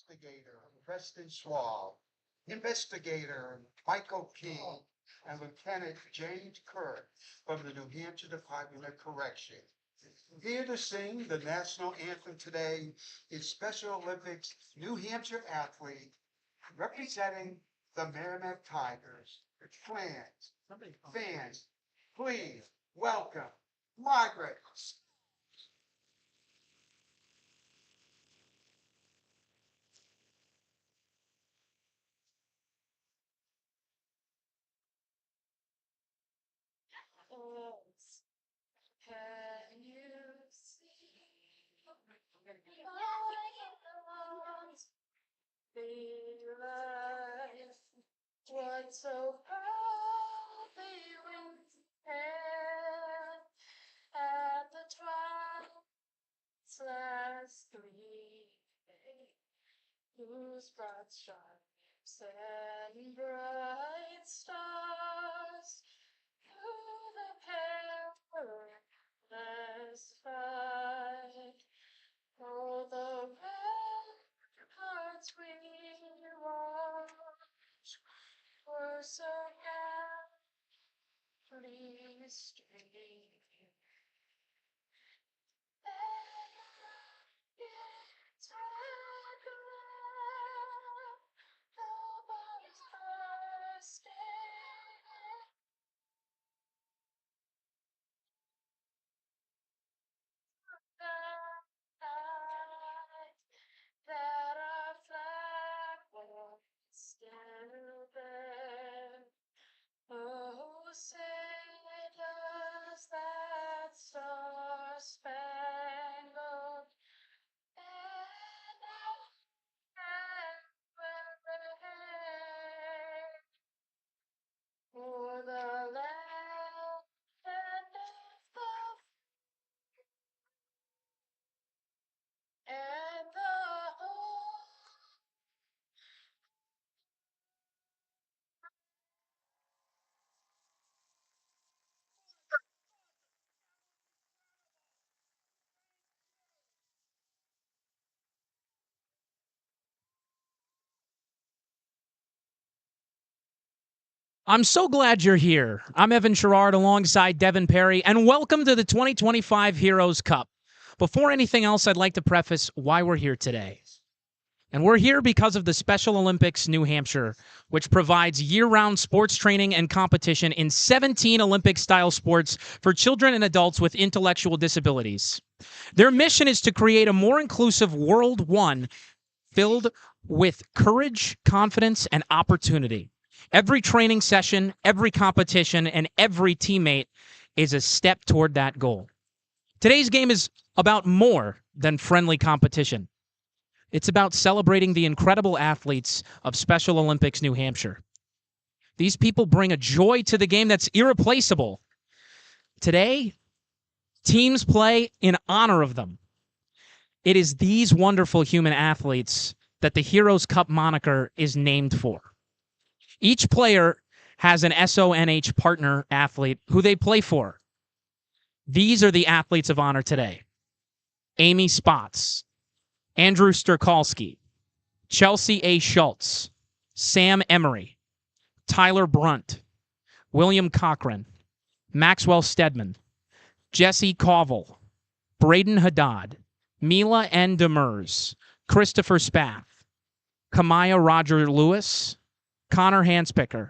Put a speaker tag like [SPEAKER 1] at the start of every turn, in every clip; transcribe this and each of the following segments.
[SPEAKER 1] investigator Preston Swall, investigator Michael King, and Lieutenant James Kirk from the New Hampshire Department of Correction. Here to sing the national anthem today is Special Olympics New Hampshire athlete representing the Merrimack Tigers. Fans, please welcome Margaret.
[SPEAKER 2] Can you see the light? What so proudly wings hand at the twilight's last gleaming, whose broad stripes and bright stars through the perilous fight. Oh, the ramparts we watched were so gallantly streaming. Its red glow, nobody's bursting. That our flag was still there. Oh, say does that star-spangled banner ever for the land of the and the whole.
[SPEAKER 3] I'm so glad you're here. I'm Evan Sharrard alongside Devin Perry, and welcome to the 2025 Heroes Cup. Before anything else, I'd like to preface why we're here today. And we're here because of the Special Olympics New Hampshire, which provides year-round sports training and competition in 17 Olympic-style sports for children and adults with intellectual disabilities. Their mission is to create a more inclusive World One filled with courage, confidence, and opportunity. Every training session, every competition, and every teammate is a step toward that goal. Today's game is about more than friendly competition. It's about celebrating the incredible athletes of Special Olympics New Hampshire. These people bring a joy to the game that's irreplaceable. Today, teams play in honor of them. It is these wonderful human athletes that the Heroes Cup moniker is named for. Each player has an SONH partner athlete who they play for. These are the athletes of honor today. Amy Spots, Andrew Sturkalski, Chelsea A. Schultz, Sam Emery, Tyler Brunt, William Cochran, Maxwell Stedman, Jesse Koval, Braden Haddad, Mila N. Demers, Christopher Spath, Kamaya Roger Lewis, Connor Hanspicker,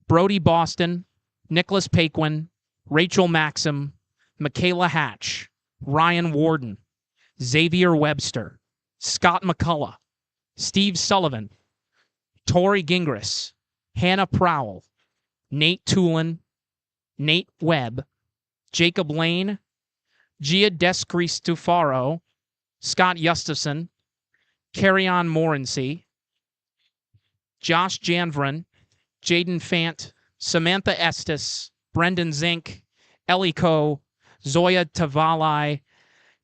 [SPEAKER 3] Brody Boston, Nicholas Paquin, Rachel Maxim, Michaela Hatch, Ryan Warden, Xavier Webster, Scott McCullough, Steve Sullivan, Tori Gingras, Hannah Prowell, Nate Toulon, Nate Webb, Jacob Lane, Gia Descristufaro, Scott Gustafson, Carry-On Morency, Josh Janvrin, Jaden Fant, Samantha Estes, Brendan Zink, Ellie Coe, Zoya Tavalai,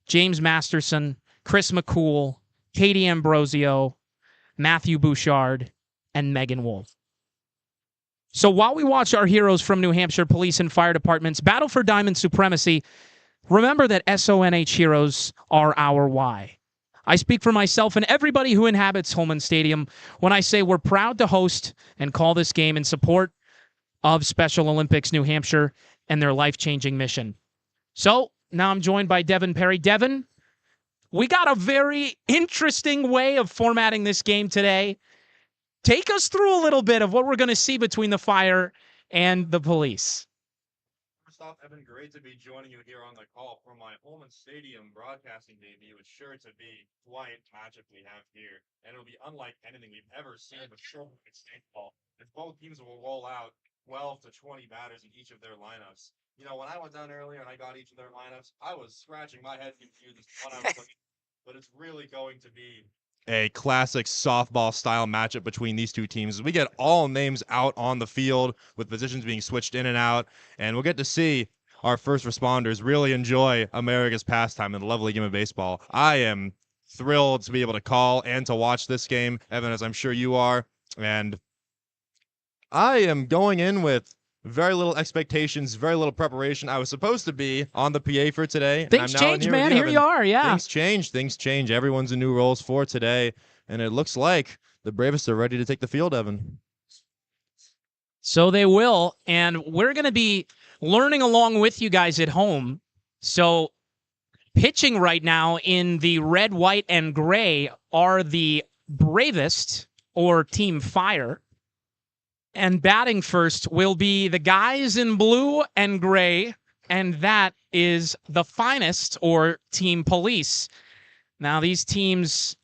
[SPEAKER 3] James Masterson, Chris McCool, Katie Ambrosio, Matthew Bouchard, and Megan Wolf. So while we watch our heroes from New Hampshire police and fire departments battle for diamond supremacy, remember that SONH heroes are our why. I speak for myself and everybody who inhabits Holman Stadium when I say we're proud to host and call this game in support of Special Olympics New Hampshire and their life-changing mission. So now I'm joined by Devin Perry. Devin, we got a very interesting way of formatting this game today. Take us through a little bit of what we're going to see between the Fire and the Police.
[SPEAKER 4] First off, Evan, great to be joining you here on the call for my Holman Stadium broadcasting debut. It's sure to be quite magic we have here, and it'll be unlike anything we've ever seen with Sharrard state ball. As both teams will roll out 12 to 20 batters in each of their lineups. You know, when I went down earlier and I got each of their lineups, I was scratching my head confused as to what I was looking at, but it's really going to be a classic softball style matchup between these two teams. We get all names out on the field with positions being switched in and out, and we'll get to see our first responders really enjoy America's pastime in the lovely game of baseball. I am thrilled to be able to call and to watch this game, Evan, as I'm sure you are, and I am going in with very little expectations, very little preparation. I was supposed to be on the PA for today.
[SPEAKER 3] Things change, man. Here you are, yeah.
[SPEAKER 4] Things change. Everyone's in new roles for today, and it looks like the Bravest are ready to take the field, Evan.
[SPEAKER 3] So they will, and we're going to be learning along with you guys at home. So pitching right now in the red, white, and gray are the Bravest, or Team Fire. And batting first will be the guys in blue and gray, and that is the Finest, or Team Police. Now, these teams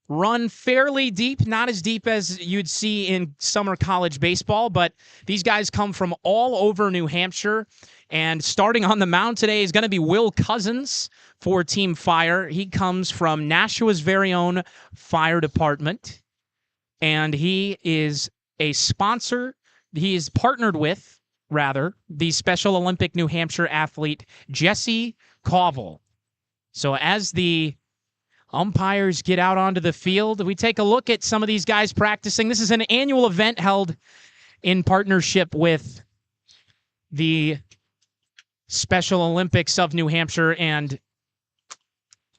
[SPEAKER 3] run fairly deep, not as deep as you'd see in summer college baseball, but these guys come from all over New Hampshire. And starting on the mound today is going to be Will Cousins for Team Fire. He comes from Nashua's very own fire department, and he is a sponsor. He is partnered with, the Special Olympic New Hampshire athlete, Jesse Cauvel. So as the umpires get out onto the field, we take a look at some of these guys practicing. This is an annual event held in partnership with the Special Olympics of New Hampshire, and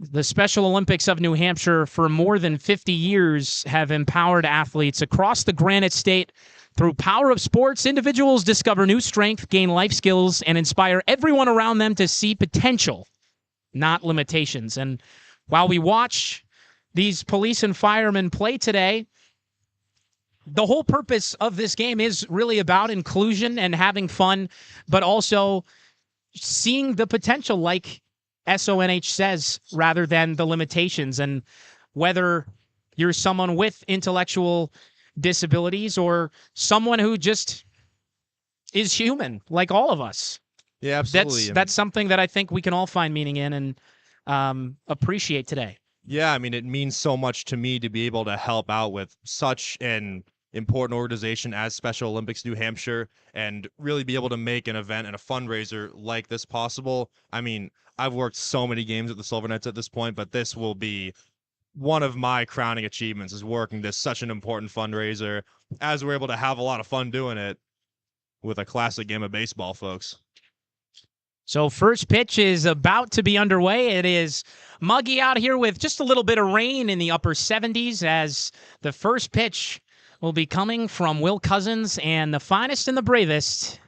[SPEAKER 3] the Special Olympics of New Hampshire for more than 50 years have empowered athletes across the Granite State. Through power of sports, individuals discover new strength, gain life skills, and inspire everyone around them to see potential, not limitations. And while we watch these police and firemen play today, the whole purpose of this game is really about inclusion and having fun, but also seeing the potential, like SONH says, rather than the limitations. And whether you're someone with intellectual disabilities or someone who just is human, like all of us.
[SPEAKER 4] Yeah, absolutely.
[SPEAKER 3] That's something that I think we can all find meaning in and appreciate today.
[SPEAKER 4] Yeah, I mean, it means so much to me to be able to help out with such an important organization as Special Olympics New Hampshire and really be able to make an event and a fundraiser like this possible. I mean, I've worked so many games at the Silvernets at this point, but this will be one of my crowning achievements, is working this such an important fundraiser, as we're able to have a lot of fun doing it with a classic game of baseball, folks.
[SPEAKER 3] So first pitch is about to be underway. It is muggy out here with just a little bit of rain in the upper 70s, as the first pitch will be coming from Will Cousins, and the Finest and the Bravest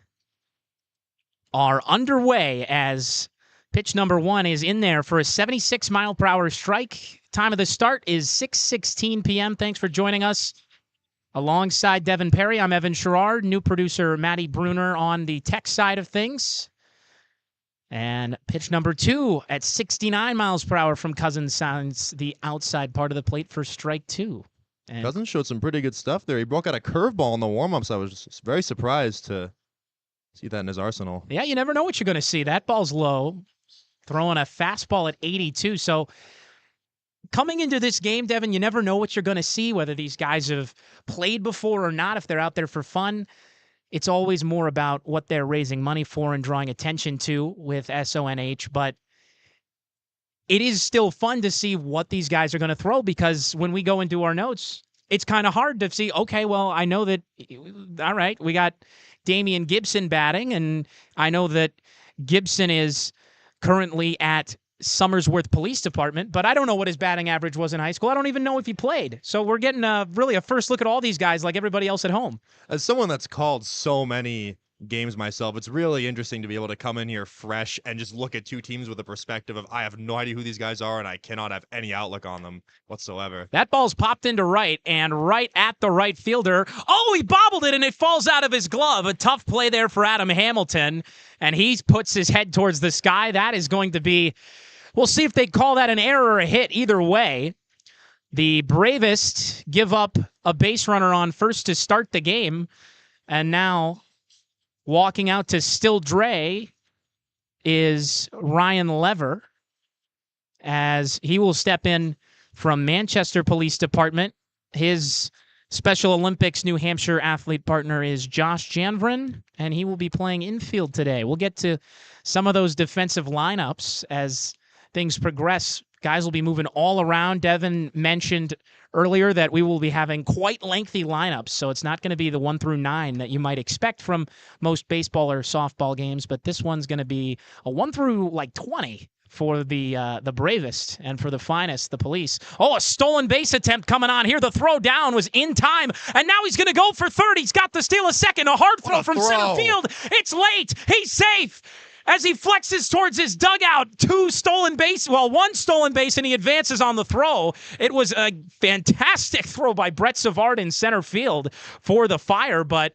[SPEAKER 3] are underway as pitch number one is in there for a 76-mile-per-hour strike. Time of the start is 6:16 p.m. Thanks for joining us. Alongside Devin Perry, I'm Evan Sharrard, new producer Madi Bruner on the tech side of things. And pitch number two at 69 miles per hour from Cousins sounds the outside part of the plate for strike two. And
[SPEAKER 4] Cousins showed some pretty good stuff there. He broke out a curveball in the warm-ups. I was very surprised to see that in his arsenal.
[SPEAKER 3] Yeah, you never know what you're going to see. That ball's low, throwing a fastball at 82. So coming into this game, Devin, you never know what you're going to see, whether these guys have played before or not, if they're out there for fun. It's always more about what they're raising money for and drawing attention to with SONH, but it is still fun to see what these guys are going to throw, because when we go and do our notes, it's kind of hard to see, okay, well, I know that, all right, we got Damian Gibson batting, and I know that Gibson is currently at Somersworth Police Department, but I don't know what his batting average was in high school. I don't even know if he played. So we're getting really a first look at all these guys like everybody else at home.
[SPEAKER 4] As someone that's called so many games myself, it's really interesting to be able to come in here fresh and just look at two teams with a perspective of I have no idea who these guys are and I cannot have any outlook on them whatsoever.
[SPEAKER 3] That ball's popped into right and right at the right fielder. Oh, he bobbled it and it falls out of his glove. A tough play there for Adam Hamilton, and he puts his head towards the sky. That is going to be, we'll see if they call that an error or a hit. Either way, the Bravest give up a base runner on first to start the game, and now walking out to still Dre is Ryan Lever, as he will step in from Manchester Police Department. His Special Olympics New Hampshire athlete partner is Josh Janvrin, and he will be playing infield today. We'll get to some of those defensive lineups as things progress. Guys will be moving all around. Devin mentioned earlier that we will be having quite lengthy lineups, so it's not going to be the 1 through 9 that you might expect from most baseball or softball games, but this one's going to be a 1 through 20 for the Bravest, and for the Finest, the Police. Oh, a stolen base attempt coming on here. The throw down was in time, and now he's going to go for third. He's got to steal a second. A hard throw from center field. It's late. He's safe. As he flexes towards his dugout, one stolen base, and he advances on the throw. It was a fantastic throw by Brett Savard in center field for the Fire, but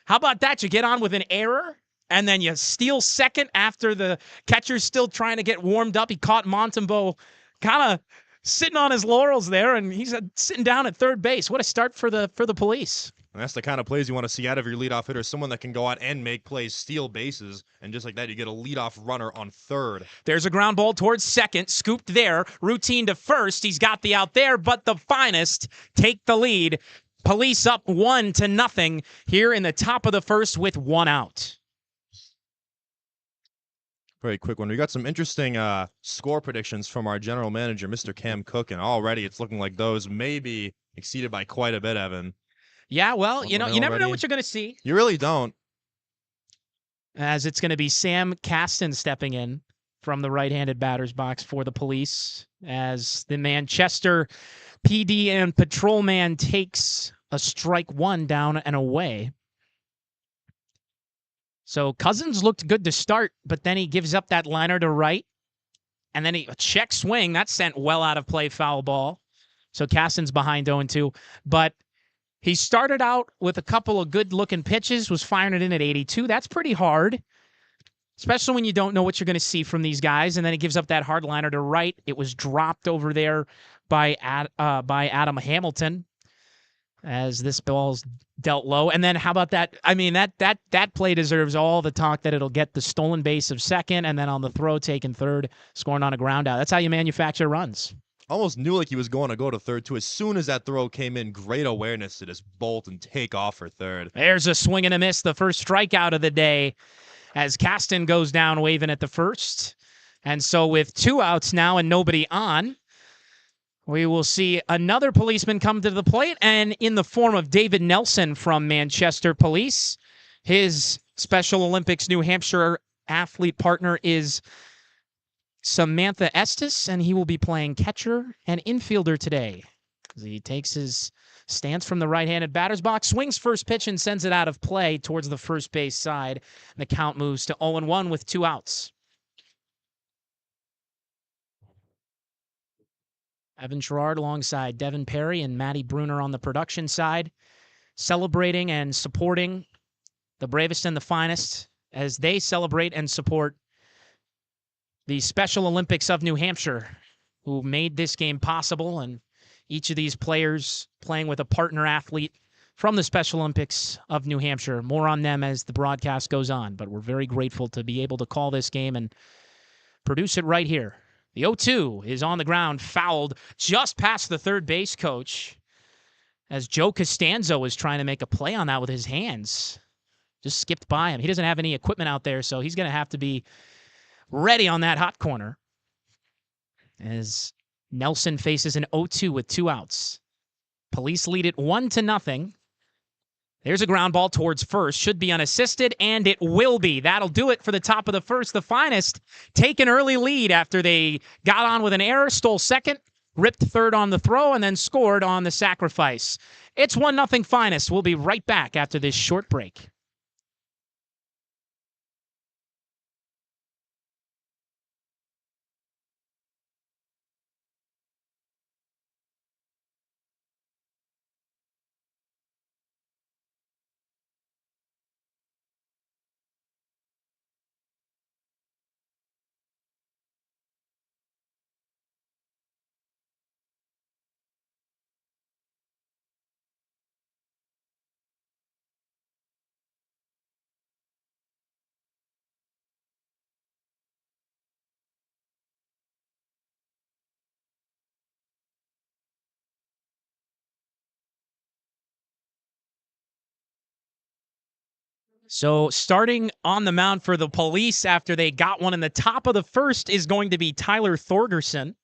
[SPEAKER 3] how about that? You get on with an error, and then you steal second after the catcher's still trying to get warmed up. He caught Montembeau kind of sitting on his laurels there, and he's sitting down at third base. What a start for the Police.
[SPEAKER 4] And that's the kind of plays you want to see out of your leadoff hitter, someone that can go out and make plays, steal bases, and just like that, you get a leadoff runner on third.
[SPEAKER 3] There's a ground ball towards second, scooped there, routine to first. He's got the out there, but the Finest take the lead. Police up 1-0 here in the top of the first with one out.
[SPEAKER 4] Very quick one. We got some interesting score predictions from our general manager, Mr. Cam Cook, and already it's looking like those may be exceeded by quite a bit, Evan.
[SPEAKER 3] Yeah, well, you never know what you're going to see.
[SPEAKER 4] You really don't.
[SPEAKER 3] As it's going to be Sam Caston stepping in from the right-handed batter's box for the Police, as the Manchester PD and patrolman takes a strike one down and away. So Cousins looked good to start, but then he gives up that liner to right, and then a check swing. That sent well out of play, foul ball. So Caston's behind 0-2, but he started out with a couple of good-looking pitches, was firing it in at 82. That's pretty hard, especially when you don't know what you're going to see from these guys. And then he gives up that hard liner to right. It was dropped over there by Adam Hamilton as this ball's dealt low. And then how about that? I mean, that play deserves all the talk that it'll get. The stolen base of second, and then on the throw, taking third, scoring on a ground out. That's how you manufacture runs.
[SPEAKER 4] Almost knew like he was going to go to third, too. As soon as that throw came in, great awareness to just bolt and take off for third.
[SPEAKER 3] There's a swing and a miss, the first strikeout of the day, as Caston goes down waving at the first. And so with 2 outs now and nobody on, we will see another policeman come to the plate, and in the form of David Nelson from Manchester Police. His Special Olympics New Hampshire athlete partner is Samantha Estes, and he will be playing catcher and infielder today. He takes his stance from the right-handed batter's box, swings first pitch and sends it out of play towards the first base side. The count moves to 0-1 with 2 outs. Evan Sharrard alongside Devin Perry and Madi Bruner on the production side, celebrating and supporting the Bravest and the Finest as they celebrate and support the Special Olympics of New Hampshire, who made this game possible, and each of these players playing with a partner athlete from the Special Olympics of New Hampshire. More on them as the broadcast goes on, but we're very grateful to be able to call this game and produce it right here. The 0-2 is on the ground, fouled just past the third base coach, as Joe Costanzo is trying to make a play on that with his hands. Just skipped by him. He doesn't have any equipment out there, so he's going to have to be ready on that hot corner as Nelson faces an 0-2 with 2 outs. Police lead it 1-0 There's a ground ball towards first. Should be unassisted, and it will be. That'll do it for the top of the first. The Finest take an early lead after they got on with an error, stole second, ripped third on the throw, and then scored on the sacrifice. It's 1-0 Finest. We'll be right back after this short break. So starting on the mound for the Police after they got one in the top of the first is going to be Tyler Thorgerson.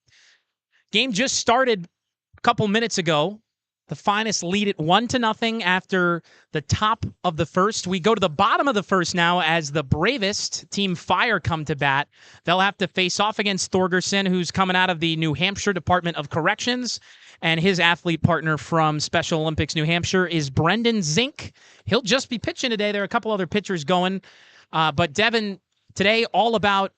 [SPEAKER 3] Game just started a couple minutes ago. The Finest lead it 1-0 after the top of the first. We go to the bottom of the first now as the Bravest, Team Fire, come to bat. They'll have to face off against Thorgerson, who's coming out of the New Hampshire Department of Corrections. And his athlete partner from Special Olympics New Hampshire is Brendan Zink. He'll just be pitching today. There are a couple other pitchers going. But Devin, today all about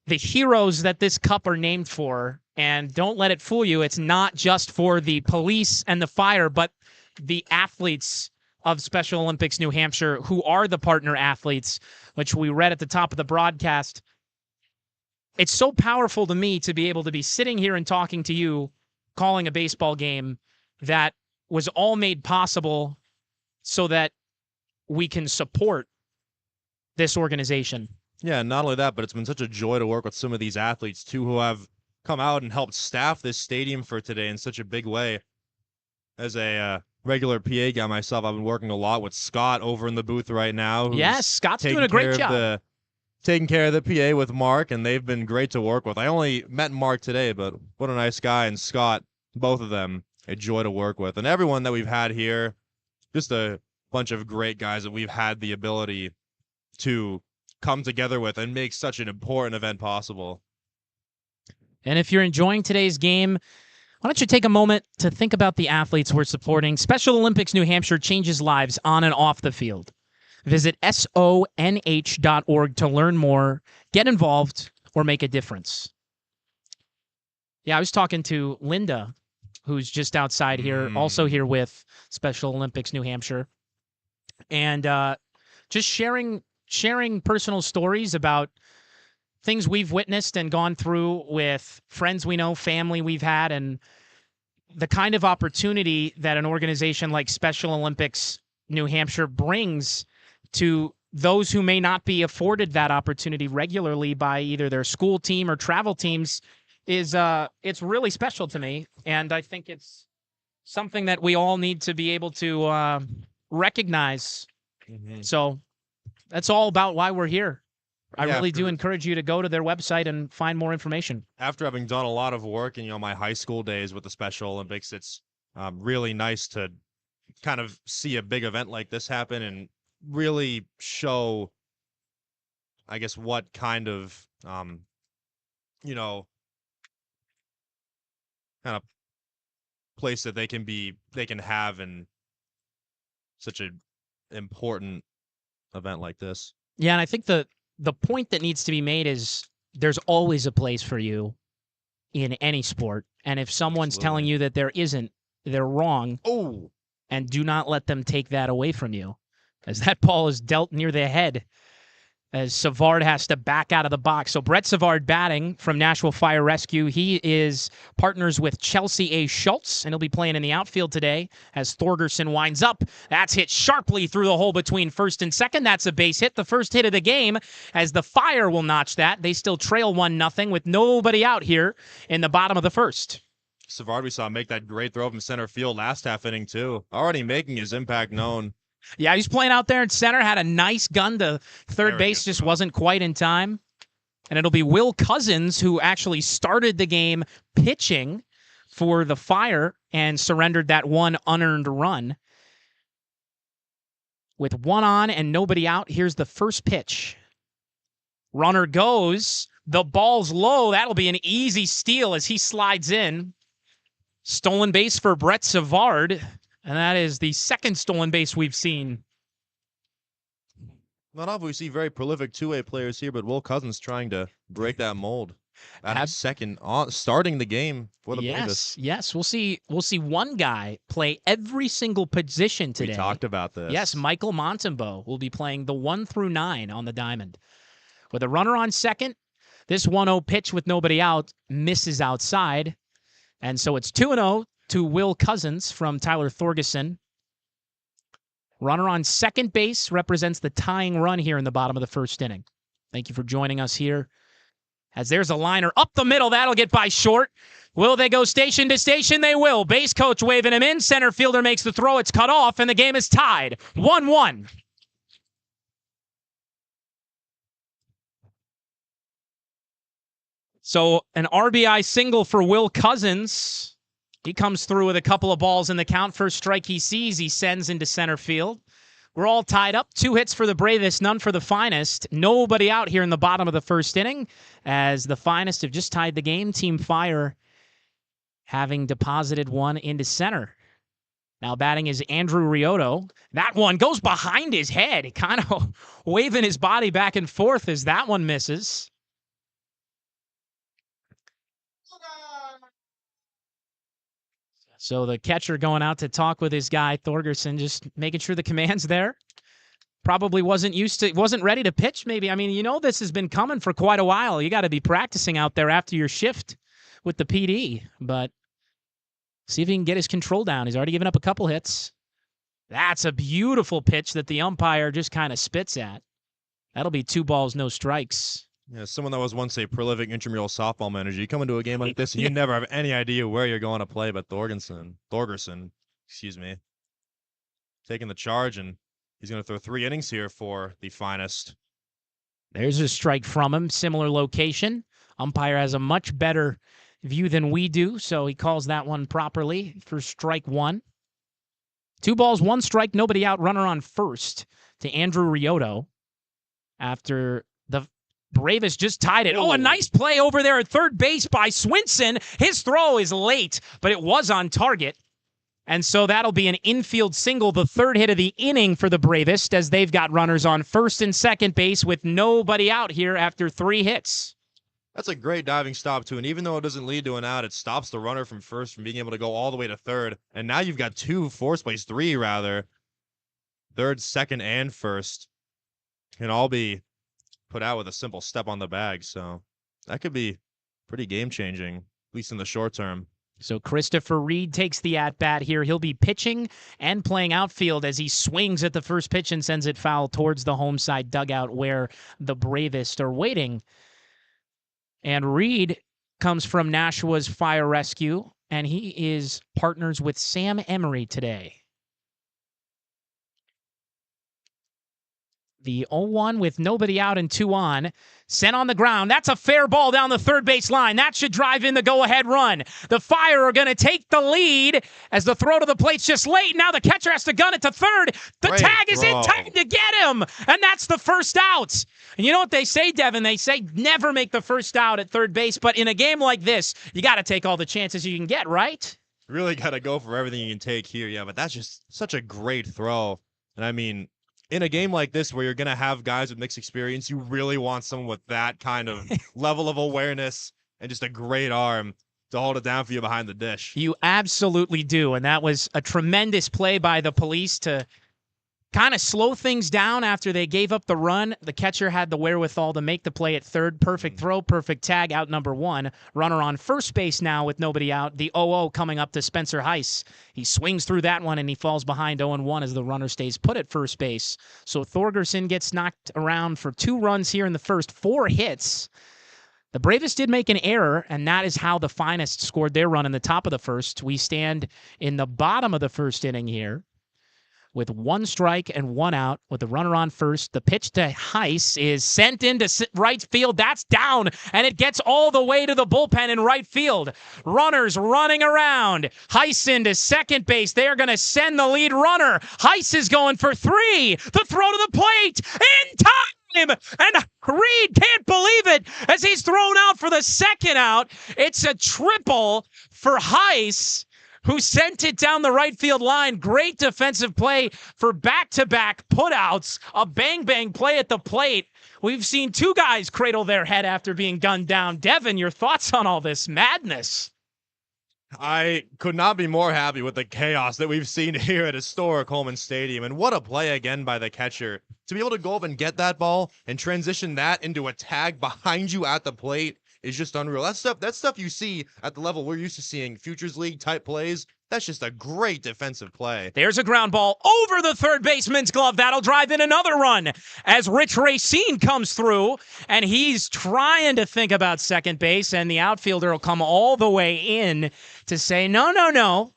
[SPEAKER 3] the heroes that this cup are named for. And don't let it fool you. It's not just for the Police and the Fire, but the athletes of Special Olympics New Hampshire who are the partner athletes, which we read at the top of the broadcast. It's so powerful to me to be able to be sitting here and talking to you, calling a baseball game that was all made possible so that we can support this organization.
[SPEAKER 4] Yeah, not only that, but it's been such a joy to work with some of these athletes, too, who have come out and helped staff this stadium for today in such a big way. As a regular PA guy myself, I've been working a lot with Scott over in the booth right now.
[SPEAKER 3] Yes, Scott's doing a great job.
[SPEAKER 4] Taking care of the PA with Mark, and they've been great to work with. I only met Mark today, but what a nice guy. And Scott, both of them, a joy to work with. And everyone that we've had here, just a bunch of great guys that we've had the ability to come together with and make such an important event possible.
[SPEAKER 3] And if you're enjoying today's game, why don't you take a moment to think about the athletes we're supporting? Special Olympics New Hampshire changes lives on and off the field. Visit sonh.org to learn more, get involved, or make a difference. Yeah, I was talking to Linda, who's just outside here, also here with Special Olympics New Hampshire, and just sharing personal stories about things we've witnessed and gone through with friends we know, family we've had, and the kind of opportunity that an organization like Special Olympics New Hampshire brings to those who may not be afforded that opportunity regularly by either their school team or travel teams is it's really special to me. And I think it's something that we all need to be able to recognize. So that's all about why we're here. I really do encourage you to go to their website and find more information.
[SPEAKER 4] After having done a lot of work in my high school days with the Special Olympics, it's really nice to kind of see a big event like this happen and really show, I guess, what kind of kind of place that they can have in such an important event like this.
[SPEAKER 3] Yeah, and I think the point that needs to be made is there's always a place for you in any sport. And if someone's telling you that there isn't, they're wrong.
[SPEAKER 4] Oh,
[SPEAKER 3] and do not let them take that away from you, as that ball is dealt near the head as Savard has to back out of the box. So Brett Savard batting from Nashville Fire Rescue. He is partners with Chelsea A. Schultz, and he'll be playing in the outfield today as Thorgerson winds up. That's hit sharply through the hole between first and second. That's a base hit, the first hit of the game, as the Fire will notch that. They still trail 1-0 with nobody out here in the bottom of the first.
[SPEAKER 4] Savard, we saw make that great throw from center field last half inning, too. Already making his impact known.
[SPEAKER 3] Yeah, he's playing out there in center, had a nice gun to third base, just wasn't quite in time. And it'll be Will Cousins, who actually started the game pitching for the Fire and surrendered that one unearned run. with one on and nobody out. Here's the first pitch. Runner goes. The ball's low. That'll be an easy steal as he slides in. Stolen base for Brett Savard. And that is the second stolen base we've seen.
[SPEAKER 5] Not often we see very prolific two-way players here, but Will Cousins trying to break that mold. At second, starting the game for the Bravest.
[SPEAKER 3] Yes, we'll see one guy play every single position today.
[SPEAKER 5] We talked about this.
[SPEAKER 3] Yes, Michael Montembeau will be playing the 1 through 9 on the diamond. With a runner on second, this 1-0 pitch with nobody out misses outside. And so it's 2-0 to Will Cousins from Tyler Thorgerson. Runner on second base represents the tying run here in the bottom of the first inning. Thank you for joining us here. As there's a liner up the middle, that'll get by short. Will they go station to station? They will. Base coach waving him in. Center fielder makes the throw. It's cut off, and the game is tied. 1-1. So an RBI single for Will Cousins. He comes through with a couple of balls in the count. First strike he sees, he sends into center field. We're all tied up. 2 hits for the Bravest, none for the Finest. Nobody out here in the bottom of the first inning as the Finest have just tied the game. Team Fire having deposited one into center. Now batting is Andrew Riotto. That one goes behind his head, kind of waving his body back and forth as that one misses. So the catcher going out to talk with his guy, Thorgerson, just making sure the command's there. Probably wasn't ready to pitch maybe. I mean, you know this has been coming for quite a while. You got to be practicing out there after your shift with the PD. But see if he can get his control down. He's already given up a couple hits. That's a beautiful pitch that the umpire just kind of spits at. That'll be 2 balls, no strikes.
[SPEAKER 5] Yeah, someone that was once a prolific intramural softball manager. You come into a game like this and you never have any idea where you're going to play, but Thorgerson, taking the charge, and he's going to throw 3 innings here for the Finest.
[SPEAKER 3] There's a strike from him, similar location. Umpire has a much better view than we do, so he calls that one properly for strike 1. 2 balls, 1 strike, nobody out, runner on first to Andrew Riotto after the Bravest just tied it. Oh, a nice play over there at third base by Swinson. His throw is late, but it was on target. And so that'll be an infield single, the 3rd hit of the inning for the Bravest, as they've got runners on first and second base with nobody out here after 3 hits.
[SPEAKER 5] That's a great diving stop, too. And even though it doesn't lead to an out, it stops the runner from first from being able to go all the way to third. And now you've got 3, rather. Third, second, and first can all be put out with a simple step on the bag. So that could be pretty game-changing, at least in the short term.
[SPEAKER 3] So Christopher Reed takes the at-bat here. He'll be pitching and playing outfield as he swings at the first pitch and sends it foul towards the home side dugout where the Bravest are waiting. And Reed comes from Nashua's Fire Rescue, and he is partners with Sam Emery today. The 0-1 with nobody out and 2 on. Sent on the ground. That's a fair ball down the third base line. That should drive in the go-ahead run. The Fire are going to take the lead as the throw to the plate's just late. Now the catcher has to gun it to third. The tag is in time to get him, and that's the first out. And you know what they say, Devin? They say never make the first out at third base, but in a game like this, you got to take all the chances you can get, right?
[SPEAKER 5] Really got to go for everything you can take here. Yeah, but that's just such a great throw. And I mean, in a game like this where you're going to have guys with mixed experience, you really want someone with that kind of level of awareness and just a great arm to hold it down for you behind the dish.
[SPEAKER 3] You absolutely do, and that was a tremendous play by the Police to kind of slow things down after they gave up the run. The catcher had the wherewithal to make the play at third. Perfect throw, perfect tag, out number 1. Runner on first base now with nobody out. The 0-0 coming up to Spencer Heiss. He swings through that one, and he falls behind 0-1 as the runner stays put at first base. So Thorgerson gets knocked around for 2 runs here in the first, 4 hits. The Bravest did make an error, and that is how the Finest scored their run in the top of the first. We stand in the bottom of the first inning here with 1 strike and 1 out with the runner on first. The pitch to Heiss is sent into right field. That's down, and it gets all the way to the bullpen in right field. Runners running around. Heiss into second base. They are going to send the lead runner. Heiss is going for 3. The throw to the plate in time. And Reed can't believe it as he's thrown out for the second out. It's a triple for Heiss, who sent it down the right field line. Great defensive play for back-to-back putouts. A bang-bang play at the plate. We've seen 2 guys cradle their head after being gunned down. Devin, your thoughts on all this madness?
[SPEAKER 5] I could not be more happy with the chaos that we've seen here at historic Holman Stadium. And what a play again by the catcher. To be able to go up and get that ball and transition that into a tag behind you at the plate is just unreal. That's stuff you see at the level we're used to seeing, Futures League type plays. That's just a great defensive play.
[SPEAKER 3] There's a ground ball over the third baseman's glove. That'll drive in another run as Rich Racine comes through, and he's trying to think about second base, and the outfielder will come all the way in to say, no.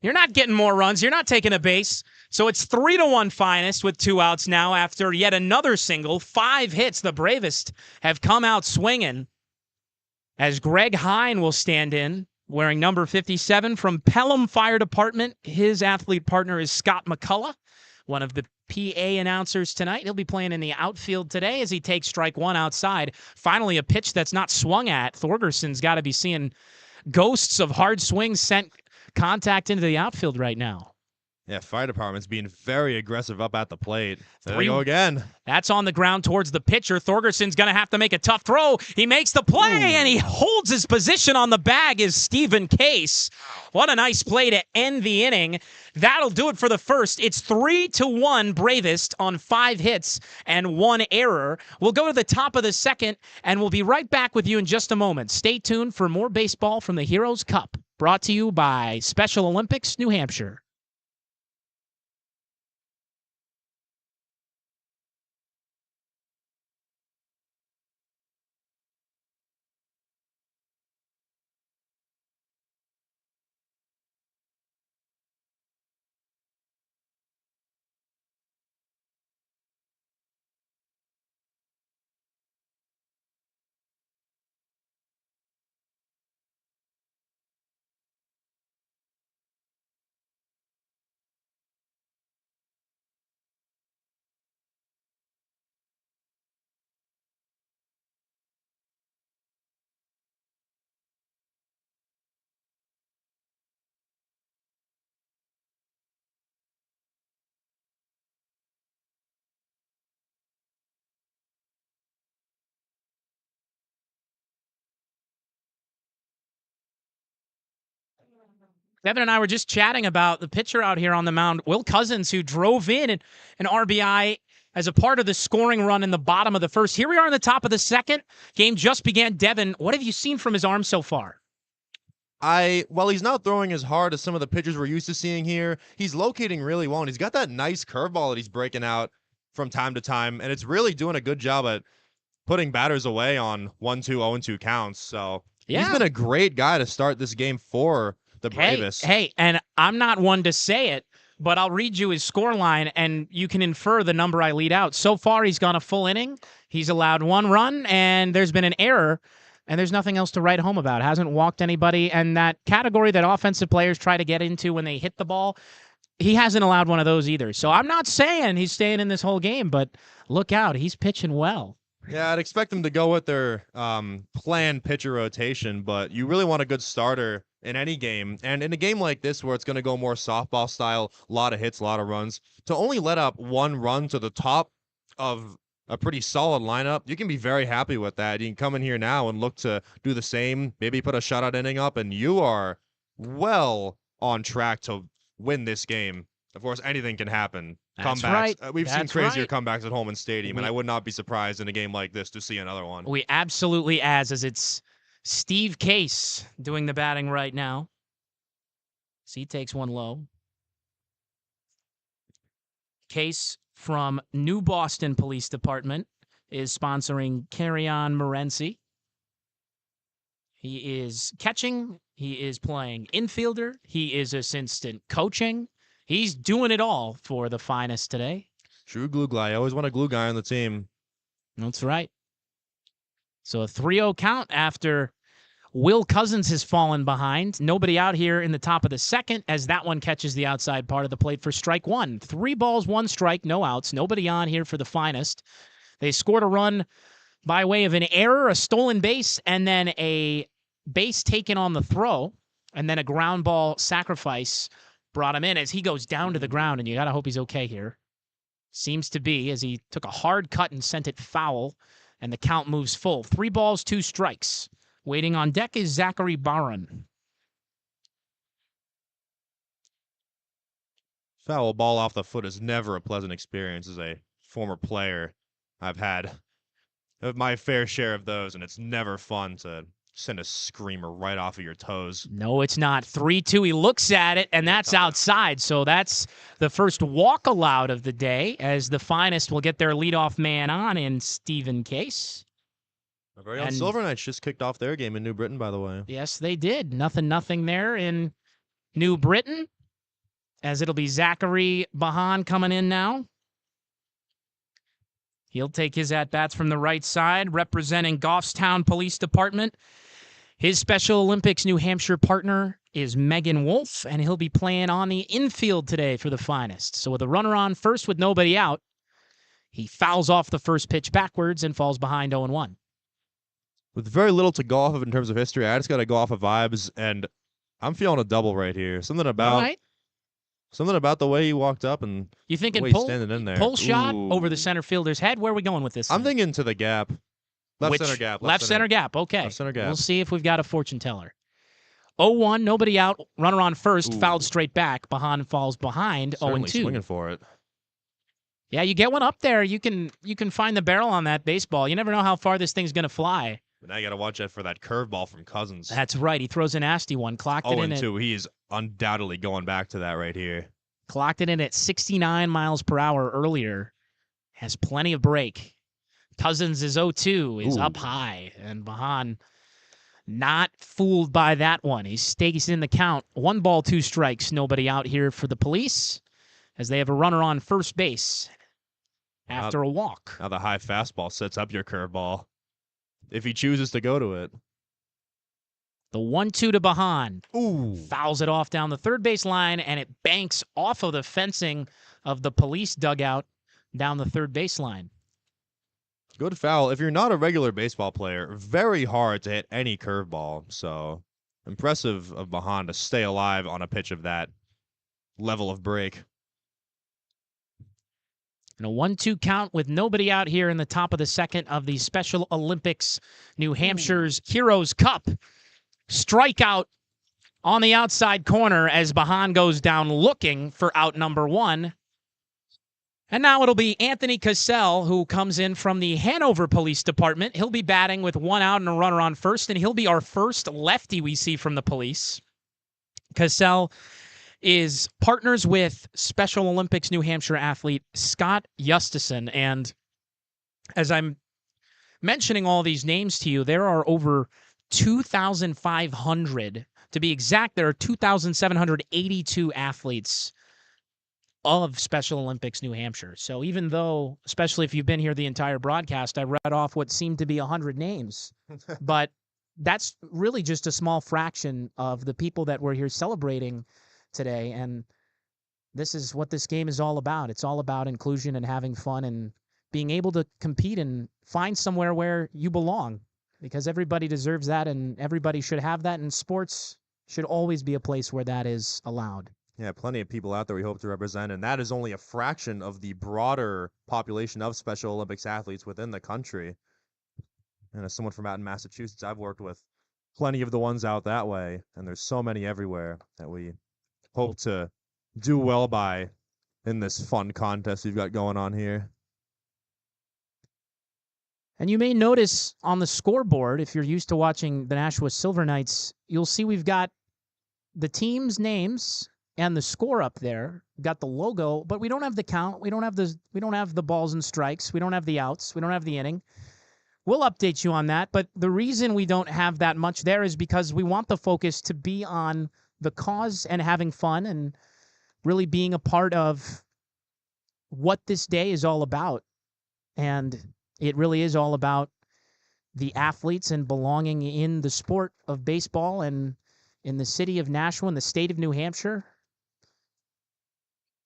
[SPEAKER 3] You're not getting more runs. You're not taking a base. So it's 3-1 Finest with 2 outs now after yet another single. 5 hits. The Bravest have come out swinging, as Greg Hine will stand in, wearing number 57 from Pelham Fire Department. His athlete partner is Scott McCullough, one of the PA announcers tonight. He'll be playing in the outfield today as he takes strike 1 outside. Finally, a pitch that's not swung at. Thorgerson's got to be seeing ghosts of hard swings sent contact into the outfield right now.
[SPEAKER 5] Yeah, Fire Department's being very aggressive up at the plate. There we go again.
[SPEAKER 3] That's on the ground towards the pitcher. Thorgerson's going to have to make a tough throw. He makes the play, and he holds his position on the bag is Stephen Case. What a nice play to end the inning. That'll do it for the first. It's 3-1 Bravest on 5 hits and 1 error. We'll go to the top of the second, and we'll be right back with you in just a moment. Stay tuned for more baseball from the Heroes Cup, brought to you by Special Olympics, New Hampshire. Devin and I were just chatting about the pitcher out here on the mound, Will Cousins, who drove in an RBI as a part of the scoring run in the bottom of the first. Here we are in the top of the second. Game just began. Devin, what have you seen from his arm so far?
[SPEAKER 5] While he's not throwing as hard as some of the pitchers we're used to seeing here, he's locating really well, and he's got that nice curveball that he's breaking out from time to time, and it's really doing a good job at putting batters away on 1-2, 0-2 counts. So he's been a great guy to start this game for the Bravest.
[SPEAKER 3] Hey, and I'm not one to say it, but I'll read you his score line, and you can infer the number I lead out. So far, he's gone a full inning. He's allowed 1 run, and there's been an error, and there's nothing else to write home about. Hasn't walked anybody, and that category that offensive players try to get into when they hit the ball, he hasn't allowed one of those either. So I'm not saying he's staying in this whole game, but look out. He's pitching well.
[SPEAKER 5] Yeah, I'd expect them to go with their planned pitcher rotation, but you really want a good starter in any game. And in a game like this where it's going to go more softball style, a lot of hits, a lot of runs, to only let up 1 run to the top of a pretty solid lineup, you can be very happy with that. You can come in here now and look to do the same, maybe put a shutout inning up, and you are well on track to win this game. Of course, anything can happen.
[SPEAKER 3] That's
[SPEAKER 5] Comebacks.
[SPEAKER 3] right.
[SPEAKER 5] We've seen
[SPEAKER 3] That's
[SPEAKER 5] crazier
[SPEAKER 3] right.
[SPEAKER 5] comebacks at Holman Stadium, and I would not be surprised in a game like this to see another one.
[SPEAKER 3] We absolutely as it's Steve Case doing the batting right now. So he takes one low. Case from New Boston Police Department is sponsoring Carry-On Morency. He is catching. He is playing infielder. He is assistant coaching. He's doing it all for the finest today.
[SPEAKER 5] True glue guy. I always want a glue guy on the team.
[SPEAKER 3] That's right. So a 3-0 count after Will Cousins has fallen behind. Nobody out here in the top of the second as that one catches the outside part of the plate for strike one. 3 balls, 1 strike, no outs. Nobody on here for the finest. They scored a run by way of an error, a stolen base, and then a base taken on the throw, and then a ground ball sacrifice brought him in as he goes down to the ground, and you got to hope he's okay here. Seems to be, as he took a hard cut and sent it foul, and the count moves full. 3 balls, 2 strikes. Waiting on deck is Zachary Barron.
[SPEAKER 5] Foul ball off the foot is never a pleasant experience as a former player. I've had my fair share of those, and it's never fun to send a screamer right off of your toes.
[SPEAKER 3] No, it's not. 3-2. He looks at it, and that's outside. So that's the first walk allowed of the day, as the finest will get their leadoff man on in Stephen Case.
[SPEAKER 5] Our very own Silver Knights just kicked off their game in New Britain, by the way.
[SPEAKER 3] Yes, they did. 0-0 there in New Britain, as it'll be Zachary Bahan coming in now. He'll take his at-bats from the right side, representing Goffstown Police Department. His Special Olympics New Hampshire partner is Megan Wolf, and he'll be playing on the infield today for the finest. So with a runner on first with nobody out, he fouls off the first pitch backwards and falls behind 0-1.
[SPEAKER 5] With very little to go off of in terms of history, I just got to go off of vibes, and I'm feeling a double right here. Something about the way he walked up and
[SPEAKER 3] you thinking
[SPEAKER 5] the way he's standing in there.
[SPEAKER 3] Pull shot
[SPEAKER 5] Ooh.
[SPEAKER 3] over the center fielder's head? Where are we going with this?
[SPEAKER 5] I'm thinking to the gap. Left center gap.
[SPEAKER 3] Left center gap. Okay.
[SPEAKER 5] Left center gap.
[SPEAKER 3] We'll see if we've got a fortune teller. 0-1, nobody out. Runner on first, fouled straight back. Bahan falls behind. 0-2.
[SPEAKER 5] Swinging for it.
[SPEAKER 3] Yeah, you get one up there, you can find the barrel on that baseball. You never know how far this thing's going to fly.
[SPEAKER 5] But now you got to watch out for that curveball from Cousins.
[SPEAKER 3] That's right. He throws a nasty one. Clocked it in
[SPEAKER 5] 0-2. He is undoubtedly going back to that right here.
[SPEAKER 3] Clocked it in at 69 miles per hour earlier. Has plenty of break. Cousins is 0-2, is up high, and Bahan not fooled by that one. He stays in the count. 1 ball, 2 strikes. Nobody out here for the police as they have a runner on first base after a walk.
[SPEAKER 5] Now the high fastball sets up your curveball if he chooses to go to it.
[SPEAKER 3] The 1-2 to Bahan.
[SPEAKER 5] Ooh.
[SPEAKER 3] Fouls it off down the third base line, and it banks off of the fencing of the police dugout down the third base line.
[SPEAKER 5] Good foul. If you're not a regular baseball player, very hard to hit any curveball. So impressive of Bahan to stay alive on a pitch of that level of break.
[SPEAKER 3] And a 1-2 count with nobody out here in the top of the second of the Special Olympics New Hampshire's Heroes Cup. Strikeout on the outside corner as Bahan goes down looking for out number 1. And now it'll be Anthony Cassell, who comes in from the Hanover Police Department. He'll be batting with 1 out and a runner on first, and he'll be our first lefty we see from the police. Cassell is partners with Special Olympics New Hampshire athlete Scott Justison. And as I'm mentioning all these names to you, there are over 2,500. To be exact, there are 2,782 athletes of Special Olympics New Hampshire. So even though, especially if you've been here the entire broadcast, I read off what seemed to be 100 names, but that's really just a small fraction of the people that we're here celebrating today. And this is what this game is all about. It's all about inclusion and having fun and being able to compete and find somewhere where you belong, because everybody deserves that and everybody should have that, and sports should always be a place where that is allowed.
[SPEAKER 5] Yeah, plenty of people out there we hope to represent, and that is only a fraction of the broader population of Special Olympics athletes within the country. And as someone from out in Massachusetts, I've worked with plenty of the ones out that way, and there's so many everywhere that we hope to do well by in this fun contest we've got going on here.
[SPEAKER 3] And you may notice on the scoreboard, if you're used to watching the Nashua Silver Knights, you'll see we've got the team's names and the score up there. We've got the logo, but we don't have the count. We don't have the balls and strikes. We don't have the outs. We don't have the inning. We'll update you on that, but the reason we don't have that much there is because we want the focus to be on the cause and having fun and really being a part of what this day is all about. And it really is all about the athletes and belonging in the sport of baseball and in the city of Nashua and the state of New Hampshire.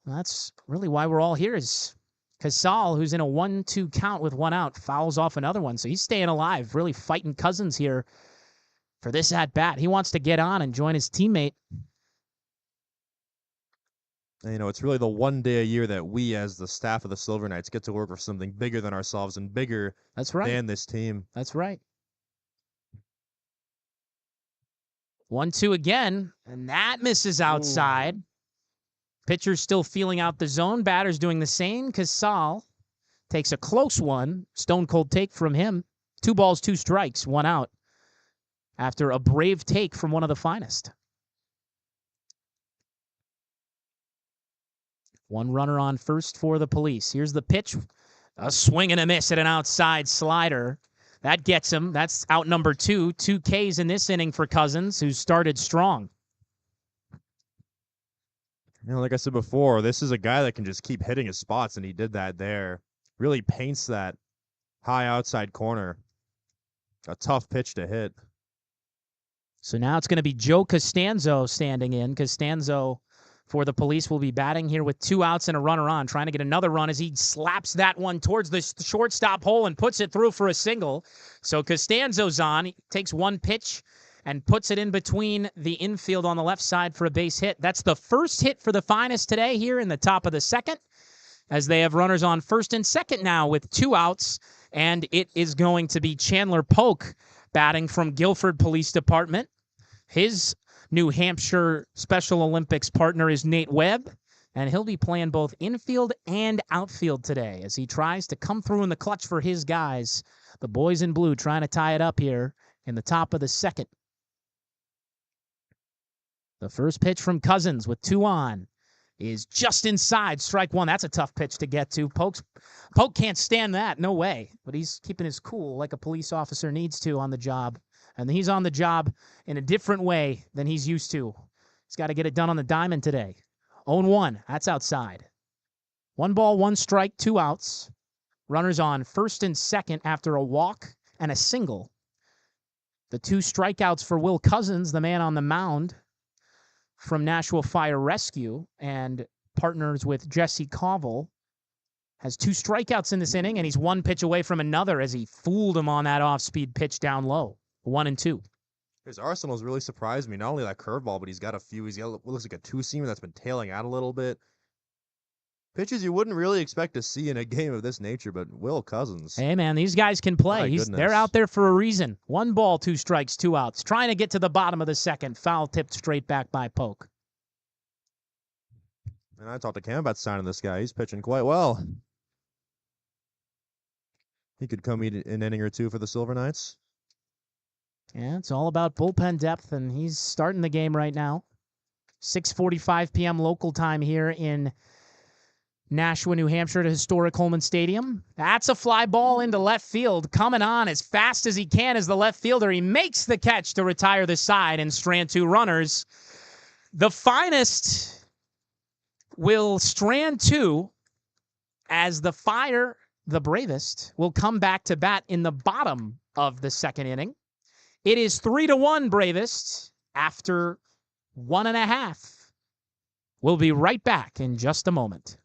[SPEAKER 3] That's really why we're all here, is Casal, who's in a 1-2 count with one out, fouls off another one. So he's staying alive, really fighting Cousins here for this at-bat. He wants to get on and join his teammate.
[SPEAKER 5] And, you know, it's really the one day a year that we, as the staff of the Silver Knights, get to work for something bigger than ourselves and bigger
[SPEAKER 3] That's right.
[SPEAKER 5] than this team.
[SPEAKER 3] That's right. 1-2 again, and that misses outside. Ooh. Pitcher's still feeling out the zone. Batter's doing the same. Casal takes a close one. Stone cold take from him. 2 balls, 2 strikes, 1 out. After a brave take from one of the finest. 1 runner on first for the Police. Here's the pitch. A swing and a miss at an outside slider. That gets him. That's out number 2. 2 Ks in this inning for Cousins, who started strong.
[SPEAKER 5] You know, like I said before, this is a guy that can just keep hitting his spots, and he did that there. Really paints that high outside corner. A tough pitch to hit.
[SPEAKER 3] So now it's going to be Joe Costanzo standing in. Costanzo for the Police will be batting here with 2 outs and a runner on, trying to get another run as he slaps that one towards the shortstop hole and puts it through for a single. So Costanzo's on. He takes 1 pitch and puts it in between the infield on the left side for a base hit. That's the first hit for the Finest today here in the top of the second, as they have runners on first and second now with 2 outs, and it is going to be Chandler Polk batting from Guilford Police Department. His New Hampshire Special Olympics partner is Nate Webb, and he'll be playing both infield and outfield today as he tries to come through in the clutch for his guys. The boys in blue trying to tie it up here in the top of the second. The first pitch from Cousins with 2 on is just inside, strike 1. That's a tough pitch to get to. Polk can't stand that, no way. But he's keeping his cool like a police officer needs to on the job. And he's on the job in a different way than he's used to. He's got to get it done on the diamond today. 0-1, that's outside. 1 ball, 1 strike, 2 outs. Runners on first and second after a walk and a single. The 2 strikeouts for Will Cousins, the man on the mound from Nashua Fire Rescue and partners with Jesse Covell, has 2 strikeouts in this inning, and he's 1 pitch away from another as he fooled him on that off-speed pitch down low. 1-2.
[SPEAKER 5] His arsenal's really surprised me. Not only that curveball, but he's got a few. He's got what looks like a 2-seamer that's been tailing out a little bit. Pitches you wouldn't really expect to see in a game of this nature, but Will Cousins.
[SPEAKER 3] Hey, man, these guys can play. They're out there for a reason. 1 ball, 2 strikes, 2 outs. Trying to get to the bottom of the second. Foul tipped straight back by Polk.
[SPEAKER 5] And I talked to Cam about signing this guy. He's pitching quite well. He could come eat an inning or 2 for the Silver Knights.
[SPEAKER 3] Yeah, it's all about bullpen depth, and he's starting the game right now. 6:45 p.m. local time here in Nashua, New Hampshire, at historic Holman Stadium. That's a fly ball into left field, coming on as fast as he can as the left fielder. He makes the catch to retire the side and strand 2 runners. The Finest will strand 2 as the Fire, the Bravest, will come back to bat in the bottom of the second inning. It is 3-1 Bravest after 1.5. We'll be right back in just a moment.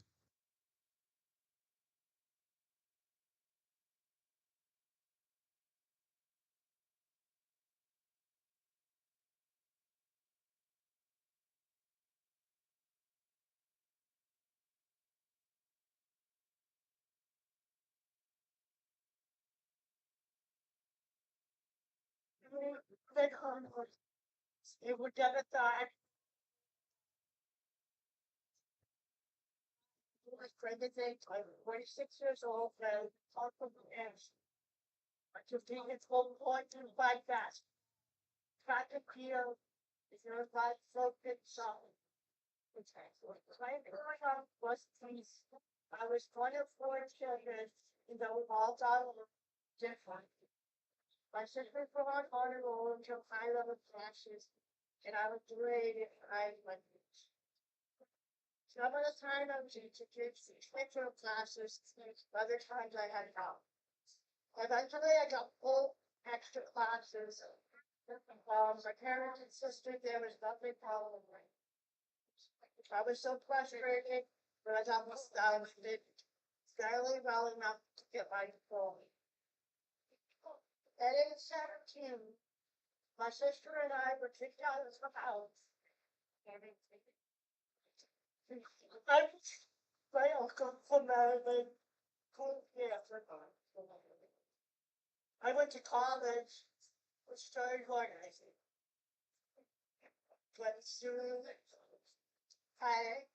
[SPEAKER 2] It would never thought. My friend is I'm 26 years old and talk from the ends. I just think it's 1.25 fast. Track and field, if you're not so good, so. My growing up was please. I was one of 4 children, all done different. My sister put on honor roll until high level classes, and I was great if I went. Some of the time I was teaching kids intro classes, other times I had help. Eventually I got full extra classes. My parents insisted there was nothing wrong with me. I was so frustrated, but I got did fairly well enough to get my diploma. At age 17, my sister and I were kicked out of the house. My uncle from Maryland. I went to college, which started organizing. But soon I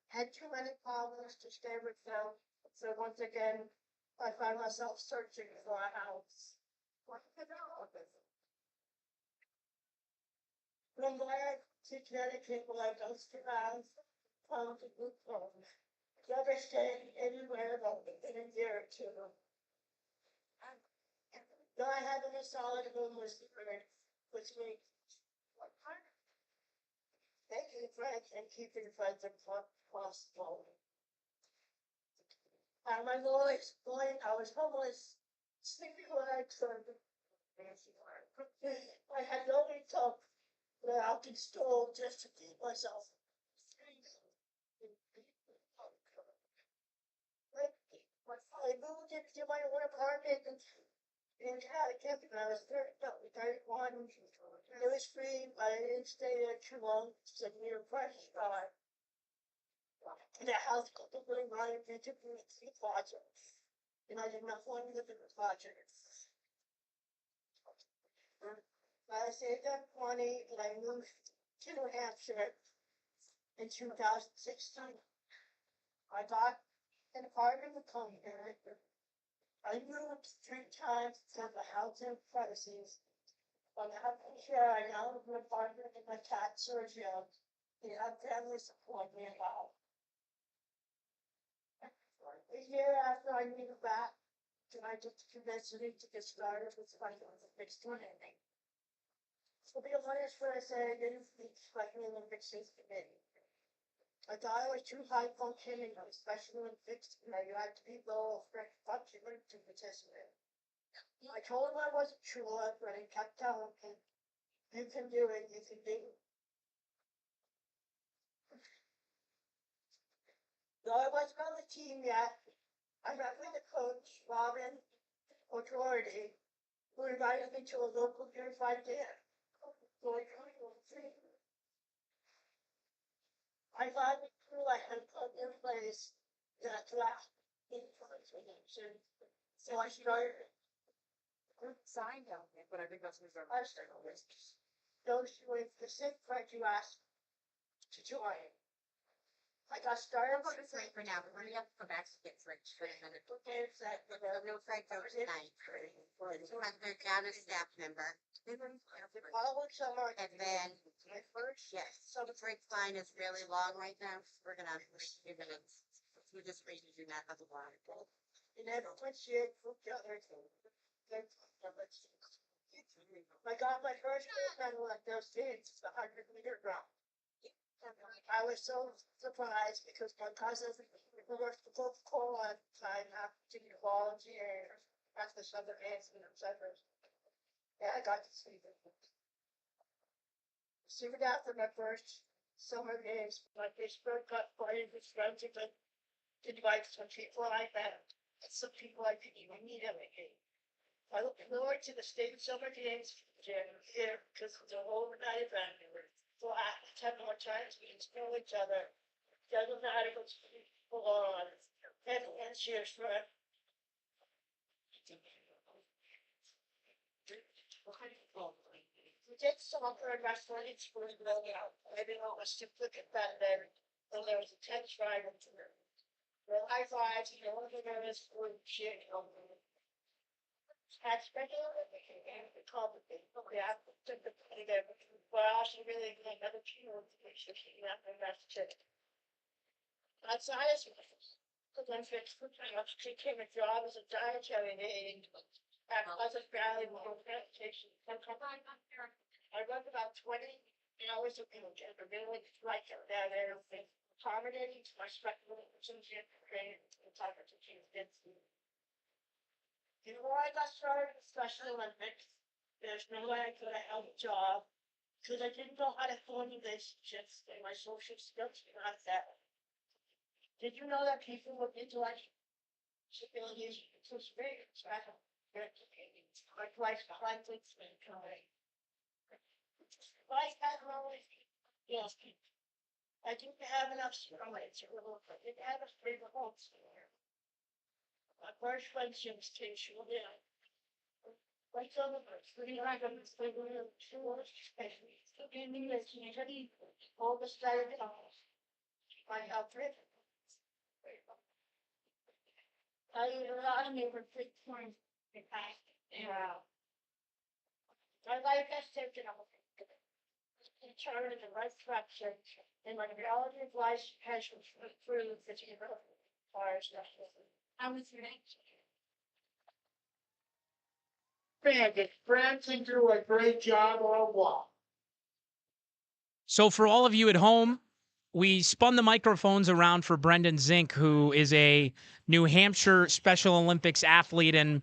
[SPEAKER 2] had too many problems to stay with them. So once again, I find myself searching for a house. From there to Connecticut, where I go to house, home to group homes. Never stayed anywhere longer than a year or two. Though I had a solid home with me. Making friends and keeping friends impossible. My lowest point, I was homeless, sleeping when I could. I had no income, but I could stole just to keep myself. I moved into my own apartment in Connecticut when I was 31. It was free, but I didn't stay there too long. It's a near fresh start. And the house completely running into three projects. And I did not want to live in the projects. I saved up money and I moved to New Hampshire in 2016. I got an apartment with Concord. I moved 3 times because of the housing crisis. I'm happy here. I now live in an apartment with my cat Sergio. He had family support nearby. A year after I moved back, I took the convention to get started with my Olympics training. To be honest, when I say I didn't expect the Olympics is committee. I thought I was too high functioning, especially Olympics, and I had to be low functioning to participate. I told him I wasn't sure, but he kept telling me, you can do it, you can do it. Though I wasn't on the team yet, I met with the coach, Robin O'Doherty, who invited me to a local unified dinner. I thought it through I had put in place that draft information. So I started. Signed out, but I think that's what I started with. Those with the sick friend you asked to join. I got started.
[SPEAKER 6] I'll go to Frank for now. We're gonna have to come back to get Frank for a minute.
[SPEAKER 2] Okay, so
[SPEAKER 6] No Frank vote tonight. Hunter down a staff member.
[SPEAKER 2] the following summer,
[SPEAKER 6] And then,
[SPEAKER 2] my first
[SPEAKER 6] yes,
[SPEAKER 2] summer
[SPEAKER 6] Frank's line is really long right now. We're gonna have 2 minutes. We just read you that other one.
[SPEAKER 2] and then once you put the other I got my first medal at those games, the 100-meter run. I was so surprised because my cousin who worked for Coca-Cola at the time happened to be volunteer at the Southern Games in Cyprus. And I got to see them. Soon after my first summer games, my Facebook got quite with friends and invite some people I met and some people I didn't even meet every game. I look forward to the state summer games here because it's a whole night event. So after 10 more times, we can know each other. Doesn't matter what's going on. And cheers for it. We did soccer and wrestling in school as well. I didn't know it was duplicate that then. And there was a tennis rider to her. Well, high fives, you know, the nervous for cheering over. That's speculative and complicated. Yeah, took the play there. Well, she really like other people to she got my best chick. Outside of because I'm fixed for she came a job as a dietary aide at Pleasant Valley Meditation. I worked about 20 hours a week and I really like it down there. nominated to my special relationship created the type of teaching density. Before I got started with Special Olympics, there's no way I could have held a job because I didn't know how to form relationships and my social skills were not there. Did you know that people with intellectual disabilities to speak special like life's conflicts and comedy? Life has always yes. I didn't have enough stories to look for. Didn't have a favorite home story. My first friendships came short down. Like some of us, we like them to stay with them, short, especially. Give me this, usually, all the started house. Find out thrift. I never think points in past. Yeah. My life has taken off. Turn in the right direction, and my reality of life has improved the I was Man, did Branson do a great job or what?
[SPEAKER 3] So for all of you at home, we spun the microphones around for Brendan Zink, who is a New Hampshire Special Olympics athlete, and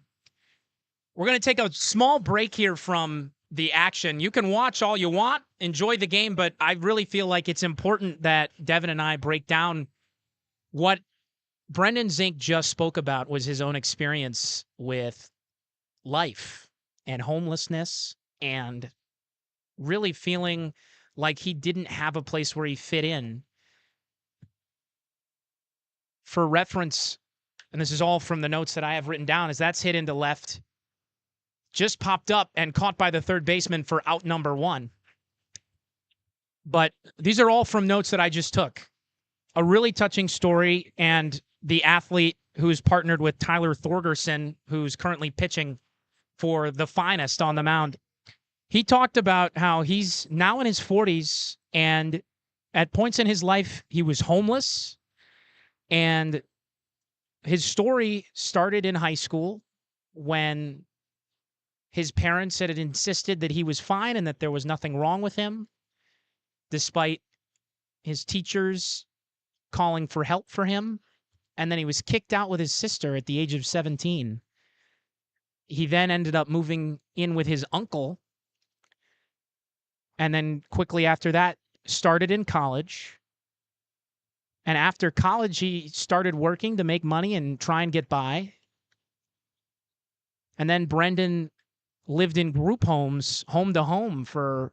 [SPEAKER 3] we're going to take a small break here from the action. You can watch all you want, enjoy the game, but I really feel like it's important that Devin and I break down what Brendan Zink just spoke about was his own experience with life and homelessness and really feeling like he didn't have a place where he fit in. For reference, and this is all from the notes that I have written down, is that's hit into left, just popped up and caught by the third baseman for out number one. But these are all from notes that I just took. A really touching story, and the athlete who's partnered with Tyler Thorgerson, who's currently pitching for the finest on the mound, he talked about how he's now in his 40s, and at points in his life, he was homeless. And his story started in high school when his parents had insisted that he was fine and that there was nothing wrong with him, despite his teachers calling for help for him. And then he was kicked out with his sister at the age of 17. He then ended up moving in with his uncle. And then quickly after that, started in college. And after college, he started working to make money and try and get by. And then Brendan lived in group homes, home to home, for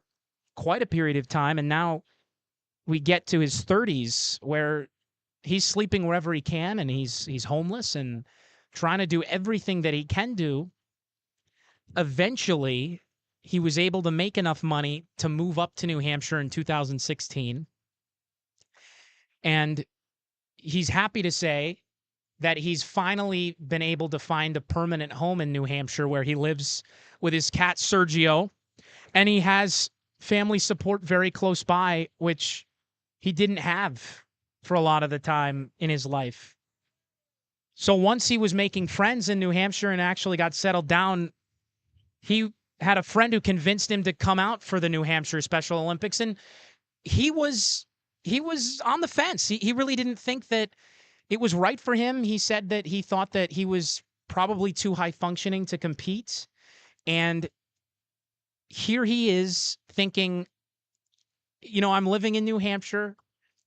[SPEAKER 3] quite a period of time. And now we get to his 30s where he's sleeping wherever he can, and he's homeless and trying to do everything that he can do. Eventually, he was able to make enough money to move up to New Hampshire in 2016. And he's happy to say that he's finally been able to find a permanent home in New Hampshire where he lives with his cat, Sergio. And he has family support very close by, which he didn't have for a lot of the time in his life. So once he was making friends in New Hampshire and actually got settled down, he had a friend who convinced him to come out for the New Hampshire Special Olympics. And he was on the fence. He really didn't think that it was right for him. He said that he thought that he was probably too high functioning to compete. And here he is thinking, I'm living in New Hampshire,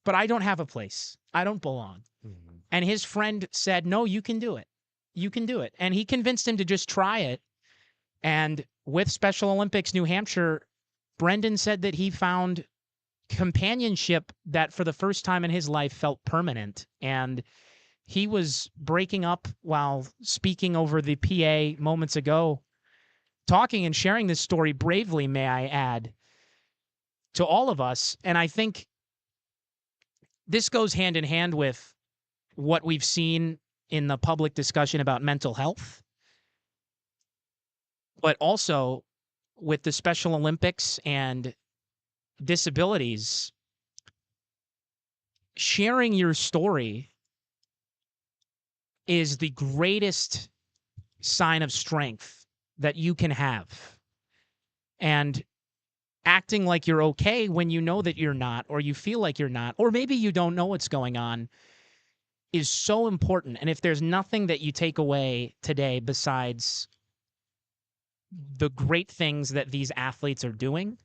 [SPEAKER 3] but I don't have a place. I don't belong. Mm-hmm. And his friend said, no, you can do it. You can do it. And he convinced him to just try it. And with Special Olympics New Hampshire, Brendan said that he found companionship that for the first time in his life felt permanent. And he was breaking up while speaking over the PA moments ago, talking and sharing this story bravely, may I add, to all of us. And I think this goes hand in hand with what we've seen in the public discussion about mental health, but also with the Special Olympics and disabilities. Sharing your story is the greatest sign of strength that you can have. And acting like you're okay when you know that you're not, or you feel like you're not, or maybe you don't know what's going on, is so important. And if there's nothing that you take away today besides the great things that these athletes are doing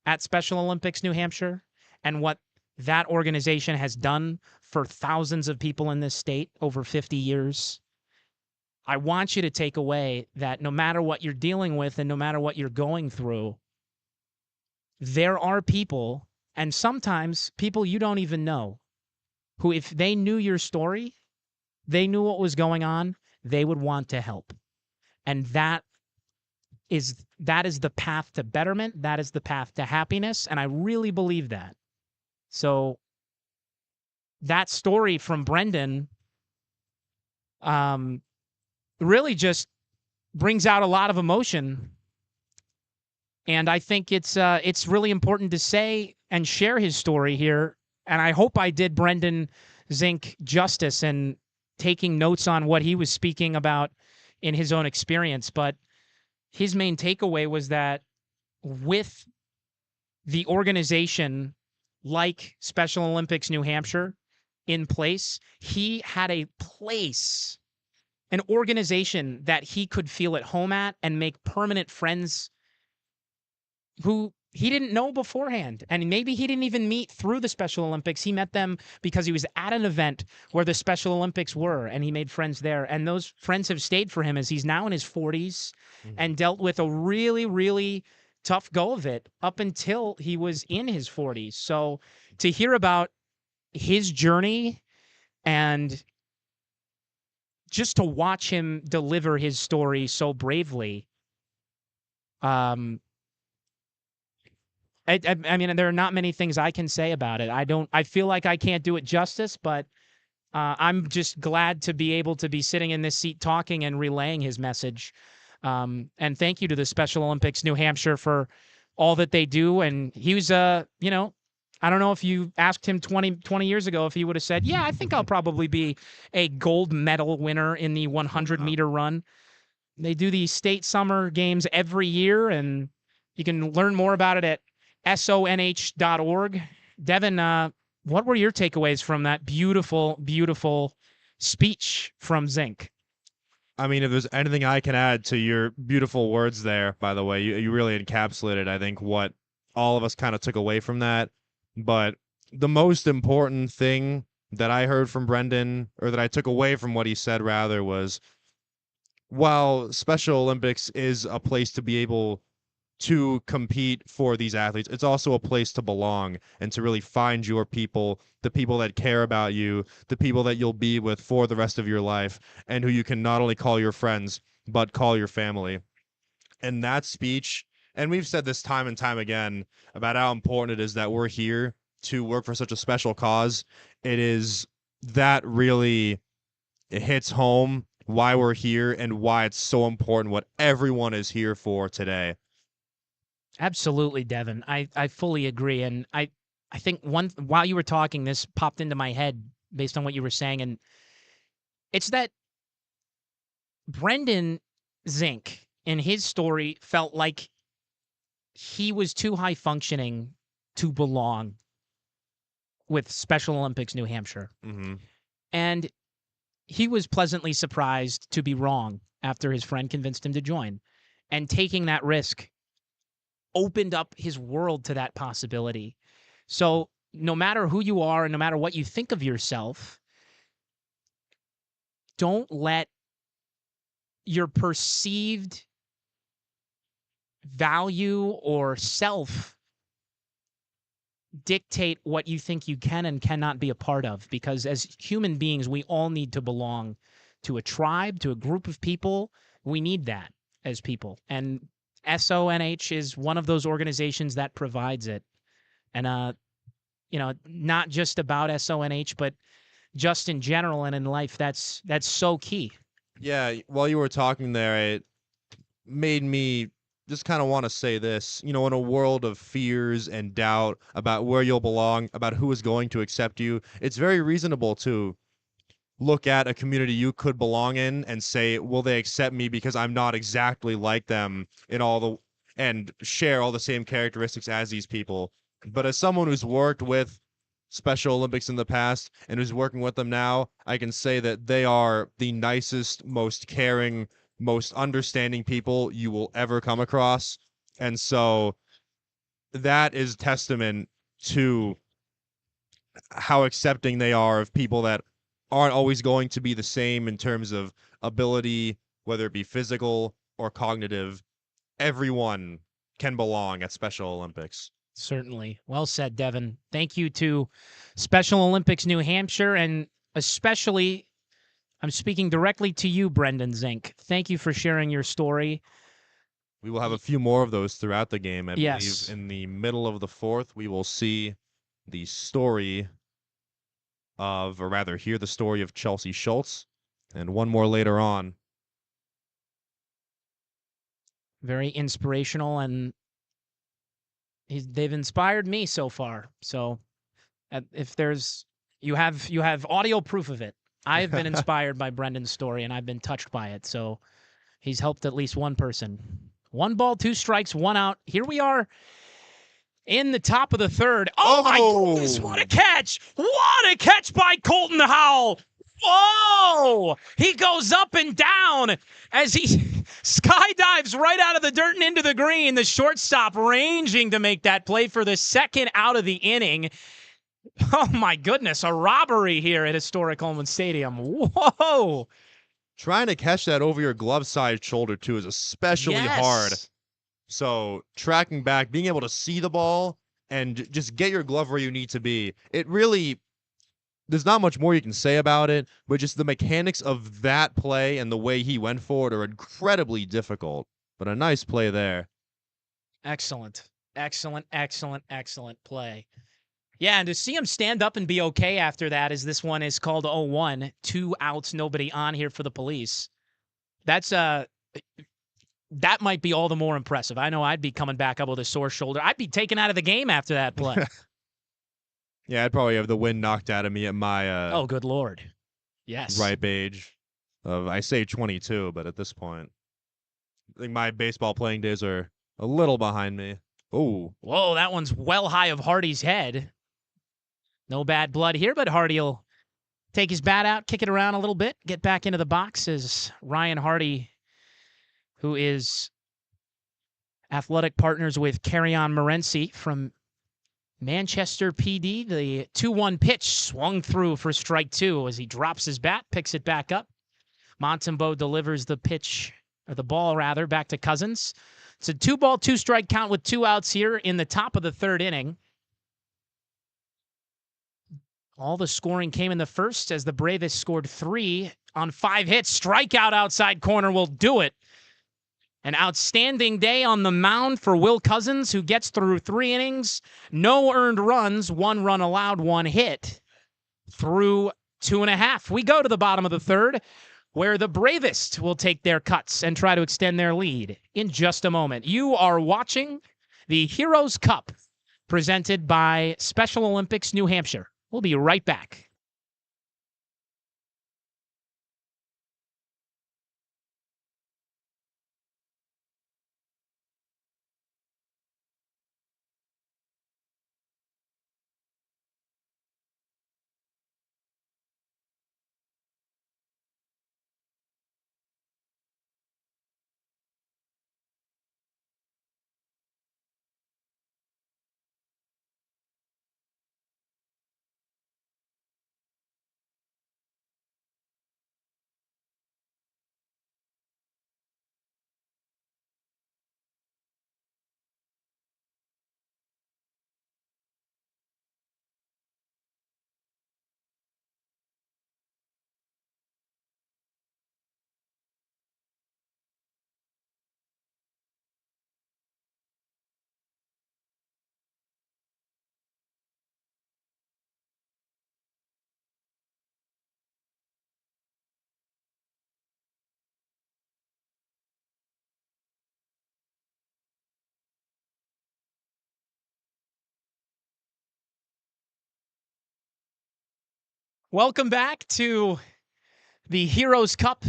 [SPEAKER 3] at Special Olympics New Hampshire and what that organization has done for thousands of people in this state over 50 years, I want you to take away that no matter what you're dealing with and no matter what you're going through, there are people, and sometimes people you don't even know, who, if they knew your story, they knew what was going on, they would want to help. And that is the path to betterment. That is the path to happiness. And I really believe that. So that story from Brendan really just brings out a lot of emotion. And I think it's really important to say and share his story here. And I hope I did Brendan Zink justice in taking notes on what he was speaking about in his own experience. But his main takeaway was that with the organization like Special Olympics New Hampshire in place, he had a place, an organization that he could feel at home at and make permanent friends who he didn't know beforehand. And maybe he didn't even meet through the Special Olympics. He met them because he was at an event where the Special Olympics were, and he made friends there. And those friends have stayed for him as he's now in his 40s and dealt with a really, really tough go of it up until he was in his 40s. So to hear about his journey and just to watch him deliver his story so bravely, I mean, there are not many things I can say about it. I feel like I can't do it justice, but I'm just glad to be able to be sitting in this seat talking and relaying his message. And thank you to the Special Olympics New Hampshire for all that they do. And he was, I don't know if you asked him 20 years ago if he would have said, yeah, I think I'll probably be a gold medal winner in the 100-meter run. They do these state summer games every year, and you can learn more about it at sonh.org. Devin, what were your takeaways from that beautiful, beautiful speech from Zink?
[SPEAKER 5] I mean, if there's anything I can add to your beautiful words there, by the way, you really encapsulated, I think, what all of us kind of took away from that. But the most important thing that I heard from Brendan, or that I took away from what he said, rather, was while Special Olympics is a place to be able to compete for these athletes, it's also a place to belong and to really find your people, the people that care about you, the people that you'll be with for the rest of your life, and who you can not only call your friends, but call your family. And that speech, and we've said this time and time again about how important it is that we're here to work for such a special cause. It is that really, it hits home why we're here and why it's so important what everyone is here for today.
[SPEAKER 3] Absolutely, Devin. I fully agree. And I think while you were talking, this popped into my head based on what you were saying. And it's that Brendan Zink in his story felt like he was too high functioning to belong with Special Olympics New Hampshire.
[SPEAKER 5] Mm-hmm.
[SPEAKER 3] And he was pleasantly surprised to be wrong after his friend convinced him to join. And taking that risk opened up his world to that possibility. So no matter who you are and no matter what you think of yourself, don't let your perceived value or self dictate what you think you can and cannot be a part of. Because as human beings, we all need to belong to a tribe, to a group of people. We need that as people. And SONH is one of those organizations that provides it. And, not just about SONH, but just in general and in life, that's so key.
[SPEAKER 5] Yeah, while you were talking there, it made me just kind of want to say this. In a world of fears and doubt about where you'll belong, about who is going to accept you, it's very reasonable to look at a community you could belong in and say, will they accept me because I'm not exactly like them in all and share all the same characteristics as these people. But as someone who's worked with Special Olympics in the past and who's working with them now, I can say that they are the nicest, most caring, most understanding people you will ever come across. And so that is testament to how accepting they are of people that aren't always going to be the same in terms of ability, whether it be physical or cognitive. Everyone can belong at Special Olympics.
[SPEAKER 3] Certainly. Well said, Devin. Thank you to Special Olympics New Hampshire, and especially, I'm speaking directly to you, Brendan Zink. Thank you for sharing your story.
[SPEAKER 5] We will have a few more of those throughout the game. I
[SPEAKER 3] Yes.
[SPEAKER 5] believe in the middle of the fourth, we will see the story of, or rather, hear the story of Chelsea Schultz, and one more later on.
[SPEAKER 3] Very inspirational, and they've inspired me so far. So, if there's you have audio proof of it. I've been inspired by Brendan's story, and I've been touched by it. So, he's helped at least one person. 1 ball, 2 strikes, 1 out. Here we are in the top of the third. Oh, my goodness, what a catch! What a catch by Colton Howell! Whoa! He goes up and down as he skydives right out of the dirt and into the green. The shortstop ranging to make that play for the second out of the inning. Oh, my goodness, a robbery here at historic Holman Stadium. Whoa!
[SPEAKER 5] Trying to catch that over your glove side shoulder, too, is especially hard. So tracking back, being able to see the ball and just get your glove where you need to be. It really, there's not much more you can say about it, but just the mechanics of that play and the way he went for it are incredibly difficult. But a nice play there.
[SPEAKER 3] Excellent. Excellent, excellent, excellent play. Yeah, and to see him stand up and be okay after that, as this one is called 0-1, 2 outs, nobody on here for the Police. That might be all the more impressive. I know I'd be coming back up with a sore shoulder. I'd be taken out of the game after that play.
[SPEAKER 5] Yeah, I'd probably have the wind knocked out of me at my
[SPEAKER 3] oh, good Lord. Yes.
[SPEAKER 5] ripe age of, I say 22, but at this point, I think my baseball playing days are a little behind me. Oh.
[SPEAKER 3] Whoa, that one's well high of Hardy's head. No bad blood here, but Hardy will take his bat out, kick it around a little bit, get back into the box as Ryan Hardy, who is athletic partners with Carrion Morency from Manchester PD. The 2-1 pitch swung through for strike 2 as he drops his bat, picks it back up. Montembeau delivers the pitch, or the ball rather, back to Cousins. It's a 2 ball, 2 strike count with 2 outs here in the top of the third inning. All the scoring came in the first as the Bravest scored 3 on 5 hits. Strikeout outside corner will do it. An outstanding day on the mound for Will Cousins, who gets through 3 innings, no earned runs, 1 run allowed, 1 hit through 2.5. We go to the bottom of the third, where the Bravest will take their cuts and try to extend their lead in just a moment. You are watching the Heroes Cup, presented by Special Olympics New Hampshire. We'll be right back. Welcome back to the Heroes Cup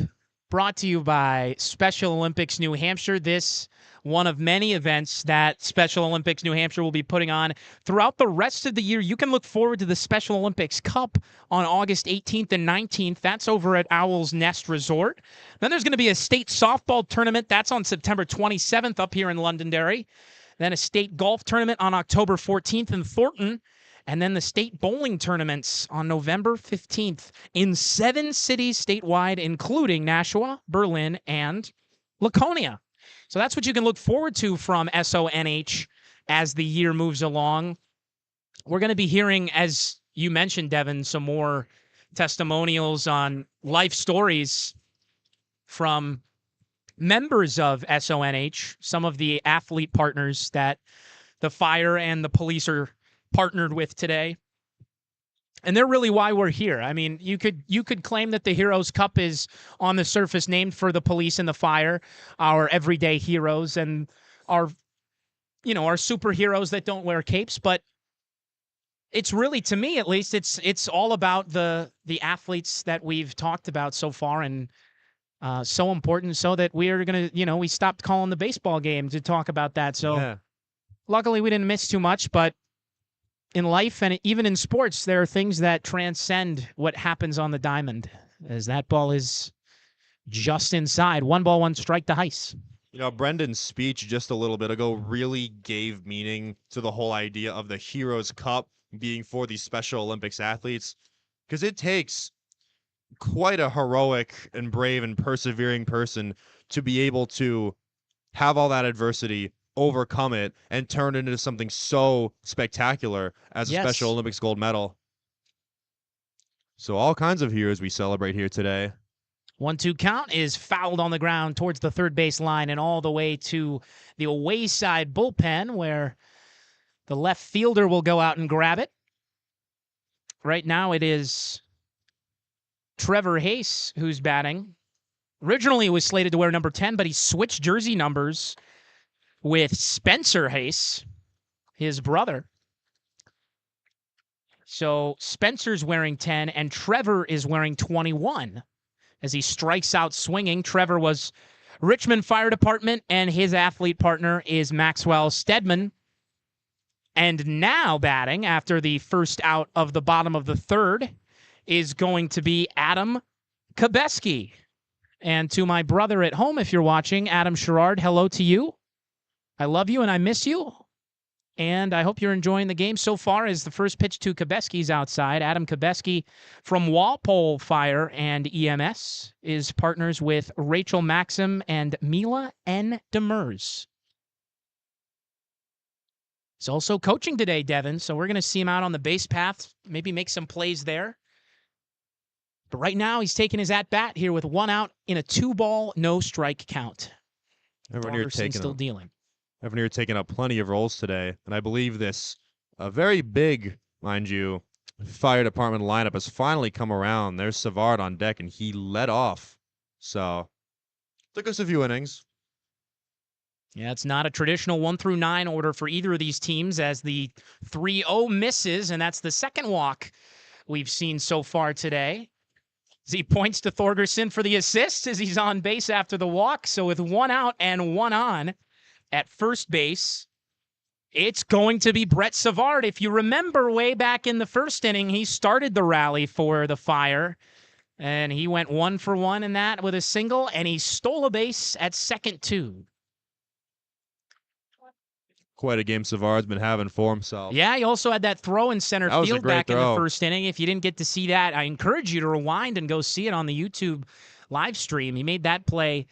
[SPEAKER 3] brought to you by Special Olympics New Hampshire. This one of many events that Special Olympics New Hampshire will be putting on throughout the rest of the year. You can look forward to the Special Olympics Cup on August 18th and 19th. That's over at Owl's Nest Resort. Then there's going to be a state softball tournament. That's on September 27th up here in Londonderry. Then a state golf tournament on October 14th in Thornton. And then the state bowling tournaments on November 15th in 7 cities statewide, including Nashua, Berlin, and Laconia. So that's what you can look forward to from SONH as the year moves along. We're going to be hearing, as you mentioned, Devin, some more testimonials on life stories from members of SONH, some of the athlete partners that the fire and the police are partnered with today. And they're really why we're here. I mean, you could claim that the Heroes Cup is on the surface named for the police and the fire, our everyday heroes and our superheroes that don't wear capes, but it's really, to me at least, it's all about the athletes that we've talked about so far, and so important so that we are going to, we stopped calling the baseball game to talk about that. So
[SPEAKER 5] Yeah.
[SPEAKER 3] Luckily we didn't miss too much, but in life and even in sports, there are things that transcend what happens on the diamond, as that ball is just inside. 1-1 strike to Heiss.
[SPEAKER 5] Brendan's speech just a little bit ago really gave meaning to the whole idea of the Heroes Cup being for these Special Olympics athletes, because it takes quite a heroic and brave and persevering person to be able to have all that adversity, overcome it, and turn it into something so spectacular as a
[SPEAKER 3] Yes.
[SPEAKER 5] Special Olympics gold medal. So all kinds of heroes we celebrate here today.
[SPEAKER 3] 1-2 count is fouled on the ground towards the third base line and all the way to the away side bullpen, where the left fielder will go out and grab it. Right now it is Trevor Hayes who's batting. Originally he was slated to wear number 10, but he switched jersey numbers with Spencer Hayes, his brother. So Spencer's wearing 10 and Trevor is wearing 21 as he strikes out swinging. Trevor was Richmond Fire Department, and his athlete partner is Maxwell Stedman. And now batting after the first out of the bottom of the third is going to be Adam Kabeski. And to my brother at home, if you're watching, Adam Sharrard, hello to you. I love you and I miss you. And I hope you're enjoying the game so far, as the first pitch to Kabeski's outside. Adam Kabeski from Walpole Fire and EMS is partners with Rachel Maxim and Mila N. Demers. He's also coaching today, Devin, so we're going to see him out on the base path, maybe make some plays there. But right now, he's taking his at-bat here with 1 out in a 2-ball, no-strike count.
[SPEAKER 5] Everyone here
[SPEAKER 3] Robertson still dealing.
[SPEAKER 5] Everyone here taking up plenty of roles today, and I believe this very big, mind you, fire department lineup has finally come around. There's Savard on deck, and he led off. So, took us a few innings.
[SPEAKER 3] Yeah, it's not a traditional 1 through 9 order for either of these teams, as the 3-0 misses, and that's the second walk we've seen so far today. As he points to Thorgerson for the assist as he's on base after the walk. So with 1 out and 1 on at first base, it's going to be Brett Savard. If you remember way back in the first inning, he started the rally for the Fire, and he went 1 for 1 in that with a single, and he stole a base at second too.
[SPEAKER 5] Quite a game Savard's been having for himself.
[SPEAKER 3] Yeah, he also had that throw in center
[SPEAKER 5] That was a
[SPEAKER 3] field
[SPEAKER 5] great
[SPEAKER 3] back in
[SPEAKER 5] throw.
[SPEAKER 3] the first inning. If you didn't get to see that, I encourage you to rewind and go see it on the YouTube live stream. He made that play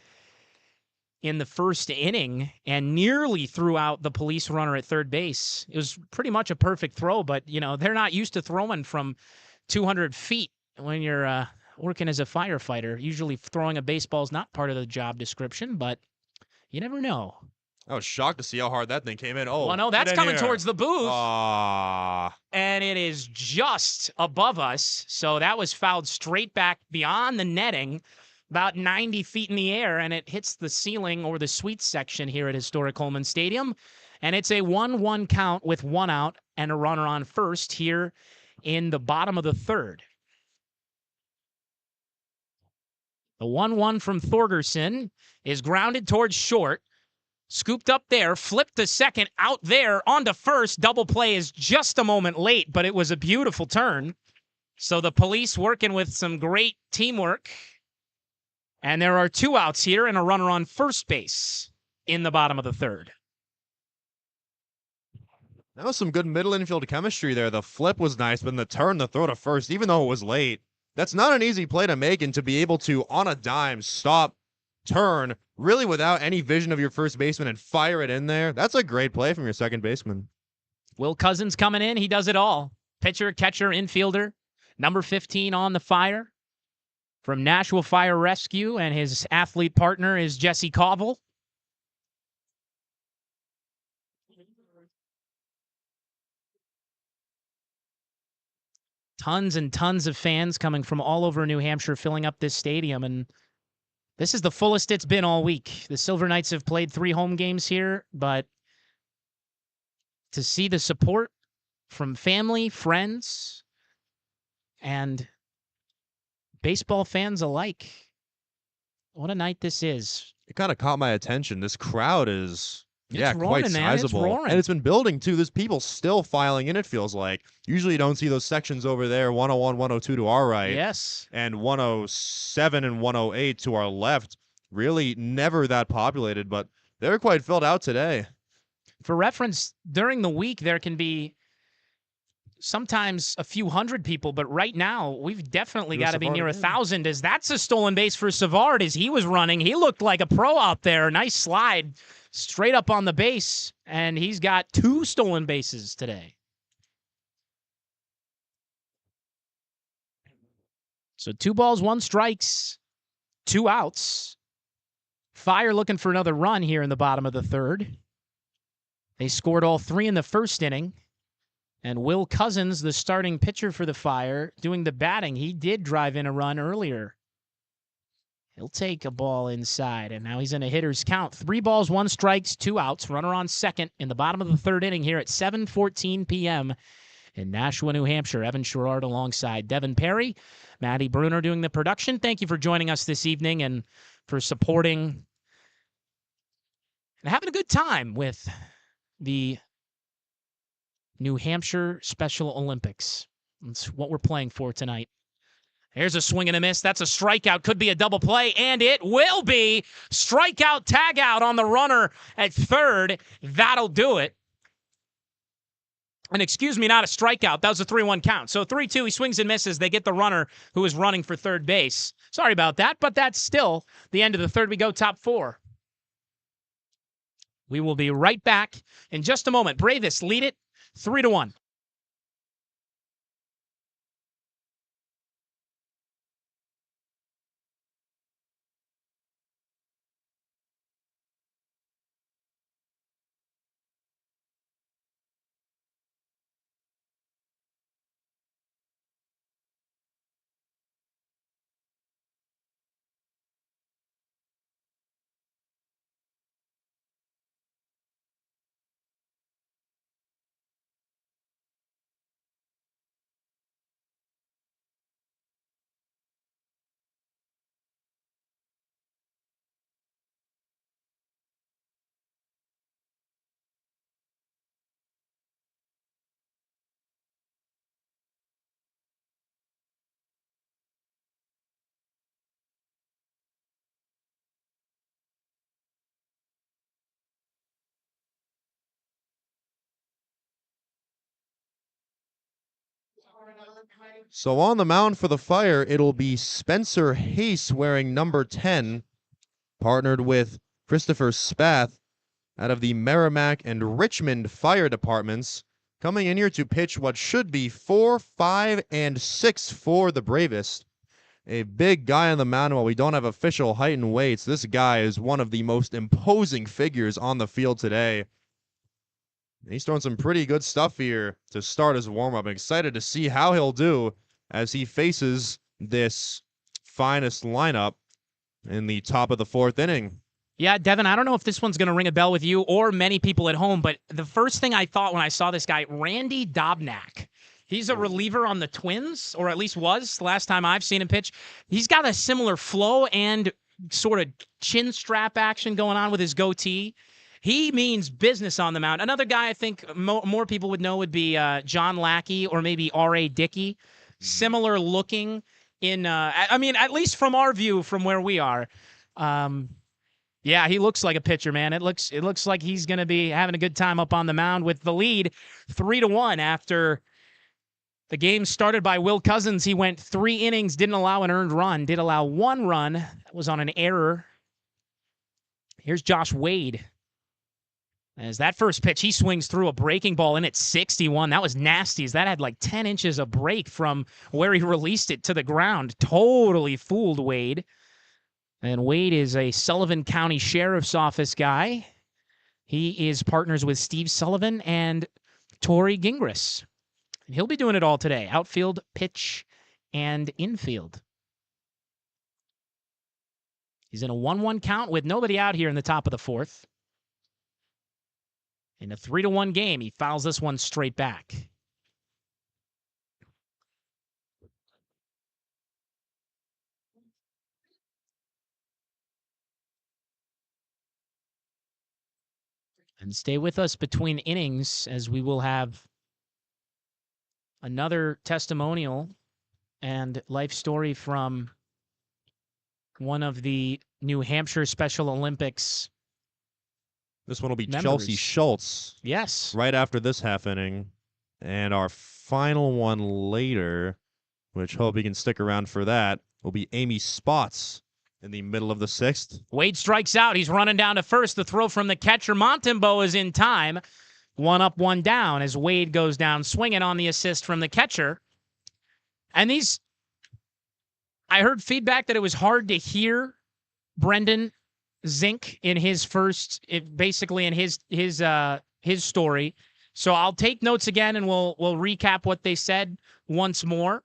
[SPEAKER 3] in the first inning and nearly threw out the police runner at third base. It was pretty much a perfect throw, but, they're not used to throwing from 200 feet when you're working as a firefighter. Usually throwing a baseball is not part of the job description, but you never know.
[SPEAKER 5] I was shocked to see how hard that thing came in. Oh,
[SPEAKER 3] Well, no, that's
[SPEAKER 5] get in
[SPEAKER 3] coming
[SPEAKER 5] here.
[SPEAKER 3] towards the booth.
[SPEAKER 5] Ah,
[SPEAKER 3] And it is just above us. So that was fouled straight back beyond the netting, about 90 feet in the air, and it hits the ceiling or the suite section here at Historic Holman Stadium. And it's a 1-1 count with 1 out and a runner on first here in the bottom of the third. The 1-1 from Thorgerson is grounded towards short. Scooped up there, flipped to second, out there, onto first. Double play is just a moment late, but it was a beautiful turn. So the police working with some great teamwork. And there are 2 outs here and a runner on first base in the bottom of the third.
[SPEAKER 5] That was some good middle infield chemistry there. The flip was nice, but in the turn, the throw to first, even though it was late, that's not an easy play to make, and to be able to, on a dime, stop, turn, really without any vision of your first baseman and fire it in there, that's a great play from your second baseman.
[SPEAKER 3] Will Cousins coming in. He does it all. Pitcher, catcher, infielder. Number 15 on the fire from Nashville Fire Rescue, and his athlete partner is Jesse Covell. Tons and tons of fans coming from all over New Hampshire filling up this stadium, and this is the fullest it's been all week. The Silver Knights have played 3 home games here, but to see the support from family, friends, and baseball fans alike, what a night this is.
[SPEAKER 5] It kind of caught my attention. This crowd is
[SPEAKER 3] roaring,
[SPEAKER 5] quite
[SPEAKER 3] man. It's
[SPEAKER 5] sizable.
[SPEAKER 3] roaring.
[SPEAKER 5] And it's been building too. There's people still filing in, it feels like. Usually you don't see those sections over there, 101, 102 to our right.
[SPEAKER 3] Yes.
[SPEAKER 5] And 107 and 108 to our left. Really never that populated, but they're quite filled out today.
[SPEAKER 3] For reference, during the week there can be sometimes a few hundred people, but right now we've definitely got to be near 1,000, as that's a stolen base for Savard as he was running. He looked like a pro out there. Nice slide straight up on the base, and he's got 2 stolen bases today. So 2 balls, 1 strikes, 2 outs. Fire looking for another run here in the bottom of the third. They scored all 3 in the first inning. And Will Cousins, the starting pitcher for the Fire, doing the batting. He did drive in a run earlier. He'll take a ball inside, and now he's in a hitter's count. 3 balls, 1 strikes, 2 outs. Runner on second in the bottom of the third inning here at 7:14 p.m. in Nashua, New Hampshire. Evan Sharrard alongside Devin Perry. Madi Bruner doing the production. Thank you for joining us this evening and for supporting and having a good time with the New Hampshire Special Olympics. That's what we're playing for tonight. Here's a swing and a miss. That's a strikeout. Could be a double play, and it will be. Strikeout, tag out on the runner at third. That'll do it. And excuse me, not a strikeout. That was a 3-1 count. So 3-2, he swings and misses. They get the runner who is running for third base. Sorry about that, but that's still the end of the third. We go top 4. We will be right back in just a moment. Bravest lead it 3-1.
[SPEAKER 5] So on the mound for the Fire, it'll be Spencer Hayes wearing number 10, partnered with Christopher Spath out of the Merrimack and Richmond Fire Departments, coming in here to pitch what should be 4, 5, and 6 for the Bravest. A big guy on the mound. While we don't have official height and weights, this guy is one of the most imposing figures on the field today. He's throwing some pretty good stuff here to start his warm-up. I'm excited to see how he'll do as he faces this finest lineup in the top of the 4th inning.
[SPEAKER 3] Yeah, Devin, I don't know if this one's going to ring a bell with you or many people at home, but the first thing I thought when I saw this guy, Randy Dobnak. He's a reliever on the Twins, or at least was last time I've seen him pitch. He's got a similar flow and sort of chin strap action going on with his goatee. He means business on the mound. Another guy I think more people would know would be John Lackey or maybe R.A. Dickey. Similar looking in, I mean, at least from our view from where we are. Yeah, he looks like a pitcher, man. It looks like he's going to be having a good time up on the mound with the lead 3-1 after the game started by Will Cousins. He went 3 innings, didn't allow an earned run, did allow 1 run. That was on an error. Here's Josh Wade. As that first pitch, he swings through a breaking ball in at 61. That was nasty, as that had like 10 inches of break from where he released it to the ground. Totally fooled Wade. And Wade is a Sullivan County Sheriff's Office guy. He is partners with Steve Sullivan and Tori Gingras. And he'll be doing it all today. Outfield, pitch, and infield. He's in a 1-1 count with nobody out here in the top of the 4th. In a 3-1 game, he fouls this one straight back. And stay with us between innings, as we will have another testimonial and life story from one of the New Hampshire Special Olympics.
[SPEAKER 5] This one will be
[SPEAKER 3] members.
[SPEAKER 5] Chelsea Schultz.
[SPEAKER 3] Yes.
[SPEAKER 5] Right after this half inning. And our final one later, which hope you can stick around for that, will be Amy Spots in the middle of the 6th.
[SPEAKER 3] Wade strikes out. He's running down to first. The throw from the catcher. Montembeau is in time. 1 up, 1 down as Wade goes down swinging on the assist from the catcher. And I heard feedback that it was hard to hear Brendan Zink in his basically in his story. So I'll take notes again and we'll recap what they said once more,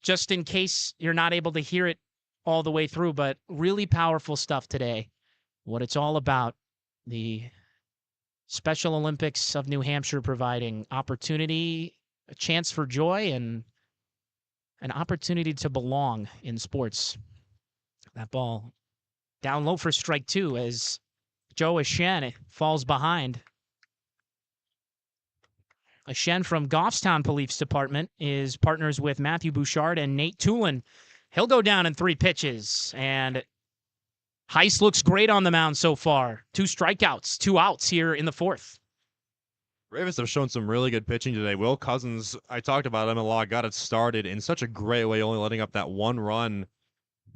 [SPEAKER 3] just in case you're not able to hear it all the way through. But really powerful stuff today. What it's all about, the Special Olympics of New Hampshire providing opportunity, a chance for joy, and an opportunity to belong in sports. That ball down low for strike 2 as Joe Ashen falls behind. Ashen from Goffstown Police Department is partners with Matthew Bouchard and Nate Tulin. He'll go down in 3 pitches, and Heiss looks great on the mound so far. 2 strikeouts, 2 outs here in the 4th.
[SPEAKER 5] Bravest have shown some really good pitching today. Will Cousins, I talked about him a lot, got it started in such a great way, only letting up that 1 run,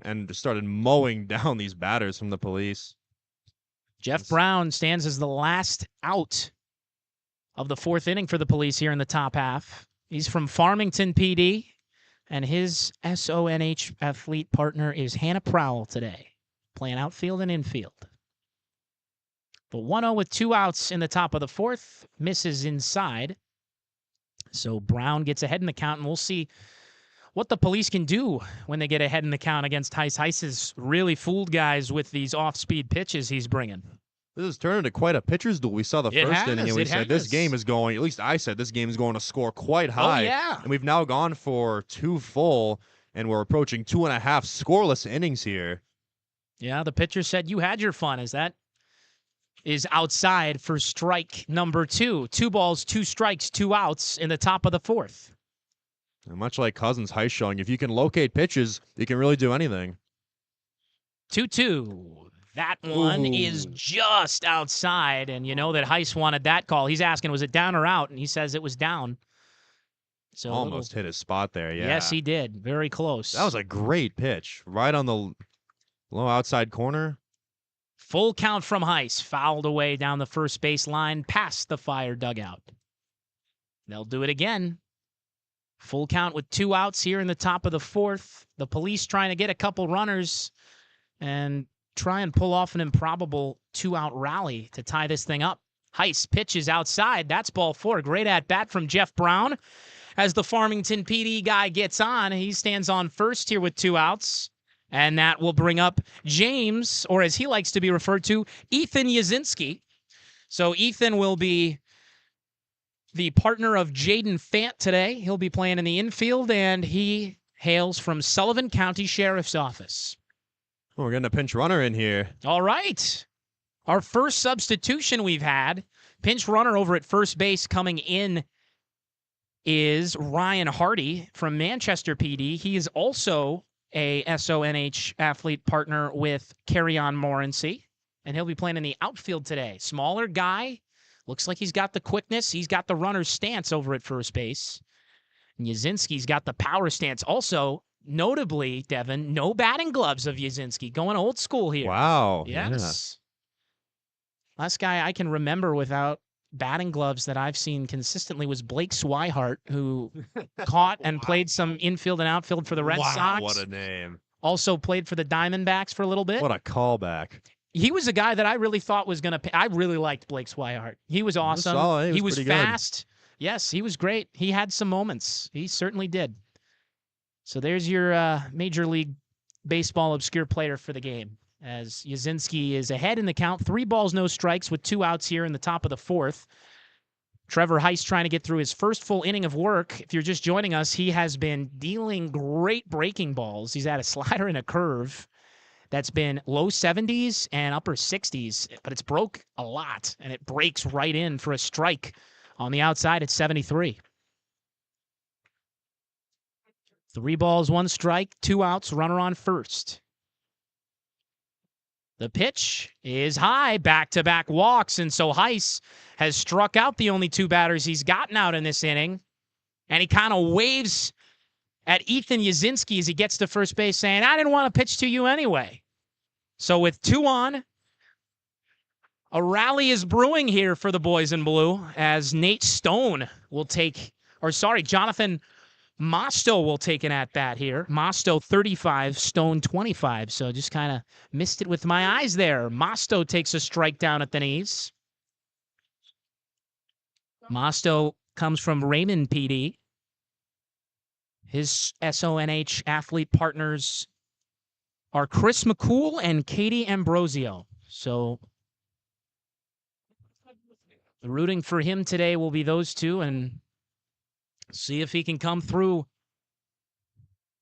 [SPEAKER 5] and started mowing down these batters from the Police.
[SPEAKER 3] Jeff Brown stands as the last out of the 4th inning for the Police here in the top half. He's from Farmington PD, and his SONH athlete partner is Hannah Prowell today, playing outfield and infield. But 1-0 with 2 outs in the top of the 4th, misses inside. So Brown gets ahead in the count, and we'll see what the Police can do when they get ahead in the count against Heiss. Heiss has really fooled guys with these off-speed pitches he's bringing.
[SPEAKER 5] This has turned into quite a pitcher's duel. We saw the first inning, and we said this
[SPEAKER 3] has.
[SPEAKER 5] game is going, at least I said this game is going to score quite high.
[SPEAKER 3] Oh, yeah.
[SPEAKER 5] And we've now gone for 2 full, and we're approaching 2.5 scoreless innings here.
[SPEAKER 3] Yeah, the pitcher said you had your fun, as that is outside for strike number 2. 2 balls, 2 strikes, 2 outs in the top of the 4th.
[SPEAKER 5] And much like Cousins, Heiss showing, if you can locate pitches, you can really do anything.
[SPEAKER 3] 2-2. That one is just outside, and you know that Heiss wanted that call. He's asking, was it down or out? And he says it was down. So
[SPEAKER 5] Almost hit his spot there, yeah.
[SPEAKER 3] Yes, he did. Very close.
[SPEAKER 5] That was a great pitch. Right on the low outside corner.
[SPEAKER 3] Full count from Heiss. Fouled away down the first base line, past the Fire dugout. They'll do it again. Full count with 2 outs here in the top of the 4th. The Police trying to get a couple runners and try and pull off an improbable 2-out rally to tie this thing up. Heiss pitches outside. That's ball 4. Great at-bat from Jeff Brown. As the Farmington PD guy gets on, he stands on first here with 2 outs. And that will bring up James, or as he likes to be referred to, Ethan Yazinski. So Ethan will be the partner of Jaden Fant today. He'll be playing in the infield, and he hails from Sullivan County Sheriff's Office.
[SPEAKER 5] We're getting a pinch runner in here.
[SPEAKER 3] All right. Our first substitution we've had, pinch runner over at first base coming in, is Ryan Hardy from Manchester PD. He is also a SONH athlete partner with Carry-On Morency, and he'll be playing in the outfield today. Smaller guy. Looks like he's got the quickness. He's got the runner's stance over at first base. And Yazinski's got the power stance. Also, notably, Devin, no batting gloves of Yazinski. Going old school here.
[SPEAKER 5] Wow.
[SPEAKER 3] Yes. Last guy I can remember without batting gloves that I've seen consistently was Blake Swihart, who caught and played some infield and outfield for the Red Sox.
[SPEAKER 5] What a name.
[SPEAKER 3] Also played for the Diamondbacks for a little bit.
[SPEAKER 5] What a callback.
[SPEAKER 3] He was a guy that I really thought was going to – I really liked Blake Swihart. He was awesome.
[SPEAKER 5] Solid.
[SPEAKER 3] He was
[SPEAKER 5] pretty good.
[SPEAKER 3] fast. Yes, he was great. He had some moments. He certainly did. So there's your Major League Baseball obscure player for the game, as Yazinski is ahead in the count. 3 balls, no strikes with 2 outs here in the top of the 4th. Trevor Heist trying to get through his first full inning of work. If you're just joining us, he has been dealing great breaking balls. He's had a slider and a curve that's been low 70s and upper 60s, but it's broke a lot, and it breaks right in for a strike on the outside at 73. 3 balls, 1 strike, 2 outs, runner on first. The pitch is high, back-to-back walks, and so Heiss has struck out the only 2 batters he's gotten out in this inning, and he kind of waves at Ethan Yazinski as he gets to first base saying, I didn't want to pitch to you anyway. So with 2 on, a rally is brewing here for the boys in blue as Nate Stone will Jonathan Mosto will take an at-bat here. Mosto 35, Stone 25. So just kind of missed it with my eyes there. Mosto takes a strike down at the knees. Mosto comes from Raymond PD. His SONH athlete partners are Chris McCool and Katie Ambrosio. So the rooting for him today will be those 2, and see if he can come through.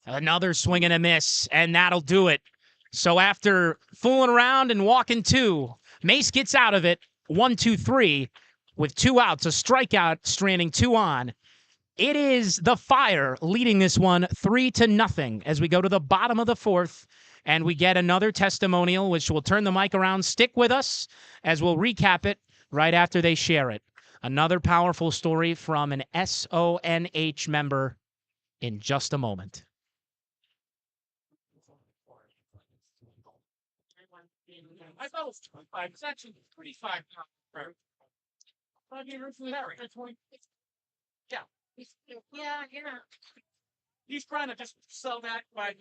[SPEAKER 3] Another swing and a miss, and that'll do it. So after fooling around and walking 2, Mace gets out of it, 1-2-3, with 2 outs, a strikeout, stranding 2 on. It is the Fire leading this one 3-0 as we go to the bottom of the 4th, and we get another testimonial, which will turn the mic around. Stick with us as we'll recap it right after they share it. Another powerful story from an SONH member in just a moment.
[SPEAKER 7] I thought it was 25. It's actually 35 now. 5 years from there. Yeah.
[SPEAKER 2] Yeah.
[SPEAKER 7] He's trying to just sell that by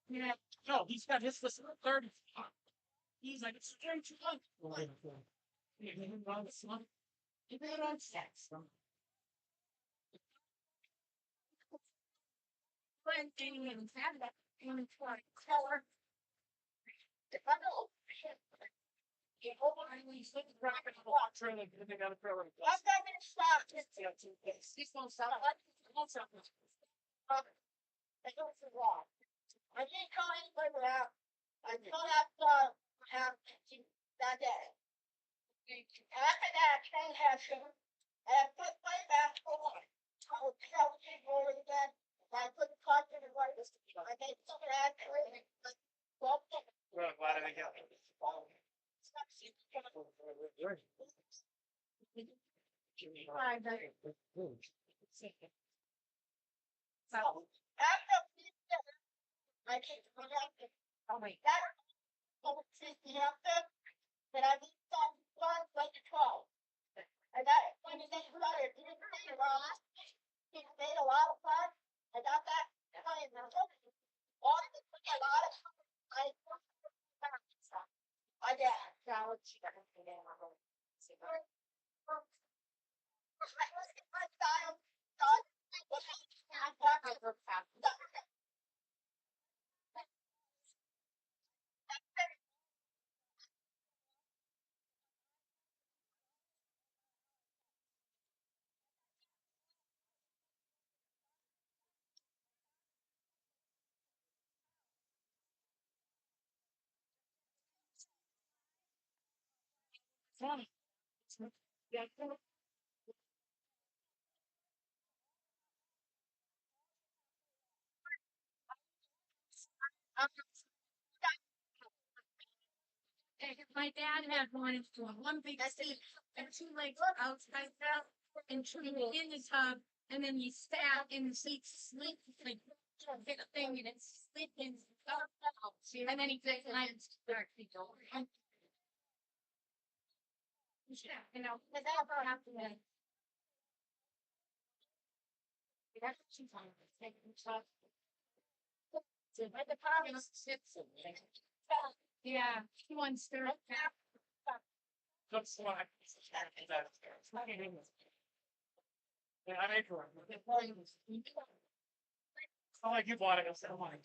[SPEAKER 7] yeah. No, he's got his list at 30. He's like, it's very too long.
[SPEAKER 2] I didn't call anybody out. I told have that day. After that, train had sugar, and I put my basketball on. I would tell people over the bed, and I put the clock in the right. I made some of that training, but well,
[SPEAKER 7] Well, glad I got it.
[SPEAKER 2] So after I take the after. Oh wait, that over 50 after. Then I need some fun like 12. And that when you get started, you made a lot. You made a lot of fun. I got that. All of it took a lot of fun. I did. Now it's
[SPEAKER 7] My dad had one big seat and two legs outside out and two in the tub, and then you sat in the seat, sleep like a big thing, and it's sleeping. And then he said, "I am start to go." You know, but that about happened. That's what she's on. So, but the problem is, yeah, he wants to. That's why. Yeah, I made her. I like you bought it. I said, I want it.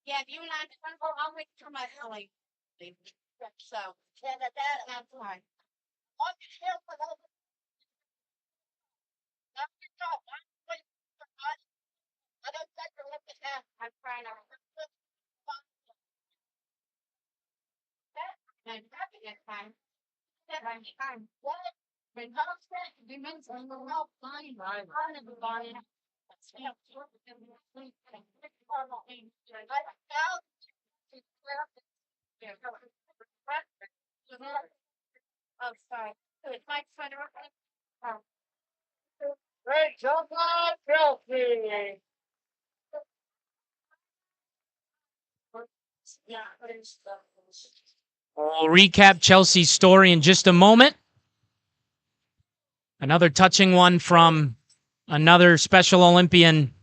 [SPEAKER 7] Yeah, if you and I can go, I'll wait for my Ellie. So, yeah, that's fine. On the hill for those. I don't think you're looking at. I'm trying to. I'm happy at time. That I'm fine. What? When Tom's back, the men's on the road flying. I'm on the body. Oh, sorry. It's my son. Great job, Chelsea. Yeah,
[SPEAKER 3] We'll recap Chelsea's story in just a moment. Another touching one from another Special Olympian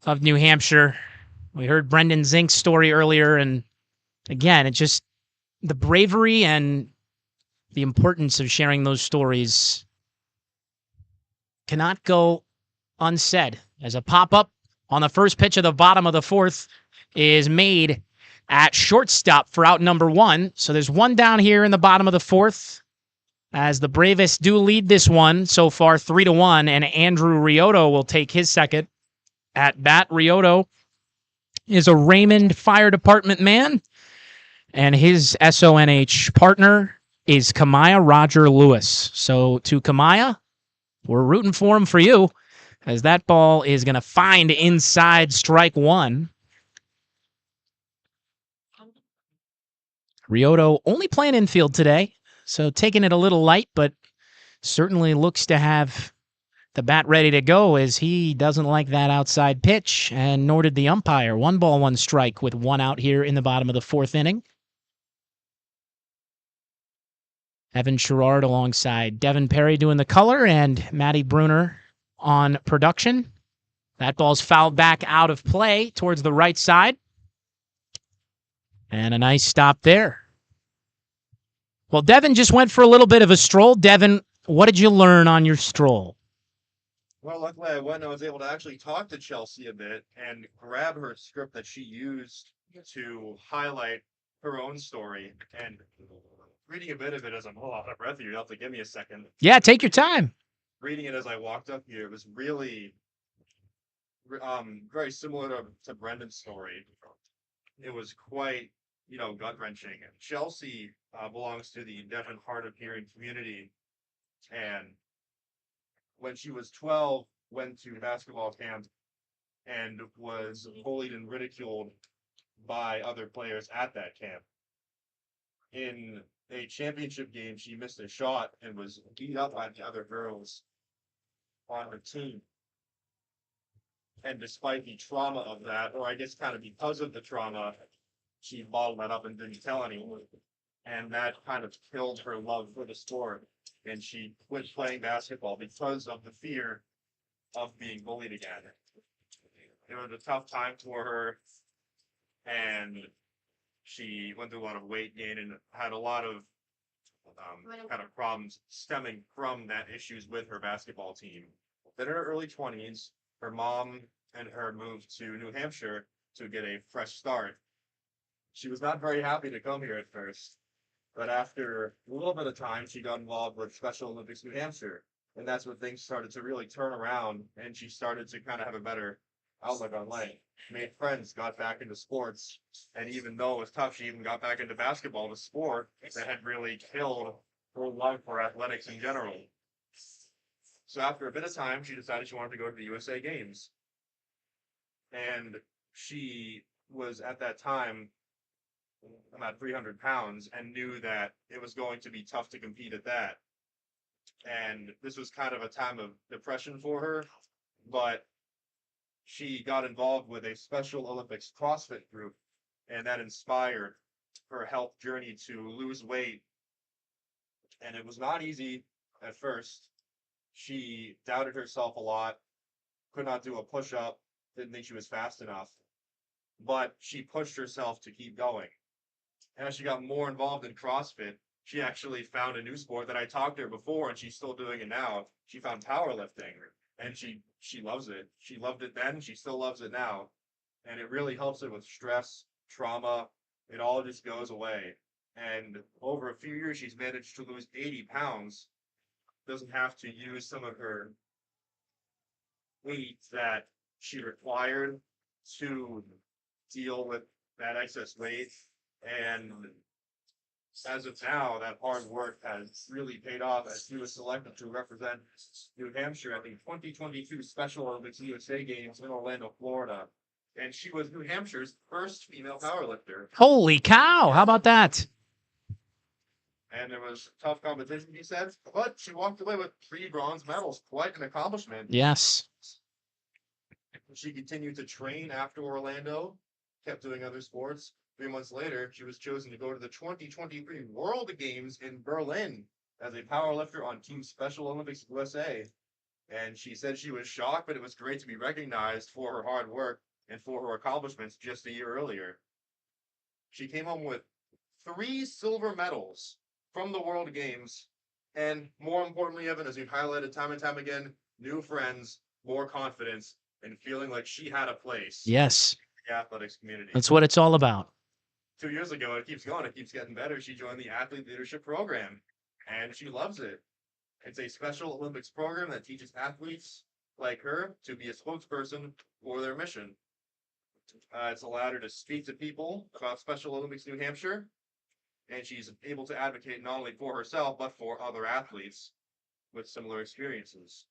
[SPEAKER 3] of New Hampshire. We heard Brendan Zink's story earlier, and again, it's just the bravery and the importance of sharing those stories cannot go unsaid. As a pop-up on the first pitch of the bottom of the fourth is made at shortstop for out number one. So there's one down here in the bottom of the fourth, as the Bravest do lead this one so far 3-1, and Andrew Rioto will take his second at bat. Rioto is a Raymond Fire Department man, and his SONH partner is Kamaya Roger Lewis. So to Kamaya, we're rooting for him for you, as that ball is going to find inside strike one. Rioto only playing infield today, so taking it a little light, but certainly looks to have the bat ready to go, as he doesn't like that outside pitch, and nor did the umpire. 1 ball, 1 strike with one out here in the bottom of the fourth inning. Evan Sharrard alongside Devin Perry doing the color, and Madi Bruner on production. That ball's fouled back out of play towards the right side. And a nice stop there. Well, Devin just went for a little bit of a stroll. Devin, what did you learn on your stroll?
[SPEAKER 5] Well, luckily I went and I was able to actually talk to Chelsea a bit and grab her script that she used to highlight her own story. And reading a bit of it as I'm out of breath here, you'll have to give me a second.
[SPEAKER 3] Yeah, take your time.
[SPEAKER 5] Reading it as I walked up here, it was really very similar to Brendan's story. It was quite, gut-wrenching. Chelsea belongs to the deaf and hard of hearing community, and when she was 12, went to basketball camp and was bullied and ridiculed by other players at that camp. In a championship game, she missed a shot and was beat up by the other girls on her team. And despite the trauma of that, or I guess kind of because of the trauma, she bottled that up and didn't tell anyone.
[SPEAKER 4] and that kind of killed her love for the sport. And she quit playing basketball because of the fear of being bullied again. It was a tough time for her, and she went through a lot of weight gain and had a lot of kind of problems stemming from that issues with her basketball team. Then in her early 20s, her mom and her moved to New Hampshire to get a fresh start. She was not very happy to come here at first, but after a little bit of time, she got involved with Special Olympics New Hampshire, and that's when things started to really turn around, and she started to kind of have a better outlook on life. Made friends, got back into sports, and even though it was tough, she even got back into basketball, the sport that had really killed her love for athletics in general. So after a bit of time, she decided she wanted to go to the USA Games. And she was at that time about 300 pounds and knew that it was going to be tough to compete at that. And this was kind of a time of depression for her, but she got involved with a Special Olympics CrossFit group, and that inspired her health journey to lose weight. And it was not easy at first. She doubted herself a lot, could not do a push-up, didn't think she was fast enough, but she pushed herself to keep going. And as she got more involved in CrossFit, she actually found a new sport that I talked to her before, and she's still doing it now. She found powerlifting, and she loves it. She loved it then, she still loves it now. And it really helps her with stress, trauma. It all just goes away. And over a few years, she's managed to lose 80 pounds. Doesn't have to use some of her weight that she required to deal with that excess weight. And as of now, that hard work has really paid off as she was selected to represent New Hampshire at the 2022 Special Olympics USA Games in Orlando, Florida. And she was New Hampshire's first female powerlifter.
[SPEAKER 3] Holy cow! How about that?
[SPEAKER 4] And there was tough competition, he said, but she walked away with 3 bronze medals. Quite an accomplishment.
[SPEAKER 3] Yes.
[SPEAKER 4] She continued to train after Orlando, kept doing other sports. 3 months later, she was chosen to go to the 2023 World Games in Berlin as a powerlifter on Team Special Olympics USA. And she said she was shocked, but it was great to be recognized for her hard work and for her accomplishments just a year earlier. She came home with 3 silver medals from the World Games, and more importantly, Evan, as you've highlighted time and time again, new friends, more confidence, and feeling like she had a place
[SPEAKER 3] Yes.
[SPEAKER 4] in the athletics community.
[SPEAKER 3] That's what it's all about.
[SPEAKER 4] 2 years ago, it keeps going, it keeps getting better. She joined the Athlete Leadership Program, and she loves it. It's a Special Olympics program that teaches athletes like her to be a spokesperson for their mission. It's allowed her to speak to people about Special Olympics New Hampshire, and she's able to advocate not only for herself, but for other athletes with similar experiences.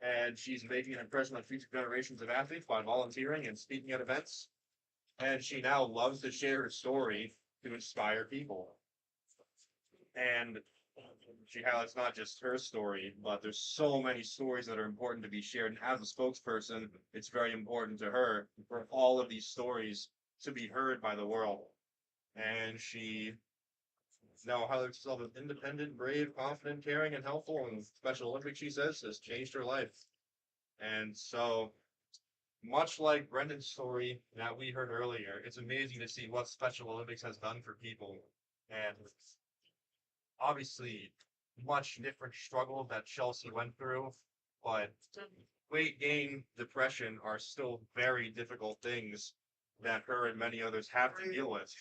[SPEAKER 4] And she's making an impression on future generations of athletes by volunteering and speaking at events. And she now loves to share her story to inspire people. And she highlights not just her story, but there's so many stories that are important to be shared. And as a spokesperson, it's very important to her for all of these stories to be heard by the world. And she now highlights herself as independent, brave, confident, caring, and helpful. And Special Olympics, she says, has changed her life. And so, much like Brendan's story that we heard earlier, it's amazing to see what Special Olympics has done for people. And obviously, much different struggle that Chelsea went through, but weight gain, depression are still very difficult things that her and many others have to deal with.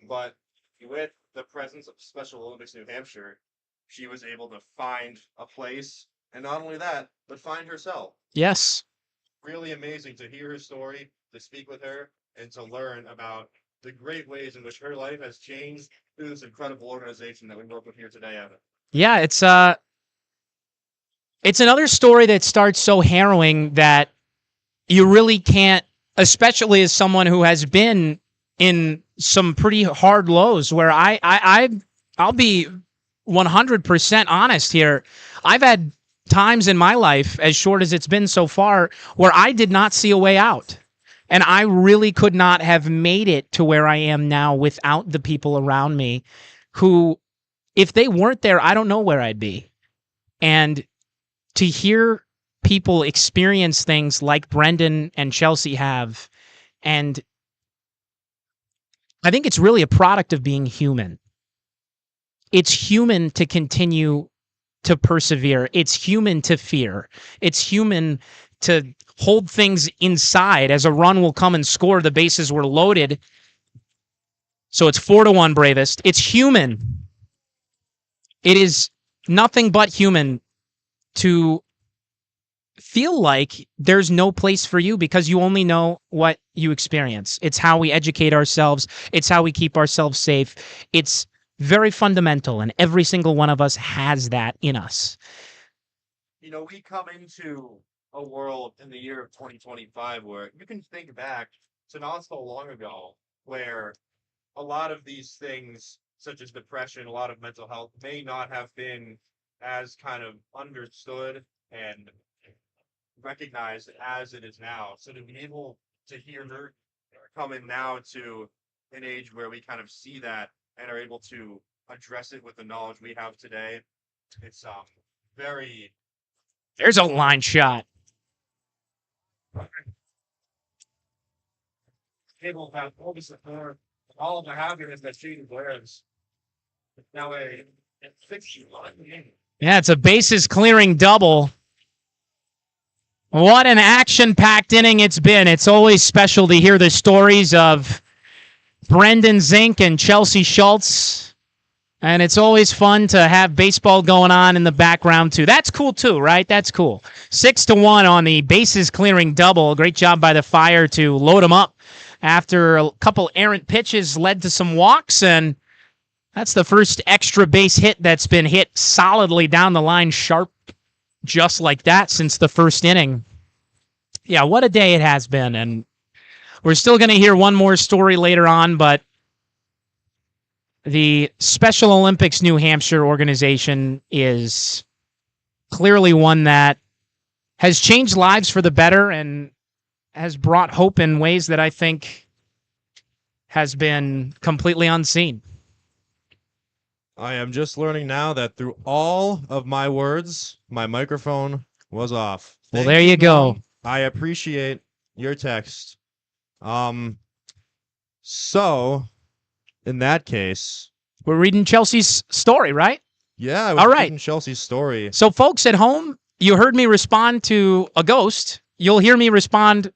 [SPEAKER 4] But with the presence of Special Olympics New Hampshire, she was able to find a place, and not only that, but find herself.
[SPEAKER 3] Yes.
[SPEAKER 4] Really amazing to hear her story, to speak with her, and to learn about the great ways in which her life has changed through this incredible organization that we work with here today, Evan.
[SPEAKER 3] Yeah, it's another story that starts so harrowing that you really can't, especially as someone who has been in some pretty hard lows where I'll be 100% honest here. I've had times in my life, as short as it's been so far, where I did not see a way out. And I really could not have made it to where I am now without the people around me who, if they weren't there, I don't know where I'd be. And to hear people experience things like Brendan and Chelsea have, and I think it's really a product of being human. It's human to continue to persevere. It's human to fear. It's human to hold things inside as a run will come and score. The bases were loaded. So it's 4-1 Bravest. It's human. It is nothing but human to feel like there's no place for you because you only know what you experience. It's how we educate ourselves. It's how we keep ourselves safe. It's very fundamental, and every single one of us has that in us.
[SPEAKER 4] You know, we come into a world in the year of 2025 where you can think back to not so long ago where a lot of these things, such as depression, a lot of mental health, may not have been as kind of understood and recognized as it is now. So to be able to hear her come in now to an age where we kind of see that and are able to address it with the knowledge we have today, it's very.
[SPEAKER 3] There's a line shot.
[SPEAKER 4] Able to have all the support, all of the happiness that she wears. Now a 61 game.
[SPEAKER 3] Yeah, it's a bases clearing double. What an action-packed inning it's been. It's always special to hear the stories of Brendan Zink and Chelsea Schultz. And it's always fun to have baseball going on in the background, too. That's cool, too, right? That's cool. 6-1 on the bases clearing double. Great job by the Fire to load them up after a couple errant pitches led to some walks. And that's the first extra base hit that's been hit solidly down the line, sharp, just like that since the first inning. Yeah, what a day it has been. And we're still going to hear one more story later on, but the Special Olympics New Hampshire organization is clearly one that has changed lives for the better and has brought hope in ways that I think has been completely unseen.
[SPEAKER 5] I am just learning now that through all of my words, my microphone was off.
[SPEAKER 3] Well, there you go.
[SPEAKER 5] Mom. I appreciate your text. So, in that case,
[SPEAKER 3] we're reading Chelsea's story, right?
[SPEAKER 5] Yeah, I was
[SPEAKER 3] all right.
[SPEAKER 5] reading Chelsea's story.
[SPEAKER 3] So, folks at home, you heard me respond to a ghost. You'll hear me respond.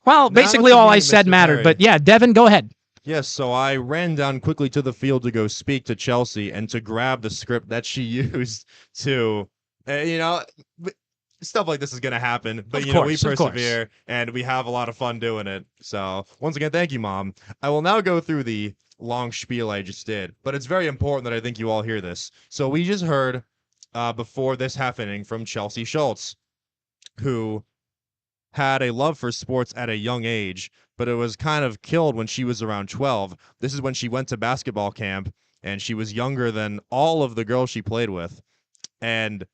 [SPEAKER 3] Well, basically all I said mattered. But yeah, Devin, go ahead.
[SPEAKER 5] Yes, so I ran down quickly to the field to go speak to Chelsea and to grab the script that she used to, stuff like this is going to happen. But, we persevere and we have a lot of fun doing it. So, once again, thank you, Mom. I will now go through the long spiel I just did, but it's very important that I think you all hear this. So, we just heard before this happening from Chelsea Schultz, who had a love for sports at a young age, but it was kind of killed when she was around 12. This is when she went to basketball camp, and she was younger than all of the girls she played with. And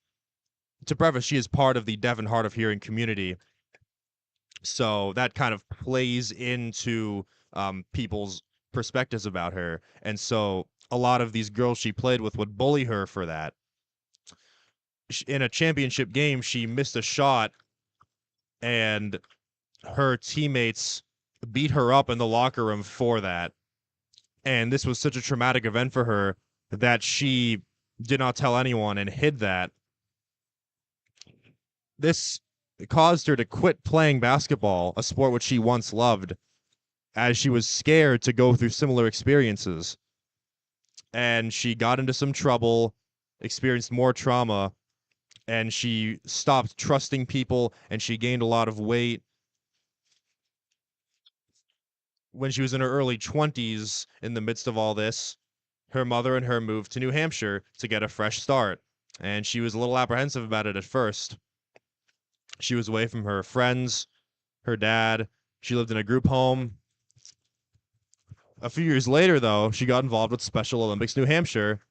[SPEAKER 5] to preface, she is part of the deaf and hard of hearing community. So that kind of plays into people's perspectives about her. And so a lot of these girls she played with would bully her for that. In a championship game, she missed a shot, and her teammates beat her up in the locker room for that. And this was such a traumatic event for her that she did not tell anyone and hid that. This caused her to quit playing basketball, a sport which she once loved, as she was scared to go through similar experiences. And she got into some trouble, experienced more trauma, and she stopped trusting people, and she gained a lot of weight. When she was in her early 20s, in the midst of all this, her mother and her moved to New Hampshire to get a fresh start, and she was a little apprehensive about it at first. She was away from her friends, her dad. She lived in a group home. A few years later, though, she got involved with Special Olympics New Hampshire.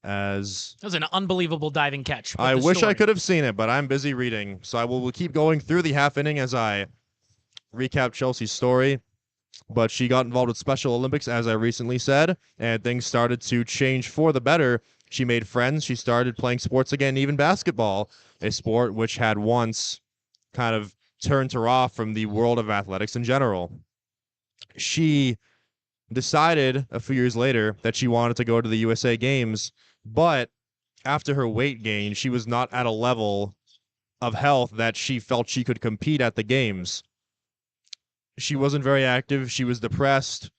[SPEAKER 5] That
[SPEAKER 3] was an unbelievable diving catch.
[SPEAKER 5] I wish I could have seen it, but I'm busy reading, so I will keep going through the half inning as I recap Chelsea's story, but she got involved with Special Olympics, as I recently said, and things started to change for the better. She made friends. She started playing sports again, even basketball, a sport which had once kind of turned her off from the world of athletics in general. She decided a few years later that she wanted to go to the USA Games, but after her weight gain, she was not at a level of health that she felt she could compete at the games. She wasn't very active. She was depressed.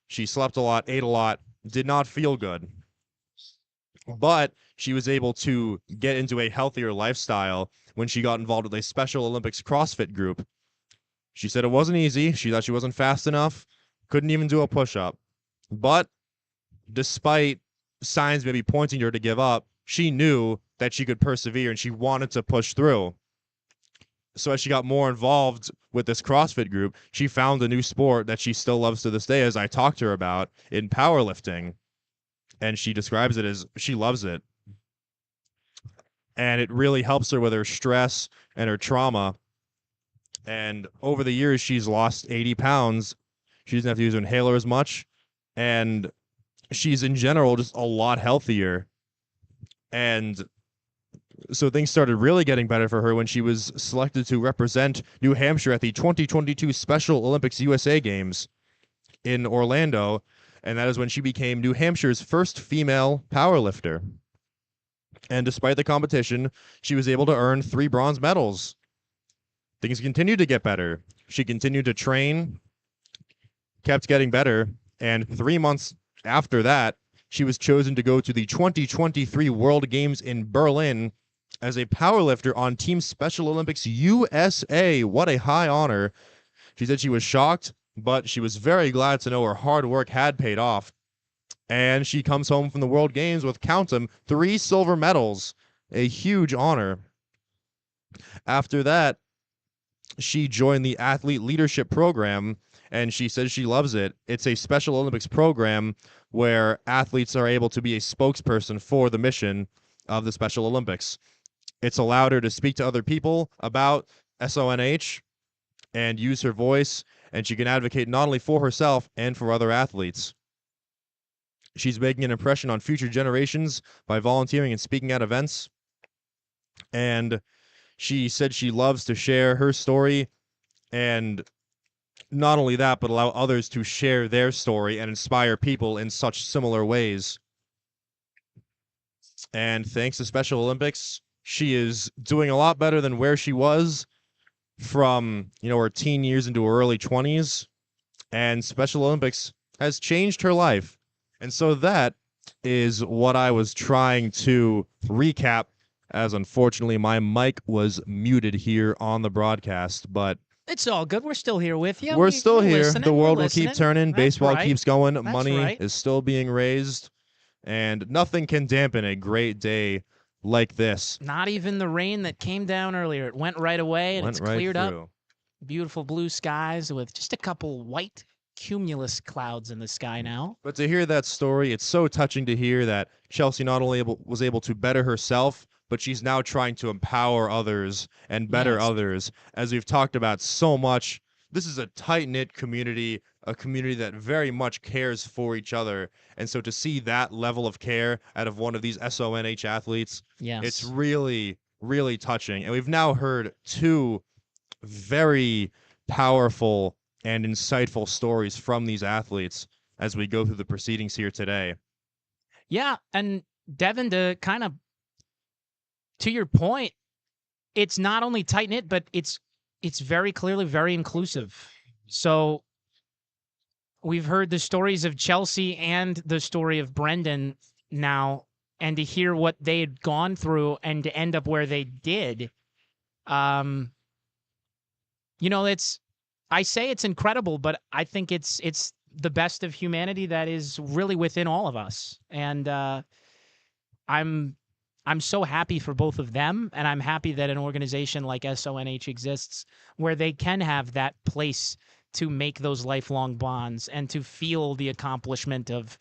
[SPEAKER 5] She slept a lot, ate a lot, did not feel good. But she was able to get into a healthier lifestyle when she got involved with a Special Olympics CrossFit group. She said it wasn't easy. She thought she wasn't fast enough, couldn't even do a push-up. But despite signs maybe pointing her to give up, she knew that she could persevere and she wanted to push through. So as she got more involved with this CrossFit group, she found a new sport that she still loves to this day, as I talked to her about, in powerlifting. And she describes it as she loves it. And it really helps her with her stress and her trauma. And over the years, she's lost 80 pounds. She doesn't have to use her inhaler as much. And she's, in general, just a lot healthier. And so things started really getting better for her when she was selected to represent New Hampshire at the 2022 Special Olympics USA Games in Orlando. And that is when she became New Hampshire's first female powerlifter. And despite the competition, she was able to earn 3 bronze medals. Things continued to get better. She continued to train, kept getting better, and 3 months after that, she was chosen to go to the 2023 World Games in Berlin as a powerlifter on Team Special Olympics USA. What a high honor. She said she was shocked, but she was very glad to know her hard work had paid off. And she comes home from the World Games with, count them, 3 silver medals. A huge honor. After that, she joined the Athlete Leadership Program, and she says she loves it. It's a Special Olympics program where athletes are able to be a spokesperson for the mission of the Special Olympics. It's allowed her to speak to other people about SONH and use her voice, and she can advocate not only for herself and for other athletes. She's making an impression on future generations by volunteering and speaking at events. And she said she loves to share her story, and not only that, but allow others to share their story and inspire people in such similar ways. And thanks to Special Olympics, she is doing a lot better than where she was from, her teen years into her early 20s. And Special Olympics has changed her life. And so that is what I was trying to recap, as unfortunately my mic was muted here on the broadcast. But
[SPEAKER 3] It's all good. We're still here with you.
[SPEAKER 5] we're still here.
[SPEAKER 3] Listening.
[SPEAKER 5] The world
[SPEAKER 3] We're
[SPEAKER 5] will keep
[SPEAKER 3] listening.
[SPEAKER 5] turning.
[SPEAKER 3] That's
[SPEAKER 5] Baseball
[SPEAKER 3] right.
[SPEAKER 5] keeps going.
[SPEAKER 3] That's
[SPEAKER 5] Money
[SPEAKER 3] right.
[SPEAKER 5] is still being raised. And nothing can dampen a great day like this.
[SPEAKER 3] Not even the rain that came down earlier. It went right away, and
[SPEAKER 5] Went
[SPEAKER 3] it's
[SPEAKER 5] right
[SPEAKER 3] cleared up.
[SPEAKER 5] through.
[SPEAKER 3] Beautiful blue skies with just a couple white cumulus clouds in the sky now.
[SPEAKER 5] But to hear that story, it's so touching to hear that Chelsea not only was able to better herself, but she's now trying to empower others and better
[SPEAKER 3] Yes.
[SPEAKER 5] others. As we've talked about so much, this is a tight-knit community, a community that very much cares for each other. And so to see that level of care out of one of these SONH athletes,
[SPEAKER 3] Yes.
[SPEAKER 5] it's really, really touching. And we've now heard 2 very powerful and insightful stories from these athletes as we go through the proceedings here today.
[SPEAKER 3] Yeah, and Devin, to kind of to your point, it's not only tight knit, but it's very clearly very inclusive. So we've heard the stories of Chelsea and the story of Brendan now, and to hear what they had gone through and to end up where they did, I say it's incredible, but I think it's the best of humanity that is really within all of us. And I'm so happy for both of them, and I'm happy that an organization like SONH exists where they can have that place to make those lifelong bonds and to feel the accomplishment of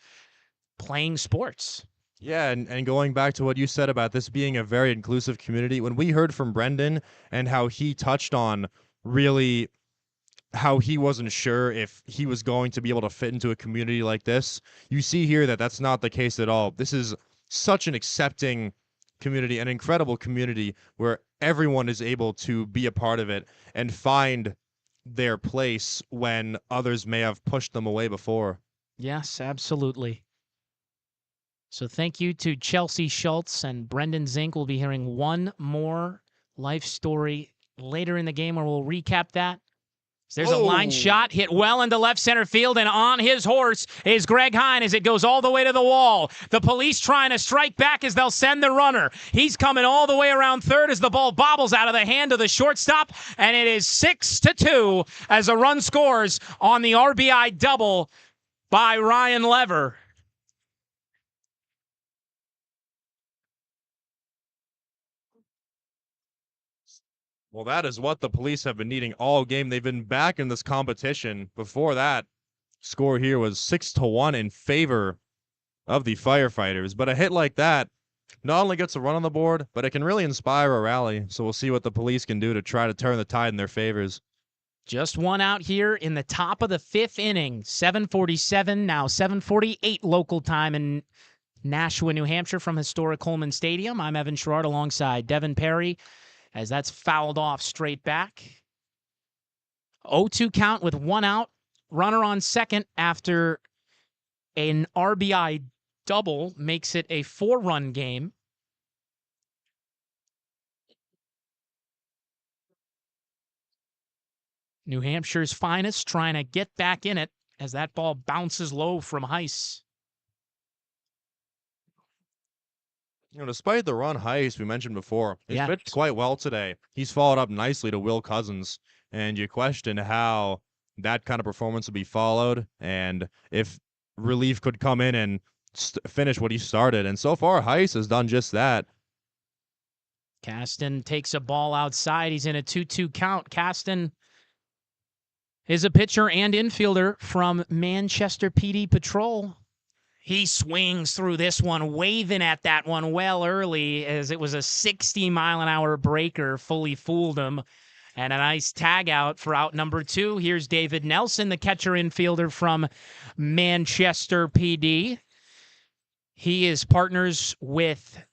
[SPEAKER 3] playing sports.
[SPEAKER 5] Yeah, and going back to what you said about this being a very inclusive community, when we heard from Brendan and how he touched on really how he wasn't sure if he was going to be able to fit into a community like this. You see here that that's not the case at all. This is such an accepting community, an incredible community where everyone is able to be a part of it and find their place when others may have pushed them away before.
[SPEAKER 3] Yes, absolutely. So thank you to Chelsea Schultz and Brendan Zink. We'll be hearing one more life story later in the game where we'll recap that. There's a line shot hit well into left center field, and on his horse is Greg Hine as it goes all the way to the wall. The police trying to strike back as they'll send the runner. He's coming all the way around third as the ball bobbles out of the hand of the shortstop, and it is 6-2 as a run scores on the RBI double by Ryan Lever.
[SPEAKER 5] Well, that is what the police have been needing all game. They've been back in this competition. Before that, score here was 6-1 in favor of the firefighters. But a hit like that not only gets a run on the board, but it can really inspire a rally. So we'll see what the police can do to try to turn the tide in their favors.
[SPEAKER 3] Just one out here in the top of the fifth inning. 7:47, now 7:48 local time in Nashua, New Hampshire from historic Coleman Stadium. I'm Evan Sharrard alongside Devin Perry as that's fouled off straight back. 0-2 count with one out. Runner on second after an RBI double makes it a 4-run game. New Hampshire's finest trying to get back in it as that ball bounces low from Heiss.
[SPEAKER 5] Despite the run Heiss we mentioned before, he's pitched quite well today. He's followed up nicely to Will Cousins, and you question how that kind of performance would be followed and if relief could come in and finish what he started. And so far, Heiss has done just that.
[SPEAKER 3] Caston takes a ball outside. He's in a 2-2 count. Caston is a pitcher and infielder from Manchester PD Patrol. He swings through this one, waving at that one well early as it was a 60-mile-an-hour breaker, fully fooled him. And a nice tag out for out number 2. Here's David Nelson, the catcher infielder from Manchester PD. He is partners with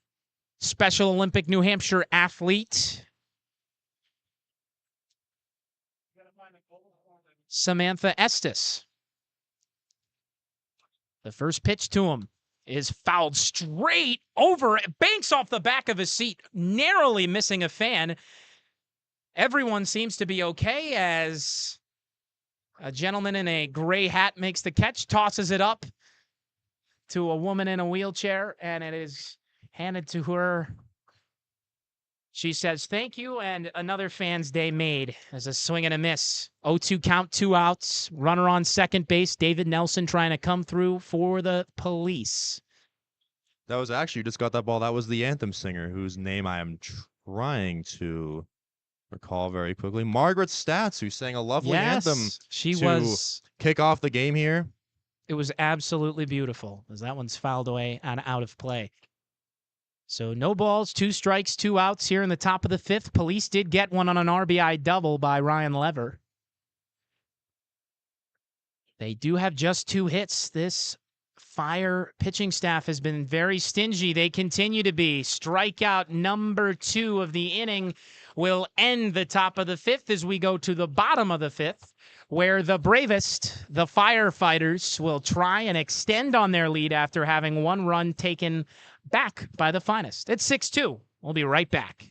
[SPEAKER 3] Special Olympic New Hampshire athlete Samantha Estes. The first pitch to him is fouled straight over, banks off the back of his seat, narrowly missing a fan. Everyone seems to be okay as a gentleman in a gray hat makes the catch, tosses it up to a woman in a wheelchair, and it is handed to her. She says, thank you, and another fan's day made as a swing and a miss. 0-2 count, 2 outs. Runner on second base, David Nelson trying to come through for the police.
[SPEAKER 5] That was actually, you just got that ball. That was the anthem singer, whose name I am trying to recall very quickly. Margaret Stats, who sang a lovely anthem to kick off the game here.
[SPEAKER 3] It was absolutely beautiful as that one's fouled away and out of play. So no balls, 2 strikes, 2 outs here in the top of the 5th. Police did get one on an RBI double by Ryan Lever. They do have just 2 hits. This Fire pitching staff has been very stingy. They continue to be. Strikeout number 2 of the inning will end the top of the 5th as we go to the bottom of the 5th, where the Bravest, the firefighters, will try and extend on their lead after having 1 run taken back by the finest. It's 6-2. We'll be right back.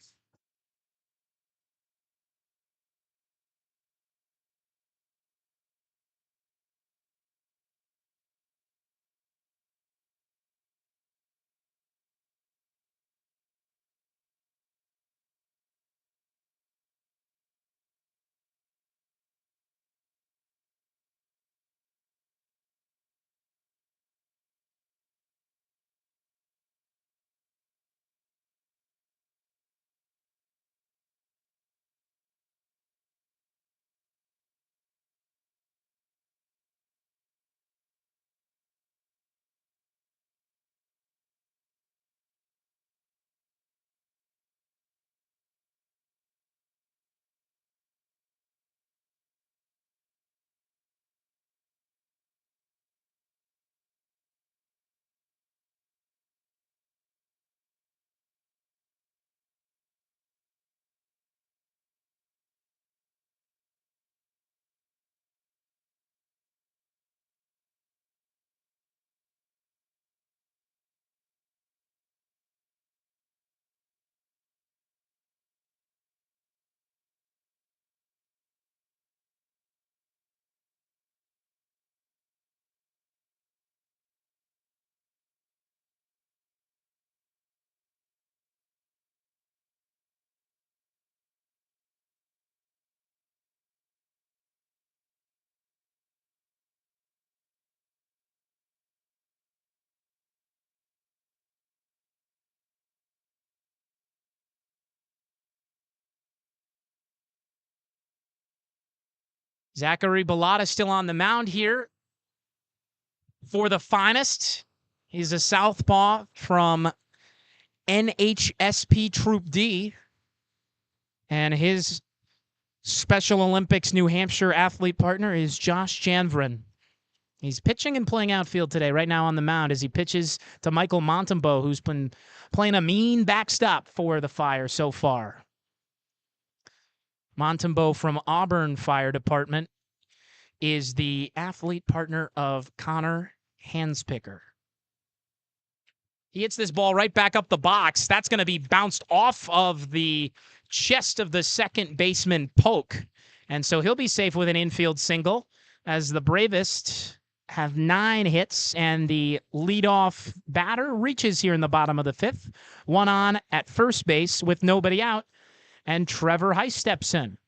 [SPEAKER 3] Zachary Bellata still on the mound here for the finest. He's a southpaw from NHSP Troop D. And his Special Olympics New Hampshire athlete partner is Josh Janvrin. He's pitching and playing outfield today, right now on the mound, as he pitches to Michael Montembeau, who's been playing a mean backstop for the Fire so far. Montembeau from Auburn Fire Department is the athlete partner of Connor Hanspicker. He hits this ball right back up the box. That's going to be bounced off of the chest of the second baseman, Polk. And so he'll be safe with an infield single, as the Bravest have 9 hits, and the leadoff batter reaches here in the bottom of the 5th. 1 on at first base with nobody out, and Trevor Heiss steps in.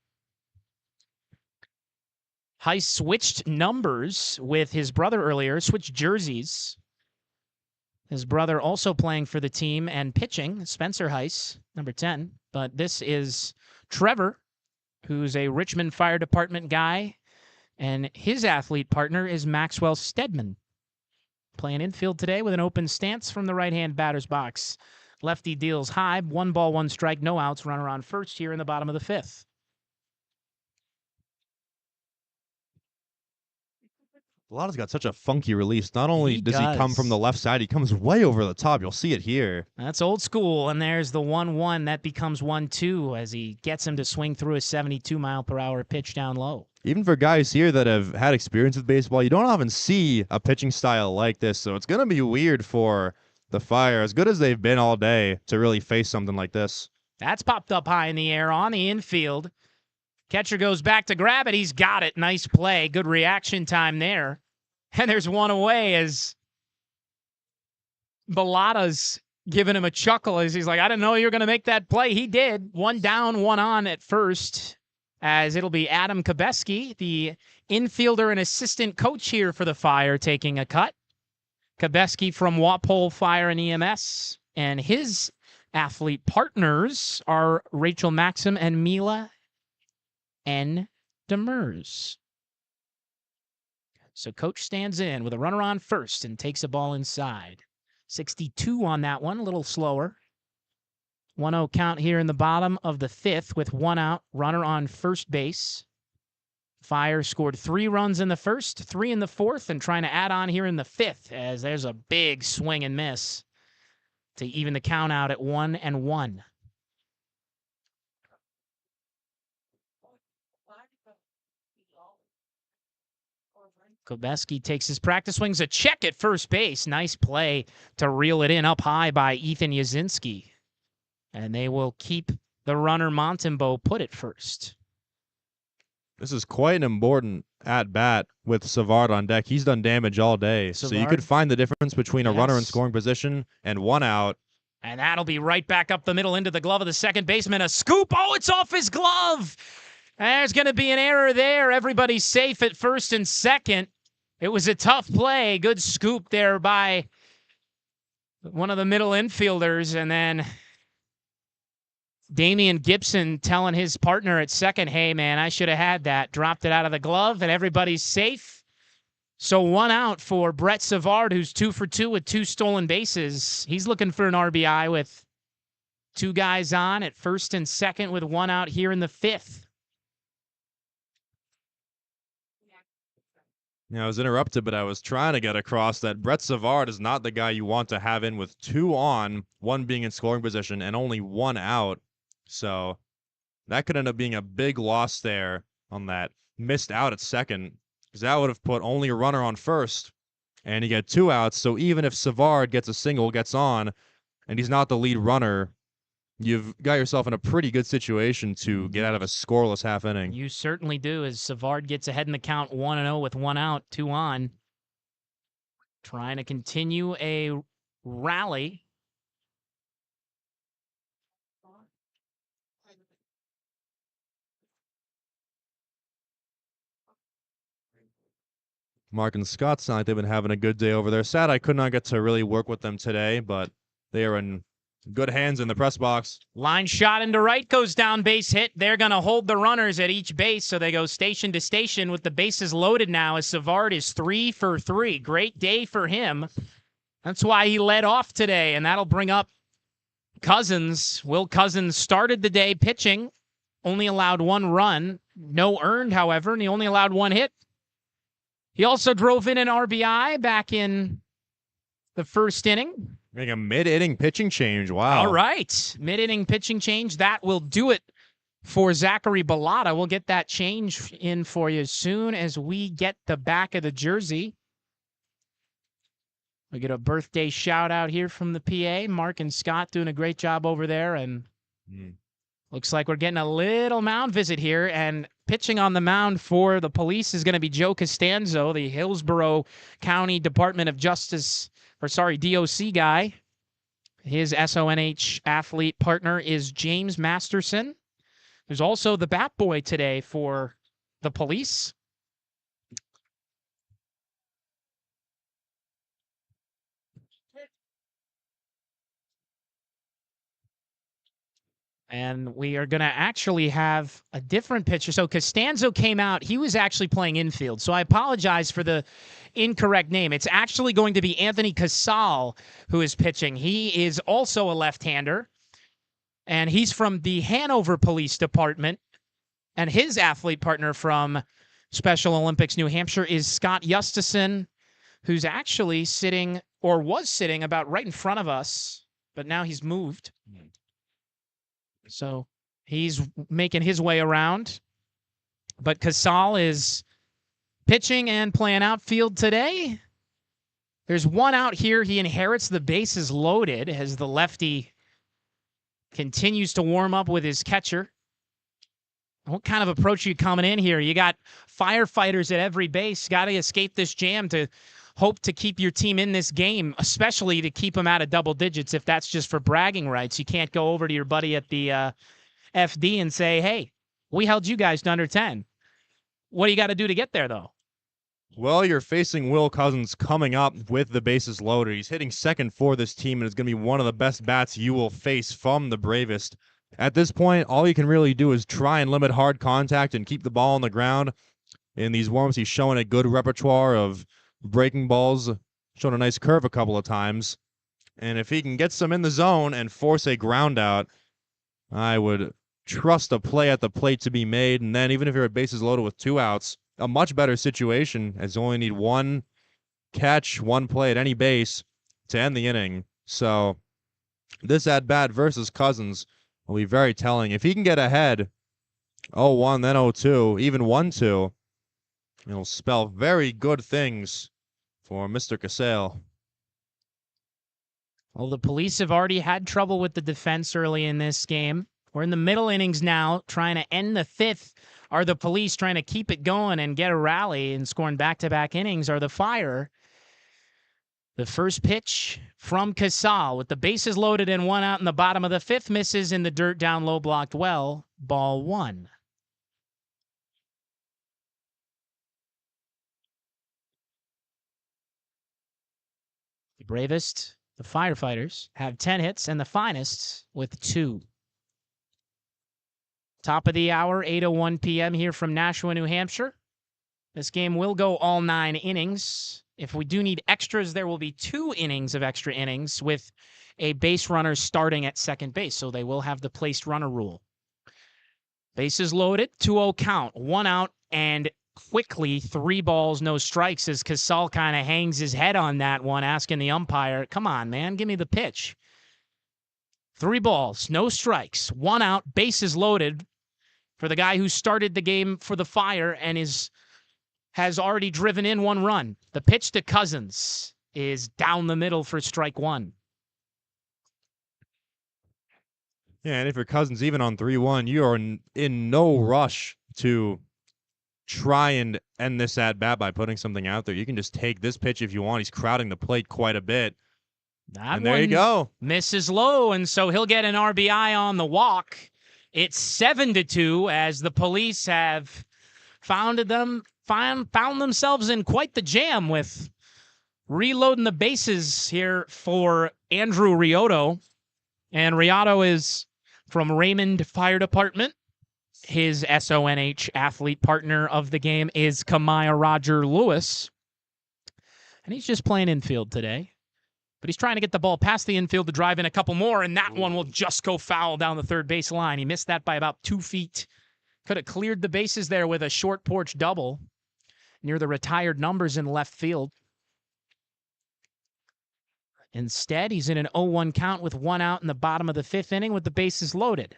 [SPEAKER 3] Heiss switched numbers with his brother earlier, switched jerseys. His brother also playing for the team and pitching, Spencer Heiss, number 10. But this is Trevor, who's a Richmond Fire Department guy, and his athlete partner is Maxwell Stedman, playing infield today with an open stance from the right-hand batter's box. Lefty deals high, 1 ball, 1 strike, no outs, runner on first here in the bottom of the 5th.
[SPEAKER 5] Bellata's got such a funky release. Not only
[SPEAKER 3] He
[SPEAKER 5] does he come from the left side, he comes way over the top. You'll see it here.
[SPEAKER 3] That's old school, and there's the 1-1. That becomes 1-2 as he gets him to swing through a 72-mile-per-hour pitch down low.
[SPEAKER 5] Even for guys here that have had experience with baseball, you don't often see a pitching style like this, so it's going to be weird for the Fire, as good as they've been all day, to really face something like this.
[SPEAKER 3] That's popped up high in the air on the infield. Catcher goes back to grab it. He's got it. Nice play. Good reaction time there. And there's one away as Bellata's giving him a chuckle as he's like, I didn't know you were going to make that play. He did. 1 down, 1 on at first, as it'll be Adam Kabeski, the infielder and assistant coach here for the Fire, taking a cut. Kabeski from Walpole Fire and EMS. And his athlete partners are Rachel Maxim and Mila N. Demers. So coach stands in with a runner on first and takes a ball inside. 62 on that one, a little slower. 1-0 count here in the bottom of the 5th with 1 out, runner on first base. Fire scored 3 runs in the 1st, 3 in the 4th, and trying to add on here in the 5th, as there's a big swing and miss to even the count out at 1-1. Kobeski takes his practice swings, a check at first base. Nice play to reel it in up high by Ethan Yazinski. And they will keep the runner Montembeau put at first.
[SPEAKER 5] This is quite an important at-bat with Savard on deck. He's done damage all day. So you could find the difference between a runner in scoring position and 1 out.
[SPEAKER 3] And that'll be right back up the middle into the glove of the second baseman. A scoop. Oh, it's off his glove. There's going to be an error there. Everybody's safe at first and second. It was a tough play. Good scoop there by one of the middle infielders. And then Damian Gibson telling his partner at second, hey, man, I should have had that. Dropped it out of the glove, and everybody's safe. So 1 out for Brett Savard, who's 2 for 2 with 2 stolen bases. He's looking for an RBI with 2 guys on at first and second with 1 out here in the 5th.
[SPEAKER 5] Yeah, I was interrupted, but I was trying to get across that Brett Savard is not the guy you want to have in with 2 on, 1 being in scoring position, and only 1 out. So that could end up being a big loss there on that missed out at second, because that would have put only a runner on first, and you get 2 outs. So even if Savard gets a single, gets on, and he's not the lead runner, you've got yourself in a pretty good situation to get out of a scoreless half inning.
[SPEAKER 3] You certainly do, as Savard gets ahead in the count 1-0 with 1 out, 2 on. Trying to continue a rally.
[SPEAKER 5] Mark and Scott's not, they've been having a good day over there. Sad I could not get to really work with them today, but they are in Good hands in the press box.
[SPEAKER 3] Line shot into right, goes down, base hit. They're going to hold the runners at each base, so they go station to station with the bases loaded now as Savard is 3 for 3. Great day for him. That's why he led off today, and that'll bring up Cousins. Will Cousins started the day pitching, only allowed 1 run, no earned, however, and he only allowed 1 hit. He also drove in an RBI back in the first inning.
[SPEAKER 5] Making a mid-inning pitching change. Wow.
[SPEAKER 3] All right. Mid-inning pitching change. That will do it for Zachary Bellata. We'll get that change in for you as soon as we get the back of the jersey. We get a birthday shout out here from the PA. Mark and Scott doing a great job over there. And looks like we're getting a little mound visit here. And pitching on the mound for the Police is going to be Joe Costanzo, the Hillsborough County Department of Justice, DOC guy. His SONH athlete partner is James Masterson. There's also the bat boy today for the Police. And we are going to actually have a different pitcher. So Costanzo came out. He was actually playing infield. So I apologize for the incorrect name. It's actually going to be Anthony Casal who is pitching. He is also a left-hander. And he's from the Hanover Police Department. And his athlete partner from Special Olympics New Hampshire is Scott Justison, who's actually sitting, or was sitting, about right in front of us. But now he's moved. So he's making his way around. But Casal is pitching and playing outfield today. There's 1 out here. He inherits the bases loaded as the lefty continues to warm up with his catcher. What kind of approach are you coming in here? You got firefighters at every base. Got to escape this jam to hope to keep your team in this game, especially to keep them out of double digits. If that's just for bragging rights, you can't go over to your buddy at the FD and say, hey, we held you guys to under 10. What do you got to do to get there, though?
[SPEAKER 5] Well, you're facing Will Cousins coming up with the bases loaded. He's hitting second for this team, and it's going to be one of the best bats you will face from the Bravest. At this point, all you can really do is try and limit hard contact and keep the ball on the ground. In these warm-ups, he's showing a good repertoire of breaking balls, showing a nice curve a couple of times. And if he can get some in the zone and force a ground out, I would trust a play at the plate to be made. And then even if you're at bases loaded with 2 outs, a much better situation, as you only need 1 catch, 1 play at any base to end the inning. So this at-bat versus Cousins will be very telling. If he can get ahead 0-1, then 0-2, even 1-2, it'll spell very good things for Mr. Casale.
[SPEAKER 3] Well, the Police have already had trouble with the defense early in this game. We're in the middle innings now, trying to end the 5th. Are the Police trying to keep it going and get a rally and scoring back-to-back innings? Are the Fire? The first pitch from Casal with the bases loaded and 1 out in the bottom of the 5th, misses in the dirt down low, blocked well. Ball 1. The Bravest, the Firefighters, have 10 hits, and the Finest with 2. Top of the hour, 8:01 p.m. here from Nashua, New Hampshire. This game will go all 9 innings. If we do need extras, there will be 2 innings of extra innings with a base runner starting at second base, so they will have the placed runner rule. Bases loaded, 2-0 count, 1 out, and quickly 3 balls, no strikes, as Casal kind of hangs his head on that one, asking the umpire, come on, man, give me the pitch. 3 balls, no strikes, 1 out, bases loaded for the guy who started the game for the Fire and has already driven in 1 run. The pitch to Cousins is down the middle for strike 1.
[SPEAKER 5] Yeah, and if you're Cousins even on 3-1, you are in no rush to try and end this at-bat by putting something out there. You can just take this pitch if you want. He's crowding the plate quite a bit. And there you go.
[SPEAKER 3] Misses low, and so he'll get an RBI on the walk. It's 7-2 as the Police have found themselves in quite the jam with reloading the bases here for Andrew Riotto. And Riotto is from Raymond Fire Department. His SONH athlete partner of the game is Kamaya Roger Lewis. And he's just playing infield today. But he's trying to get the ball past the infield to drive in a couple more, and that one will just go foul down the third base line. He missed that by about 2 feet. Could have cleared the bases there with a short porch double near the retired numbers in left field. Instead, he's in an 0-1 count with 1 out in the bottom of the 5th inning with the bases loaded.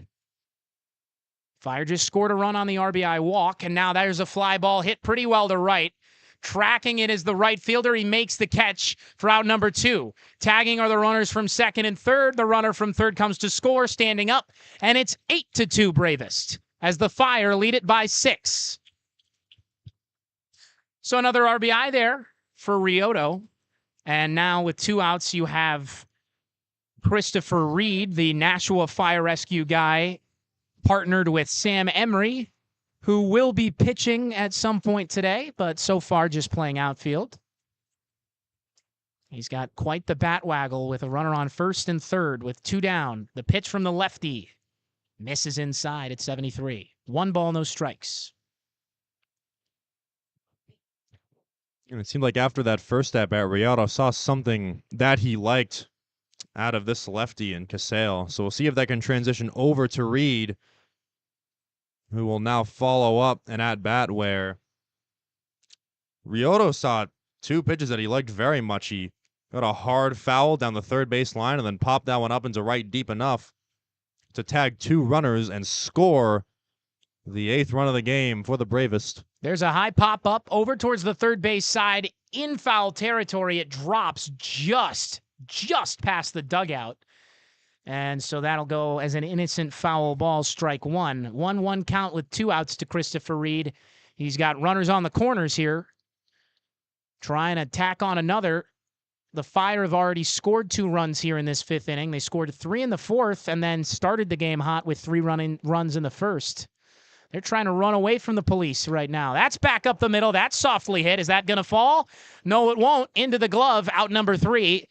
[SPEAKER 3] Fire just scored a run on the RBI walk, and now there's a fly ball hit pretty well to right. Tracking it is the right fielder. He makes the catch for out number 2. Tagging are the runners from second and third. The runner from third comes to score, standing up, and it's 8-2 Bravest as the Fire lead it by 6. So another RBI there for Riotto. And now with 2 outs, you have Christopher Reed, the Nashua Fire Rescue guy, partnered with Sam Emery, who will be pitching at some point today, but so far just playing outfield. He's got quite the bat waggle with a runner on first and third with 2 down. The pitch from the lefty misses inside at 73. 1 ball, no strikes.
[SPEAKER 5] And it seemed like after that first at-bat, Riotto saw something that he liked out of this lefty in Casale. So we'll see if that can transition over to Reed, who will now follow up an at-bat where Riotto saw 2 pitches that he liked very much. He got a hard foul down the third base line and then popped that one up into right deep enough to tag 2 runners and score the 8th run of the game for the Bravest.
[SPEAKER 3] There's a high pop-up over towards the third base side in foul territory. It drops just past the dugout. And so that'll go as an innocent foul ball, strike 1. 1-1 count with 2 outs to Christopher Reed. He's got runners on the corners here. Trying to tack on another. The Fire have already scored 2 runs here in this 5th inning. They scored 3 in the 4th and then started the game hot with 3 runs in the 1st. They're trying to run away from the police right now. That's back up the middle. That's softly hit. Is that going to fall? No, it won't. Into the glove, out number 3.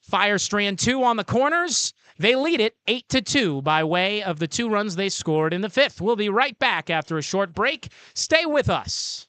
[SPEAKER 3] Fire strand 2 on the corners. They lead it 8-2 by way of the 2 runs they scored in the 5th. We'll be right back after a short break. Stay with us.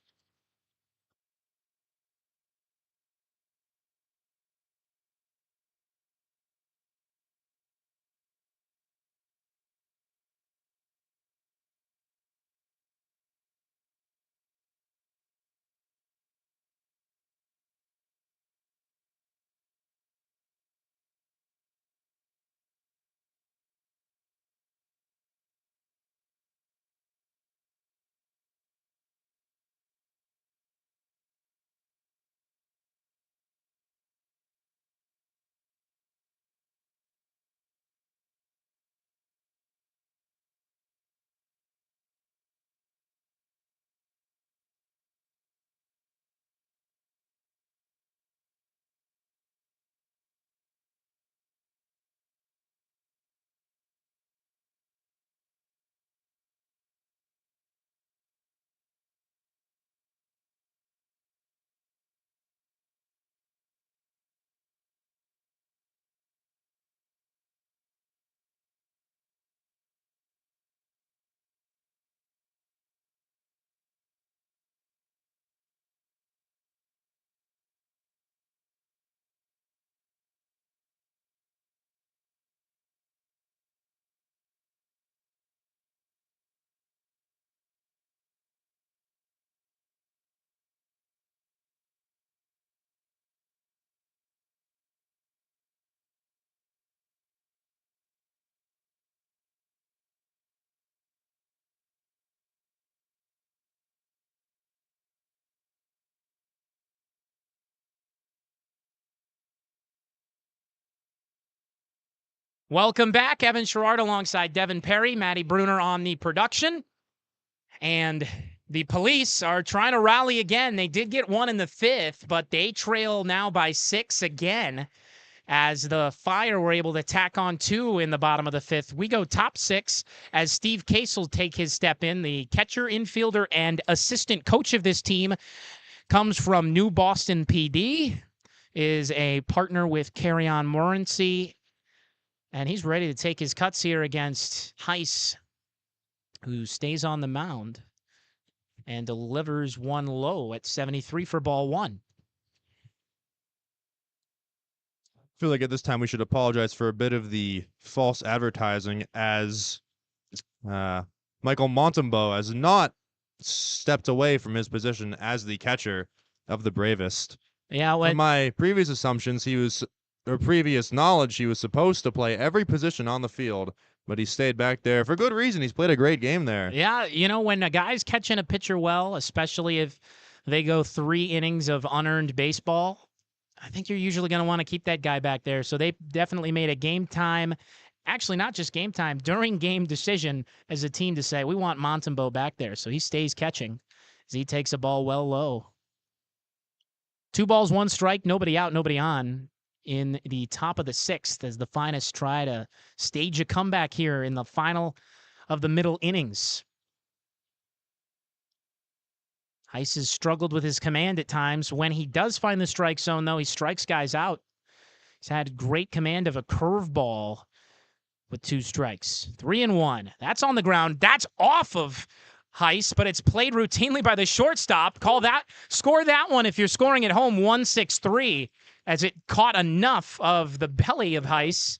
[SPEAKER 3] Welcome back. Evan Sharrard alongside Devin Perry, Madi Bruner on the production. And the police are trying to rally again. They did get 1 in the 5th, but they trail now by 6 again as the Fire were able to tack on 2 in the bottom of the 5th. We go top 6 as Steve Case will take his step in. The catcher, infielder, and assistant coach of this team comes from New Boston PD, is a partner with Carry On Morency, And he's ready to take his cuts here against Heiss, who stays on the mound and delivers one low at 73 for ball one.
[SPEAKER 5] I feel like at this time we should apologize for a bit of the false advertising, as Michael Montembeau has not stepped away from his position as the catcher of the Bravest.
[SPEAKER 3] Yeah,
[SPEAKER 5] From my previous assumptions, previous knowledge, he was supposed to play every position on the field, but he stayed back there for good reason. He's played a great game there.
[SPEAKER 3] Yeah, when a guy's catching a pitcher well, especially if they go 3 innings of unearned baseball, I think you're usually going to want to keep that guy back there. So they definitely made a game time, actually not just game time, during game decision as a team to say, we want Montembeau back there. So he stays catching as he takes a ball well low. 2 balls, 1 strike, nobody out, nobody on in the top of the 6th as the Finest try to stage a comeback here in the final of the middle innings. Heiss has struggled with his command at times. When he does find the strike zone, though, he strikes guys out. He's had great command of a curveball with 2 strikes. 3-1. That's on the ground. That's off of Heiss, but it's played routinely by the shortstop. Score that one if you're scoring at home, 1-6-3, as it caught enough of the belly of Heiss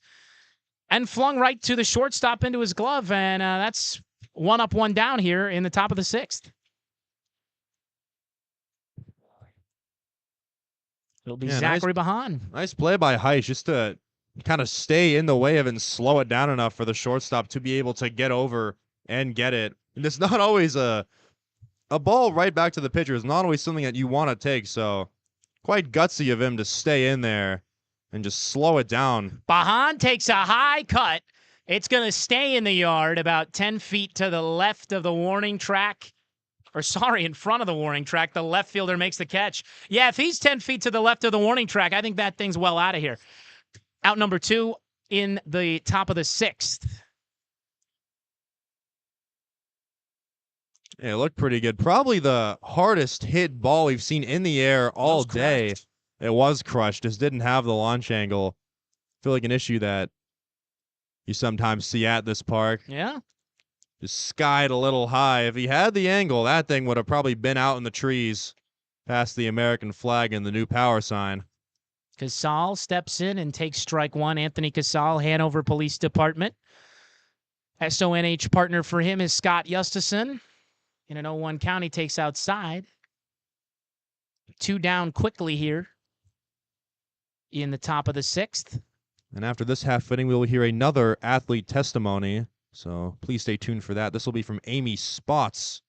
[SPEAKER 3] and flung right to the shortstop into his glove, and that's 1 up, 1 down here in the top of the 6th. It'll be Zachary Bahan.
[SPEAKER 5] Nice play by Heiss, just to kind of stay in the way of it and slow it down enough for the shortstop to be able to get over and get it. And it's not always a ball right back to the pitcher is not always something that you want to take, so quite gutsy of him to stay in there and just slow it down.
[SPEAKER 3] Bahan takes a high cut. It's going to stay in the yard about 10 feet to the left of the warning track. In front of the warning track. The left fielder makes the catch. Yeah, if he's 10 feet to the left of the warning track, I think that thing's well out of here. Out number 2 in the top of the 6th.
[SPEAKER 5] Yeah, it looked pretty good. Probably the hardest hit ball we've seen in the air all day. It was crushed. Just didn't have the launch angle. I feel like an issue that you sometimes see at this park.
[SPEAKER 3] Yeah.
[SPEAKER 5] Just skied a little high. If he had the angle, that thing would have probably been out in the trees past the American flag and the new power sign.
[SPEAKER 3] Casal steps in and takes strike 1. Anthony Casal, Hanover Police Department. SONH partner for him is Scott Justison. In an 0-1 count, he takes outside. 2 down quickly here in the top of the 6th.
[SPEAKER 5] And after this half inning, we will hear another athlete testimony. So please stay tuned for that. This will be from Amy Spots.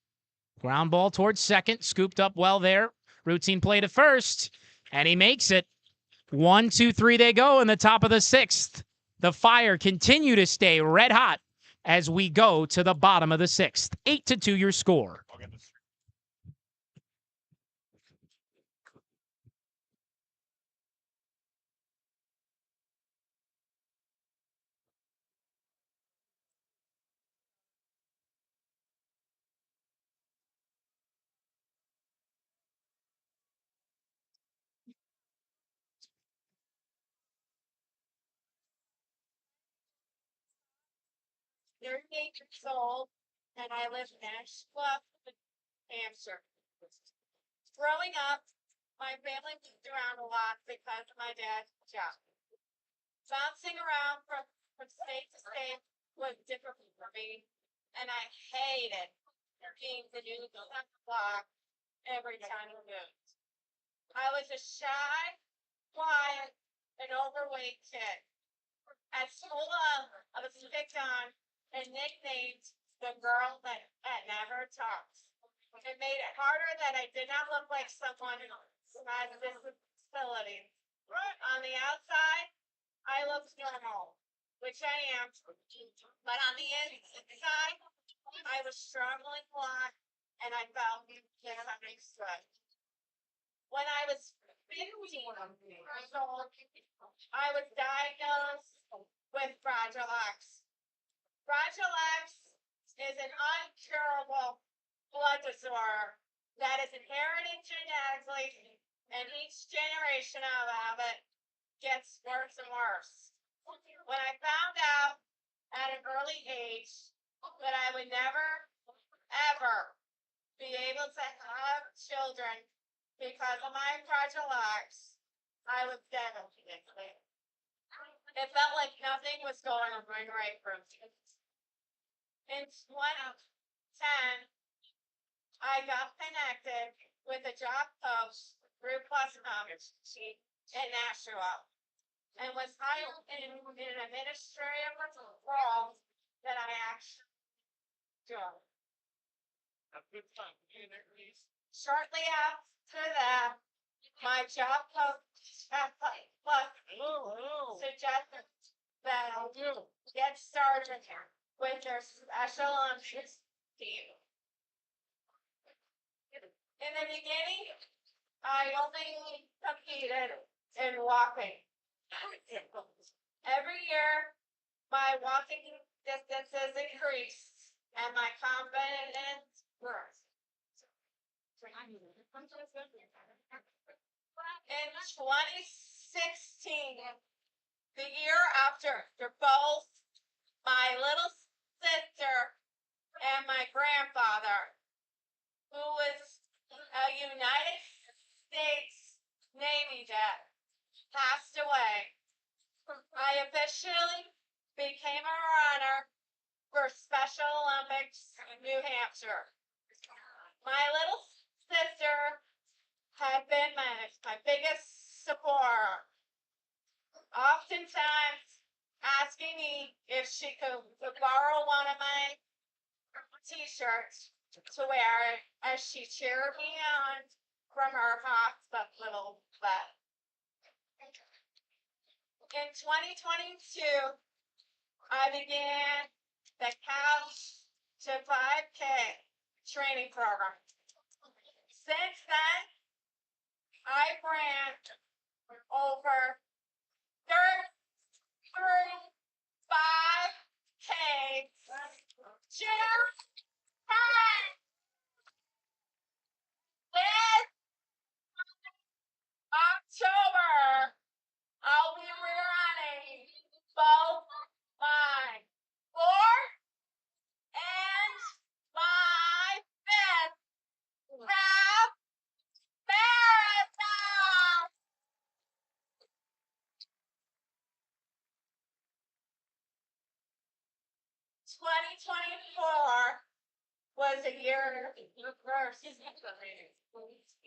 [SPEAKER 3] Ground ball towards second. Scooped up well there. Routine play to first. And he makes it. 1, 2, 3 they go in the top of the 6th. The Fire continue to stay red hot as we go to the bottom of the 6th. 8-2 your score.
[SPEAKER 2] They're 8 years old, and I live in Ashcroft, New Hampshire. Growing up, my family moved around a lot because of my dad's job. Bouncing around from state to state was difficult for me, and I hated being the new kid on the block every time we moved. I was a shy, quiet, and overweight kid. At school, I was picked on and nicknamed the girl that never talks. It made it harder that I did not look like someone who has disability. On the outside, I looked normal, which I am, but on the inside, I was struggling a lot, and I felt misunderstood. When I was 15 years old, I was diagnosed with Fragile X. Fragile X is an uncurable blood disorder that is inherited genetically, and each generation of it gets worse and worse. when I found out at an early age that I would never, ever be able to have children because of my fragile eyes, I was devastated. It felt like nothing was going right for me. In 2010, I got connected with a job coach through Plus Comedy in Nashua and was hired in an administrative role that I actually do. Shortly after that, my job coach at Plus suggested that I get started with their special Olympics team. In the beginning, I only competed in walking. Every year, my walking distances increased and my confidence grew. In 2016, the year after both my little sister and my grandfather, who was a United States Navy vet, passed away, I officially became a runner for Special Olympics New Hampshire. My little sister had been my biggest supporter, oftentimes asking me if she could borrow one of my t-shirts to wear as she cheered me on from her hospital bed. In 2022, I began the Couch to 5K training program. Since then, I ran over 35K just this October. I'll be running both my fourth and my fifth half marathon. 2024 was a year of first.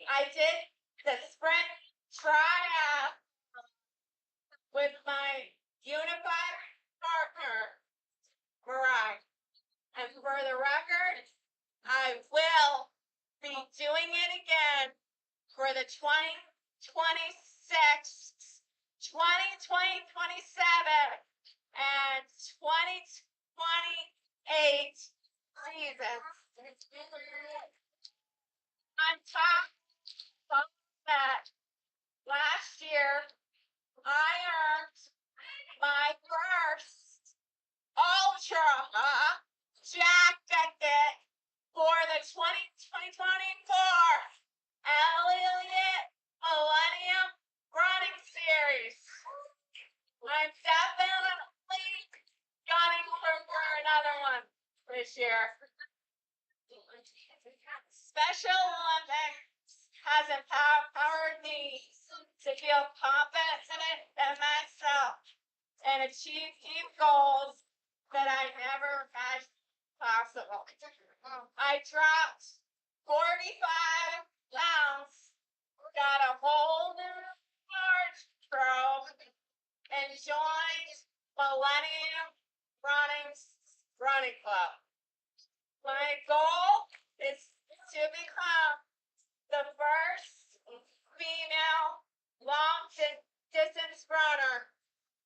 [SPEAKER 2] I did the sprint tryout with my unified partner, Mariah. And for the record, I will be doing it again for the 2026, 2027, and 2028 seasons. On top of that, last year, I earned my first Ultra Jack ticket for the 2024 Elliott Millennium Running Series. I'm definitely gunning for another one this year. Special Olympics has empowered me to feel confident in myself and achieve goals that I never imagined possible. I dropped 45 pounds, got a whole new wardrobe, and joined Millennium Running Club. My goal is to become the first female long distance runner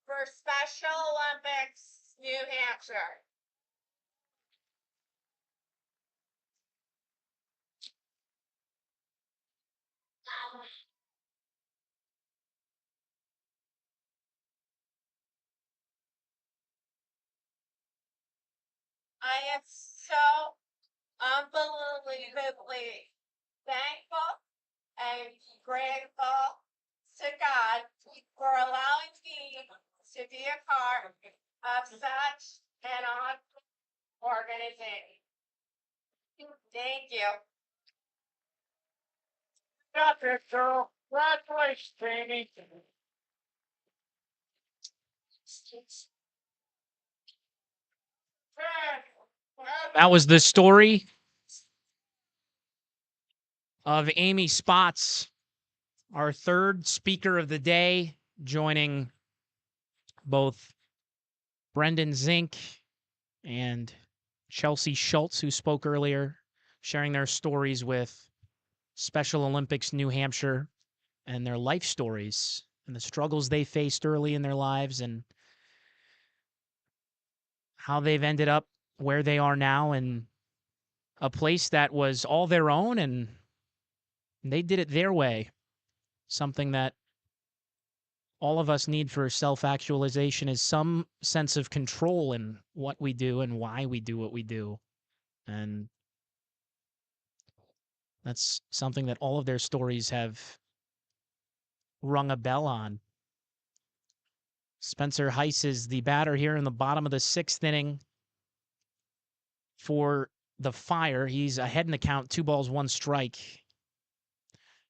[SPEAKER 2] for Special Olympics New Hampshire. I am so unbelievably thankful and grateful to God for allowing me
[SPEAKER 7] to be a part of such an awesome organization. Thank you.
[SPEAKER 2] Got it, girl. Congratulations, Jamie.
[SPEAKER 3] That was the story of Amy Spots, our third speaker of the day, joining both Brendan Zink and Chelsea Schultz, who spoke earlier, sharing their stories with Special Olympics New Hampshire and their life stories and the struggles they faced early in their lives and how they've ended up where they are now in a place that was all their own, and they did it their way. Something that all of us need for self-actualization is some sense of control in what we do and why we do what we do. And that's something that all of their stories have rung a bell on. Spencer Heiss is the batter here in the bottom of the sixth inning for the Fire. He's ahead in the count, 2 balls, 1 strike.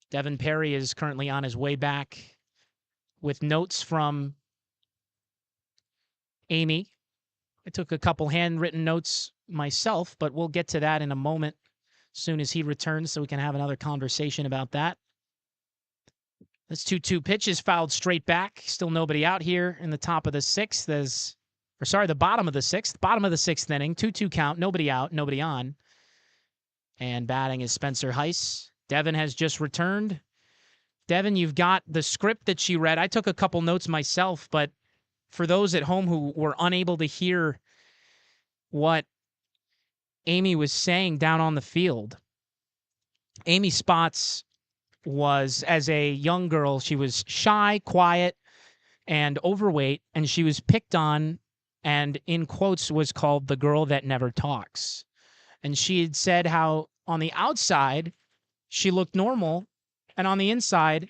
[SPEAKER 3] Devin Perry is currently on his way back with notes from Amy. I took a couple handwritten notes myself, but we'll get to that in a moment as soon as he returns so we can have another conversation about that. This 2-2 pitch is fouled straight back. Still nobody out here in the top of the sixth. The bottom of the sixth inning. 2-2 count. Nobody out, nobody on. And batting is Spencer Heiss. Devin has just returned. Devin, you've got the script that she read. I took a couple notes myself, but for those at home who were unable to hear what Amy was saying down on the field, Amy Spots was, as a young girl, she was shy, quiet, and overweight, and she was picked on and, in quotes, was called the girl that never talks. And she had said how on the outside she looked normal, and on the inside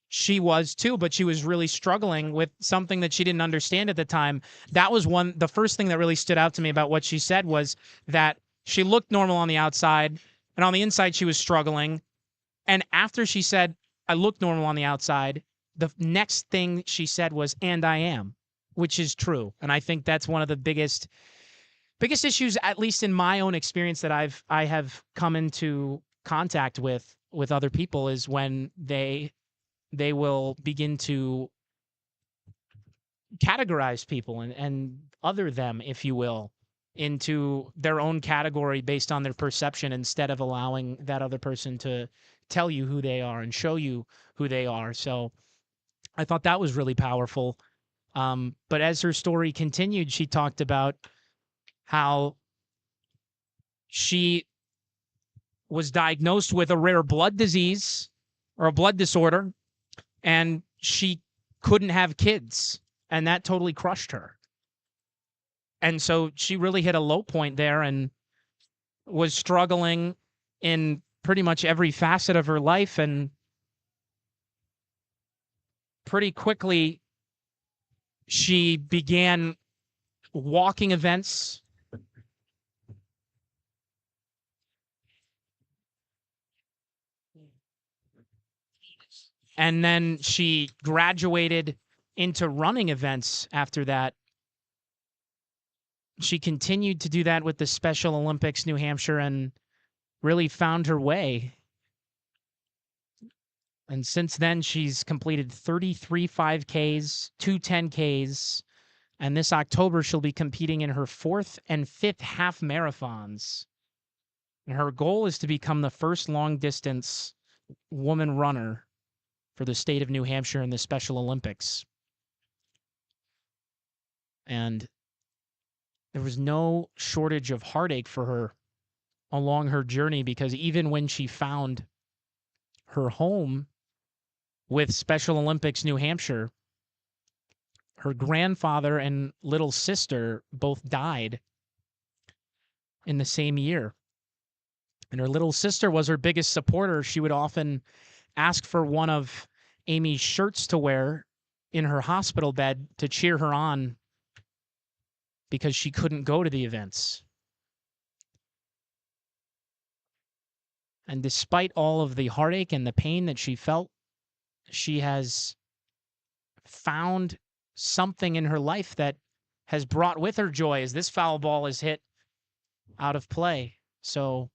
[SPEAKER 3] she was too, but she was really struggling with something that she didn't understand at the time. That was the first thing that really stood out to me about what she said was that she looked normal on the outside, and on the inside she was struggling. And after she said, I look normal on the outside, the next thing she said was, and I am, which is true. And I think that's one of the biggest issues, at least in my own experience, that I have come into contact with other people, is when they will begin to categorize people and other them, if you will, into their own category based on their perception, instead of allowing that other person to tell you who they are and show you who they are. So I thought that was really powerful. But as her story continued, she talked about how she was diagnosed with a rare blood disease or a blood disorder, and she couldn't have kids, and that totally crushed her. And so she really hit a low point there and was struggling in pretty much every facet of her life. And pretty quickly, she began walking events. And then she graduated into running events after that. She continued to do that with the Special Olympics New Hampshire and really found her way. And since then, she's completed 33 5Ks, 2 10Ks, and this October she'll be competing in her 4th and 5th half marathons. And her goal is to become the first long-distance woman runner for the state of New Hampshire in the Special Olympics. And there was no shortage of heartache for her along her journey, because even when she found her home with Special Olympics New Hampshire, her grandfather and little sister both died in the same year. And her little sister was her biggest supporter. She would often ask for one of Amy's shirts to wear in her hospital bed to cheer her on because she couldn't go to the events. And despite all of the heartache and the pain that she felt, she has found something in her life that has brought with her joy as this foul ball is hit out of play. So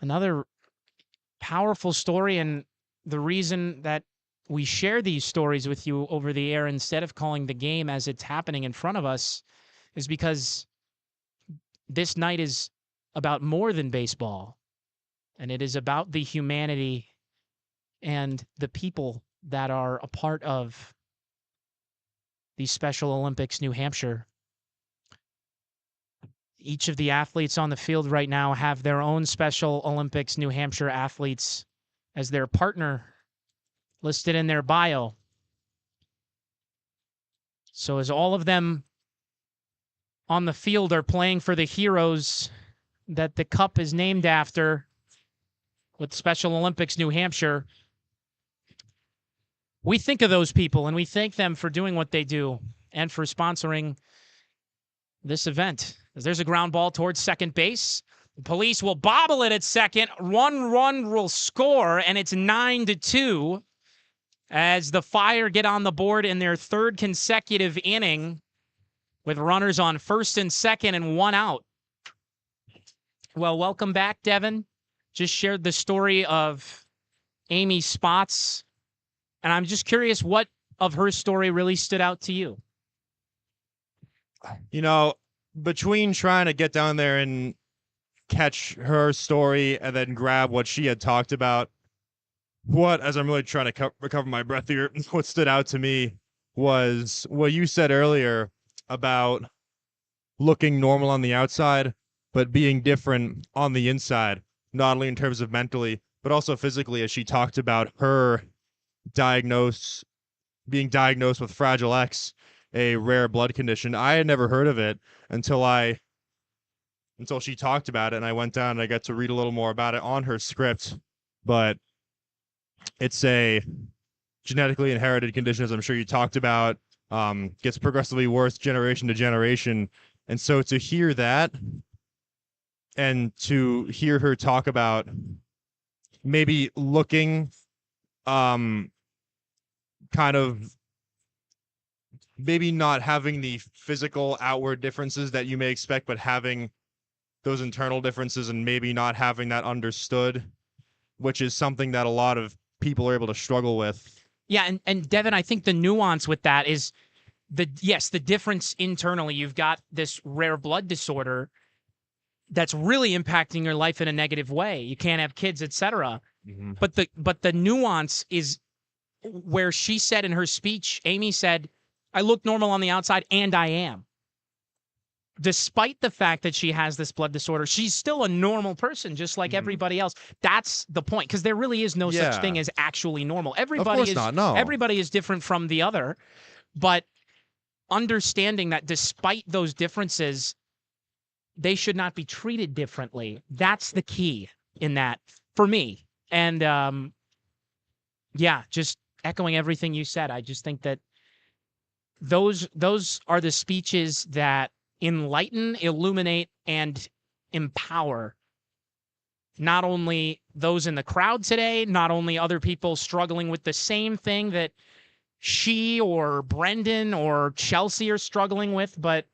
[SPEAKER 3] another powerful story, and the reason that we share these stories with you over the air instead of calling the game as it's happening in front of us is because this night is about more than baseball, and it is about the humanity and the people that are a part of the Special Olympics New Hampshire. Each of the athletes on the field right now have their own Special Olympics New Hampshire athletes as their partner listed in their bio. So as all of them on the field are playing for the heroes that the cup is named after with Special Olympics New Hampshire, we think of those people and we thank them for doing what they do and for sponsoring this event. As there's a ground ball towards second base. The Police will bobble it at second. One run will score, and it's 9-2 as the Fire get on the board in their third consecutive inning with runners on first and second and one out. Well, welcome back, Devin. Just shared the story of Amy Spots, and I'm just curious what of her story really stood out to you.
[SPEAKER 5] You know, between trying to get down there and catch her story and then grab what she had talked about, as I'm really trying to recover my breath here, what stood out to me was what you said earlier about looking normal on the outside, but being different on the inside, not only in terms of mentally, but also physically, as she talked about her being diagnosed with Fragile X, a rare blood condition. I had never heard of it until she talked about it, and I went down and I got to read a little more about it on her script. But it's a genetically inherited condition, as I'm sure you talked about, gets progressively worse generation to generation. And so to hear that and to hear her talk about maybe looking kind of maybe not having the physical outward differences that you may expect, but having those internal differences and maybe not having that understood, which is something that a lot of people are able to struggle with.
[SPEAKER 3] Yeah, and Devin, I think the nuance with that is the difference internally. You've got this rare blood disorder that's really impacting your life in a negative way. You can't have kids, etc.
[SPEAKER 5] Mm-hmm.
[SPEAKER 3] But the nuance is where she said in her speech, Amy said, I look normal on the outside, and I am. Despite the fact that she has this blood disorder, she's still a normal person, just like everybody else. That's the point, because there really is no such thing as actually normal. Everybody is different from the other, but understanding that despite those differences, they should not be treated differently. That's the key in that for me. And just echoing everything you said, I just think that those are the speeches that enlighten, illuminate, and empower not only those in the crowd today, not only other people struggling with the same thing that she or Brendan or Chelsea are struggling with, but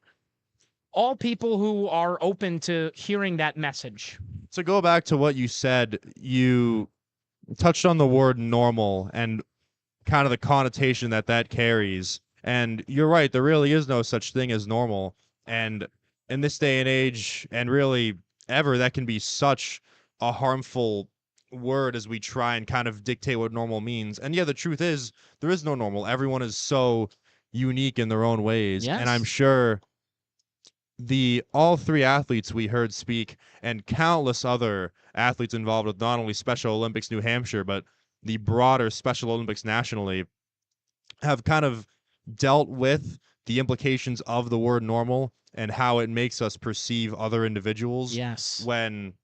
[SPEAKER 3] all people who are open to hearing that message.
[SPEAKER 5] To go back to what you said, you touched on the word normal and kind of the connotation that carries. And you're right, there really is no such thing as normal. And in this day and age, and really ever, that can be such a harmful word as we try and kind of dictate what normal means. And yeah, the truth is, there is no normal. Everyone is so unique in their own ways.
[SPEAKER 3] Yes.
[SPEAKER 5] And I'm sure all three athletes we heard speak, and countless other athletes involved with not only Special Olympics New Hampshire, but the broader Special Olympics nationally, have kind of dealt with the implications of the word normal and how it makes us perceive other individuals.
[SPEAKER 3] Yes.
[SPEAKER 5] When,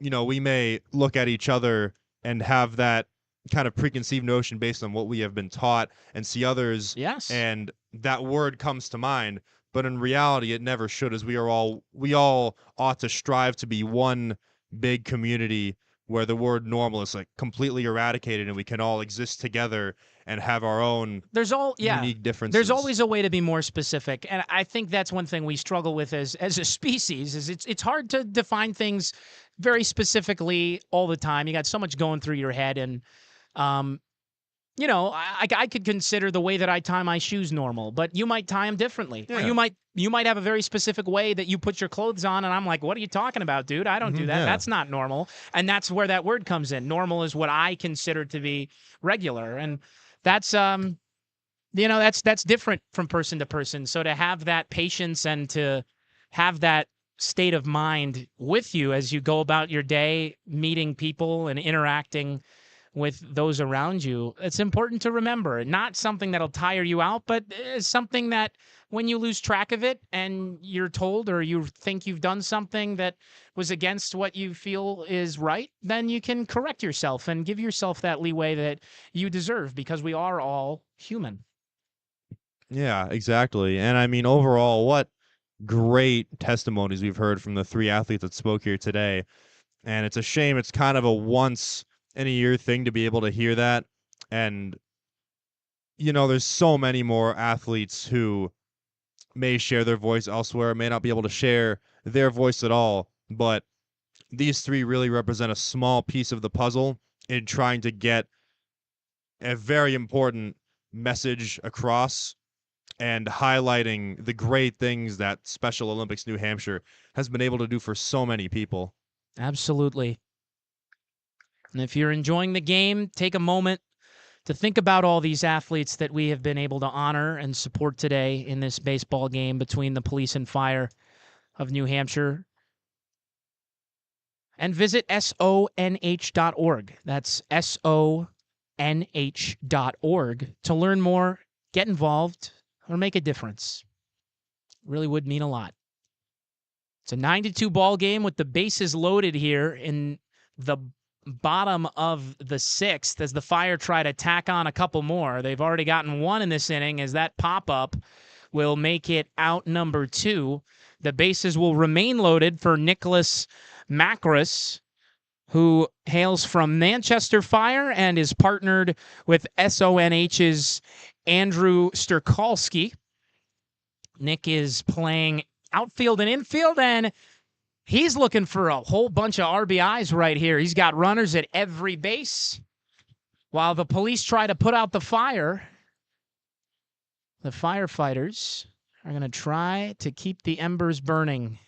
[SPEAKER 5] we may look at each other and have that kind of preconceived notion based on what we have been taught and see others,
[SPEAKER 3] Yes.
[SPEAKER 5] and that word comes to mind. But in reality, it never should, as we all ought to strive to be one big community where the word normal is like completely eradicated and we can all exist together and have our own unique differences.
[SPEAKER 3] There's always a way to be more specific, and I think that's one thing we struggle with as a species. Is it's hard to define things very specifically all the time. You got so much going through your head, and you know, I could consider the way that I tie my shoes normal, but you might tie them differently. Or
[SPEAKER 5] Yeah.
[SPEAKER 3] you might have a very specific way that you put your clothes on, and I'm like, what are you talking about, dude? I don't do that.
[SPEAKER 5] Yeah.
[SPEAKER 3] That's not normal. And that's where that word comes in. Normal is what I consider to be regular, and that's you know, that's different from person to person. So to have that patience and to have that state of mind with you as you go about your day, meeting people and interacting with those around you, it's important to remember. Not something that'll tire you out, but it's something that when you lose track of it and you're told or you think you've done something that was against what you feel is right, then you can correct yourself and give yourself that leeway that you deserve, because we are all human.
[SPEAKER 5] Yeah, exactly. And I mean, overall, what great testimonies we've heard from the three athletes that spoke here today. And it's a shame it's kind of a once in a year thing to be able to hear that. And, you know, there's so many more athletes who may share their voice elsewhere, may not be able to share their voice at all. But these three really represent a small piece of the puzzle in trying to get a very important message across and highlighting the great things that Special Olympics New Hampshire has been able to do for so many people.
[SPEAKER 3] Absolutely. And if you're enjoying the game, take a moment to think about all these athletes that we have been able to honor and support today in this baseball game between the police and fire of New Hampshire. And visit sonh.org. That's sonh.org to learn more, get involved, or make a difference. Really would mean a lot. It's a 9-2 ball game with the bases loaded here in the bottom of the sixth as the Fire try to tack on a couple more. They've already gotten one in this inning as that pop-up will make it out number 2. The bases will remain loaded for Nicholas Macris, who hails from Manchester Fire and is partnered with SONH's Andrew Sterkalski. Nick is playing outfield and infield, and he's looking for a whole bunch of RBIs right here. He's got runners at every base. While the police try to put out the fire, the firefighters are going to try to keep the embers burning.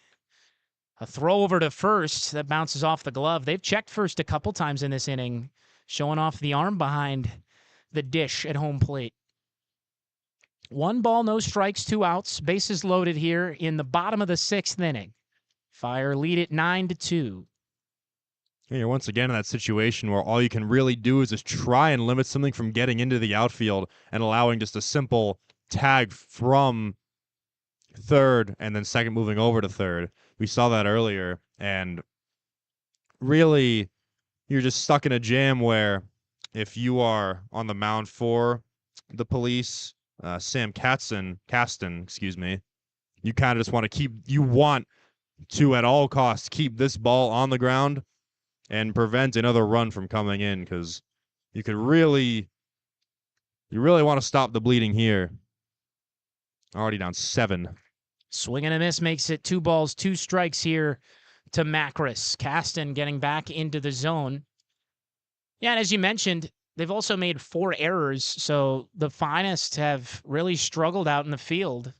[SPEAKER 3] A throw over to first that bounces off the glove. They've checked first a couple times in this inning, showing off the arm behind the dish at home plate. 1 ball, no strikes, 2 outs. Bases loaded here in the bottom of the 6th inning. Fire lead it 9-2.
[SPEAKER 5] You're once again in that situation where all you can really do is just try and limit something from getting into the outfield and allowing just a simple tag from third and then second moving over to third. We saw that earlier, and really you're just stuck in a jam where if you are on the mound for the police, Sam Caston, you kind of just want to at all costs keep this ball on the ground and prevent another run from coming in, because you really want to stop the bleeding here. Already down 7.
[SPEAKER 3] Swing and a miss makes it 2 balls, 2 strikes here to Macris. Caston getting back into the zone. Yeah, and as you mentioned, they've also made 4 errors, so the Finest have really struggled out in the field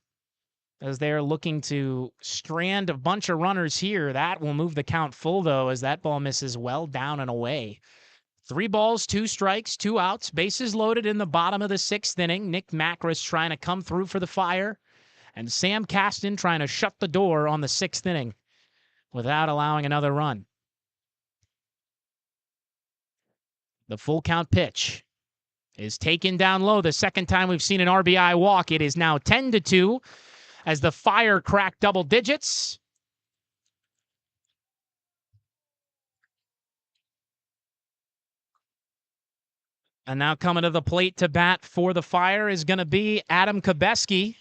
[SPEAKER 3] as they're looking to strand a bunch of runners here. That will move the count full, though, as that ball misses well down and away. 3 balls, 2 strikes, 2 outs, bases loaded in the bottom of the 6th inning. Nick Macris trying to come through for the Fire, and Sam Caston trying to shut the door on the 6th inning without allowing another run. The full count pitch is taken down low. The second time we've seen an RBI walk. It is now 10-2 as the Fire crack double digits. And now coming to the plate to bat for the Fire is going to be Adam Kobeski.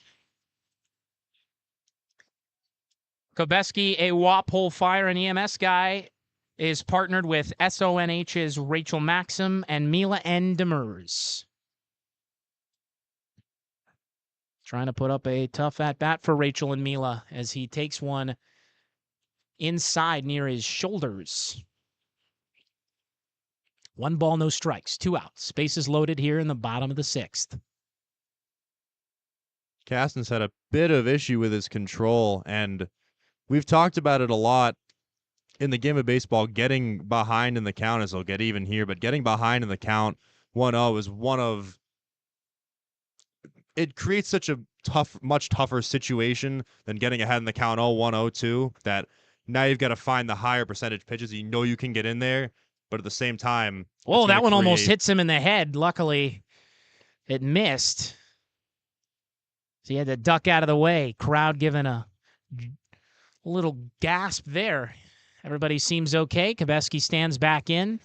[SPEAKER 3] Kobeski, a Walpole Fire and EMS guy, is partnered with SONH's Rachel Maxim and Mila N. Demers. Trying to put up a tough at-bat for Rachel and Mila as he takes one inside near his shoulders. 1 ball, no strikes, 2 outs. Bases loaded here in the bottom of the 6th.
[SPEAKER 5] Caston's had a bit of issue with his control, and we've talked about it a lot in the game of baseball. Getting behind in the count, as they'll get even here, but getting behind in the count 1-0 is one of... It creates such a much tougher situation than getting ahead in the count 0-1, 0-2, that now you've got to find the higher percentage pitches you know you can get in there, but at the same time...
[SPEAKER 3] Oh, that one almost hits him in the head. Luckily, it missed. So he had to duck out of the way. Crowd giving a little gasp there. Everybody seems okay. Kobeski stands back in.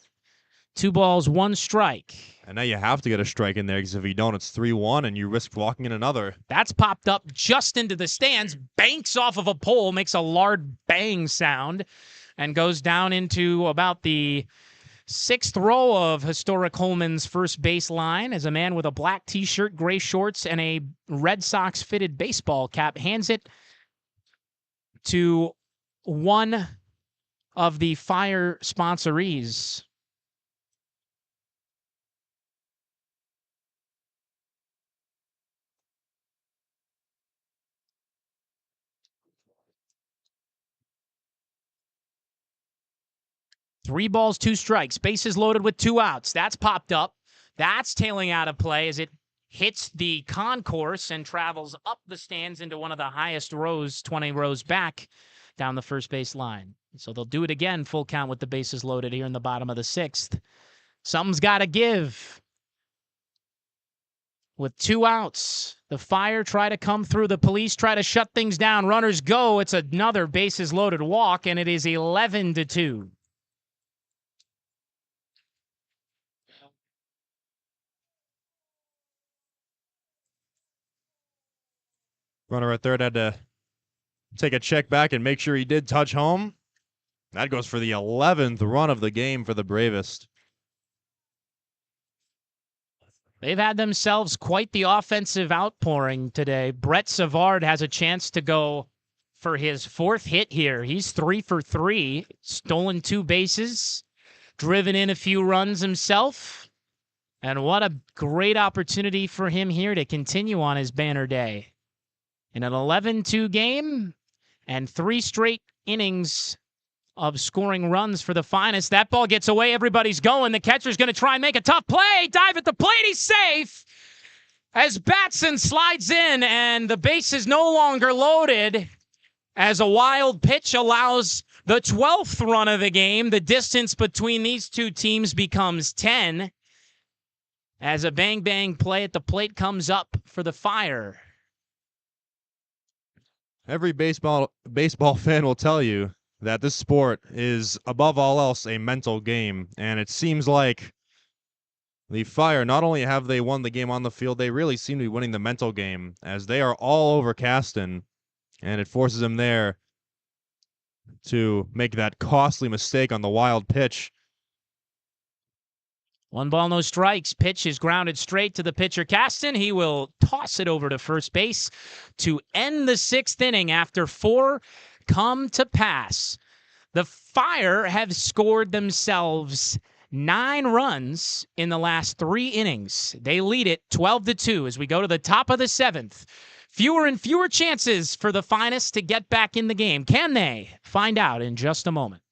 [SPEAKER 3] 2 balls, 1 strike.
[SPEAKER 5] And now you have to get a strike in there, because if you don't, it's 3-1, and you risk walking in another.
[SPEAKER 3] That's popped up just into the stands, banks off of a pole, makes a loud bang sound, and goes down into about the 6th row of historic Holman's first base line as a man with a black T-shirt, gray shorts, and a Red Sox-fitted baseball cap hands it to one of the Fire sponsorees. Three balls, 2 strikes. Bases loaded with 2 outs. That's popped up. That's tailing out of play as it hits the concourse and travels up the stands into one of the highest rows, 20 rows back down the first base line. So they'll do it again, full count with the bases loaded here in the bottom of the 6th. Something's got to give. With 2 outs, the Fire try to come through. The Police try to shut things down. Runners go. It's another bases loaded walk, and it is 11-2.
[SPEAKER 5] Runner at third had to take a check back and make sure he did touch home. That goes for the 11th run of the game for the Bravest.
[SPEAKER 3] They've had themselves quite the offensive outpouring today. Brett Savard has a chance to go for his 4th hit here. He's 3 for 3, stolen 2 bases, driven in a few runs himself. And what a great opportunity for him here to continue on his banner day. In an 11-2 game and 3 straight innings of scoring runs for the Finest. That ball gets away. Everybody's going. The catcher's going to try and make a tough play. Dive at the plate. He's safe as Batson slides in, and the base is no longer loaded as a wild pitch allows the 12th run of the game. The distance between these two teams becomes 10 as a bang-bang play at the plate comes up for the Fire.
[SPEAKER 5] Every baseball fan will tell you that this sport is, above all else, a mental game. And it seems like the Fire, not only have they won the game on the field, they really seem to be winning the mental game, as they are all over Caston, and it forces them there to make that costly mistake on the wild pitch.
[SPEAKER 3] 1 ball, no strikes. Pitch is grounded straight to the pitcher, Caston. He will toss it over to first base to end the 6th inning after 4 come to pass. The Fire have scored themselves 9 runs in the last 3 innings. They lead it 12-2 as we go to the top of the 7th. Fewer and fewer chances for the Finest to get back in the game. Can they? Find out in just a moment.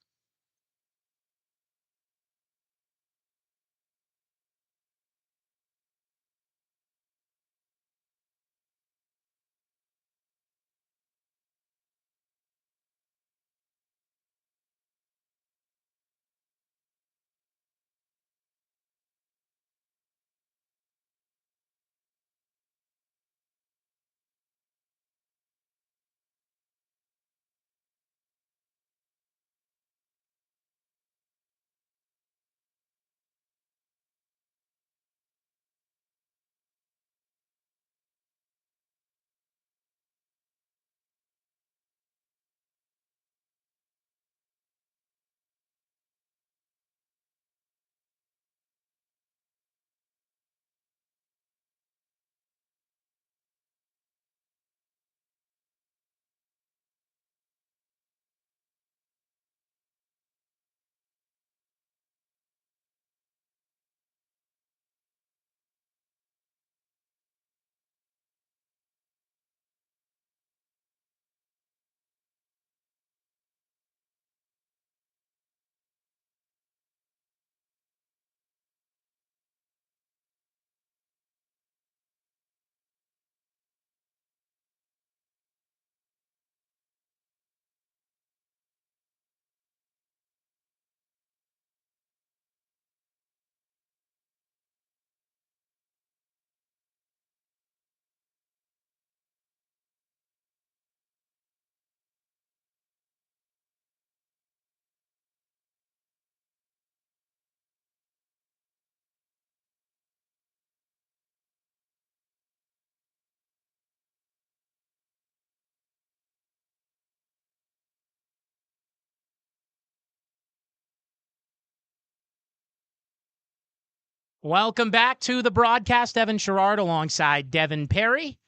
[SPEAKER 3] Welcome back to the broadcast. Evan Sharrard alongside Devin Perry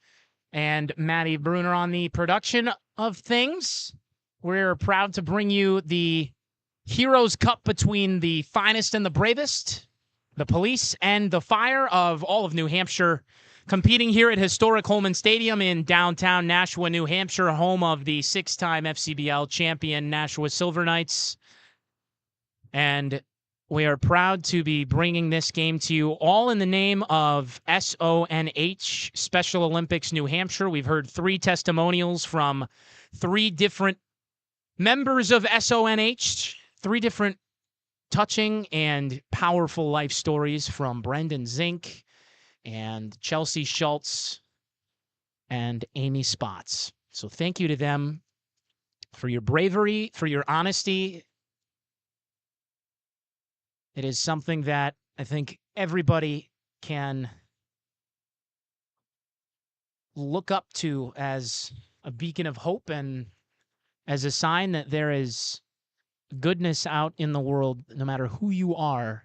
[SPEAKER 3] and Madi Bruner on the production of things. We're proud to bring you the Heroes Cup between the finest and the bravest, the police and the fire of all of New Hampshire, competing here at historic Holman Stadium in downtown Nashua, New Hampshire, home of the six-time FCBL champion Nashua Silver Knights. And we are proud to be bringing this game to you all in the name of SONH, Special Olympics New Hampshire. We've heard 3 testimonials from 3 different members of SONH, 3 different touching and powerful life stories from Brendan Zink and Chelsea Schultz and Amy Spots. So thank you to them for your bravery, for your honesty. It is something that I think everybody can look up to as a beacon of hope and as a sign that there is goodness out in the world, no matter who you are,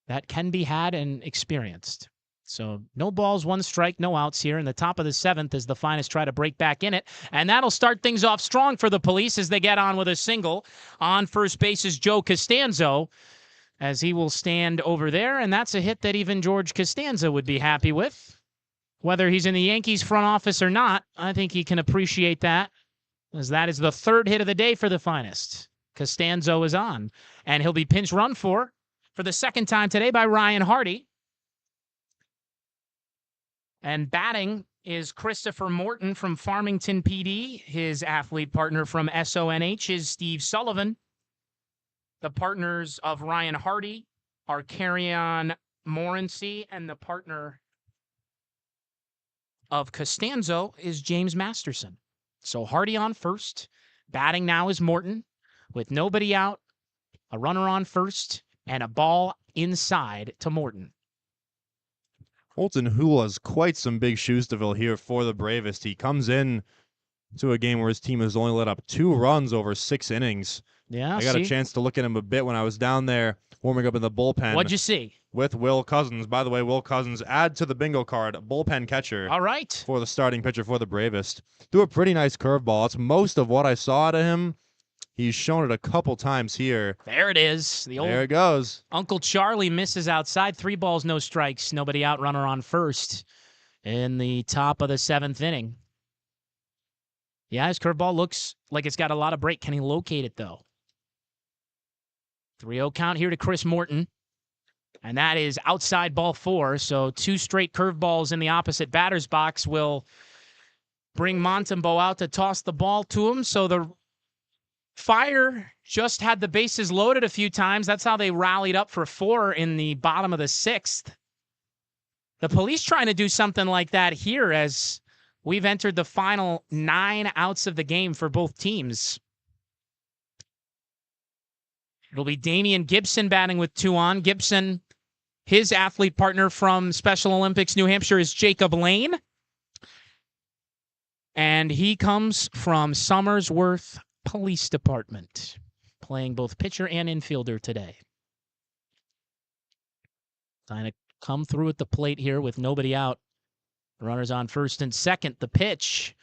[SPEAKER 3] that can be had and experienced. So no balls, 1 strike, no outs here in the top of the 7th as the finest try to break back in it. And that'll start things off strong for the police as they get on with a single. On first base is Joe Costanzo, as he will stand over there, and that's a hit that even George Costanza would be happy with. Whether he's in the Yankees front office or not, I think he can appreciate that, as that is the 3rd hit of the day for the finest. Costanzo is on, and he'll be pinch run for the 2nd time today by Ryan Hardy. And batting is Christopher Morton from Farmington PD. His athlete partner from SONH is Steve Sullivan. The partners of Ryan Hardy are Carrion Morency, and the partner of Costanzo is James Masterson. So Hardy on first. Batting now is Morton with nobody out, a runner on first, and a ball inside to Morton.
[SPEAKER 5] Holton Hula has quite some big shoes to fill here for the Bravest. He comes in to a game where his team has only let up 2 runs over 6 innings.
[SPEAKER 3] Yeah,
[SPEAKER 5] I got a chance to look at him a bit when I was down there warming up in the bullpen.
[SPEAKER 3] What'd you see?
[SPEAKER 5] With Will Cousins. By the way, Will Cousins, add to the bingo card, bullpen catcher.
[SPEAKER 3] All right.
[SPEAKER 5] For the starting pitcher for the Bravest. Threw a pretty nice curveball. That's most of what I saw out of him. He's shown it a couple times here.
[SPEAKER 3] There it is.
[SPEAKER 5] There it goes.
[SPEAKER 3] Uncle Charlie misses outside. 3 balls, no strikes. Nobody out, runner on first in the top of the 7th inning. Yeah, his curveball looks like it's got a lot of break. Can he locate it, though? 3-0 count here to Chris Morton. And that is outside ball 4. So 2 straight curveballs in the opposite batter's box will bring Montembeau out to toss the ball to him. So the Fire just had the bases loaded a few times. That's how they rallied up for 4 in the bottom of the 6th. The police trying to do something like that here as we've entered the final 9 outs of the game for both teams. It'll be Damian Gibson batting with 2 on. Gibson, his athlete partner from Special Olympics New Hampshire is Jacob Lane. And he comes from Somersworth Police Department, playing both pitcher and infielder today. Trying to come through at the plate here with nobody out. Runners on first and second. The pitch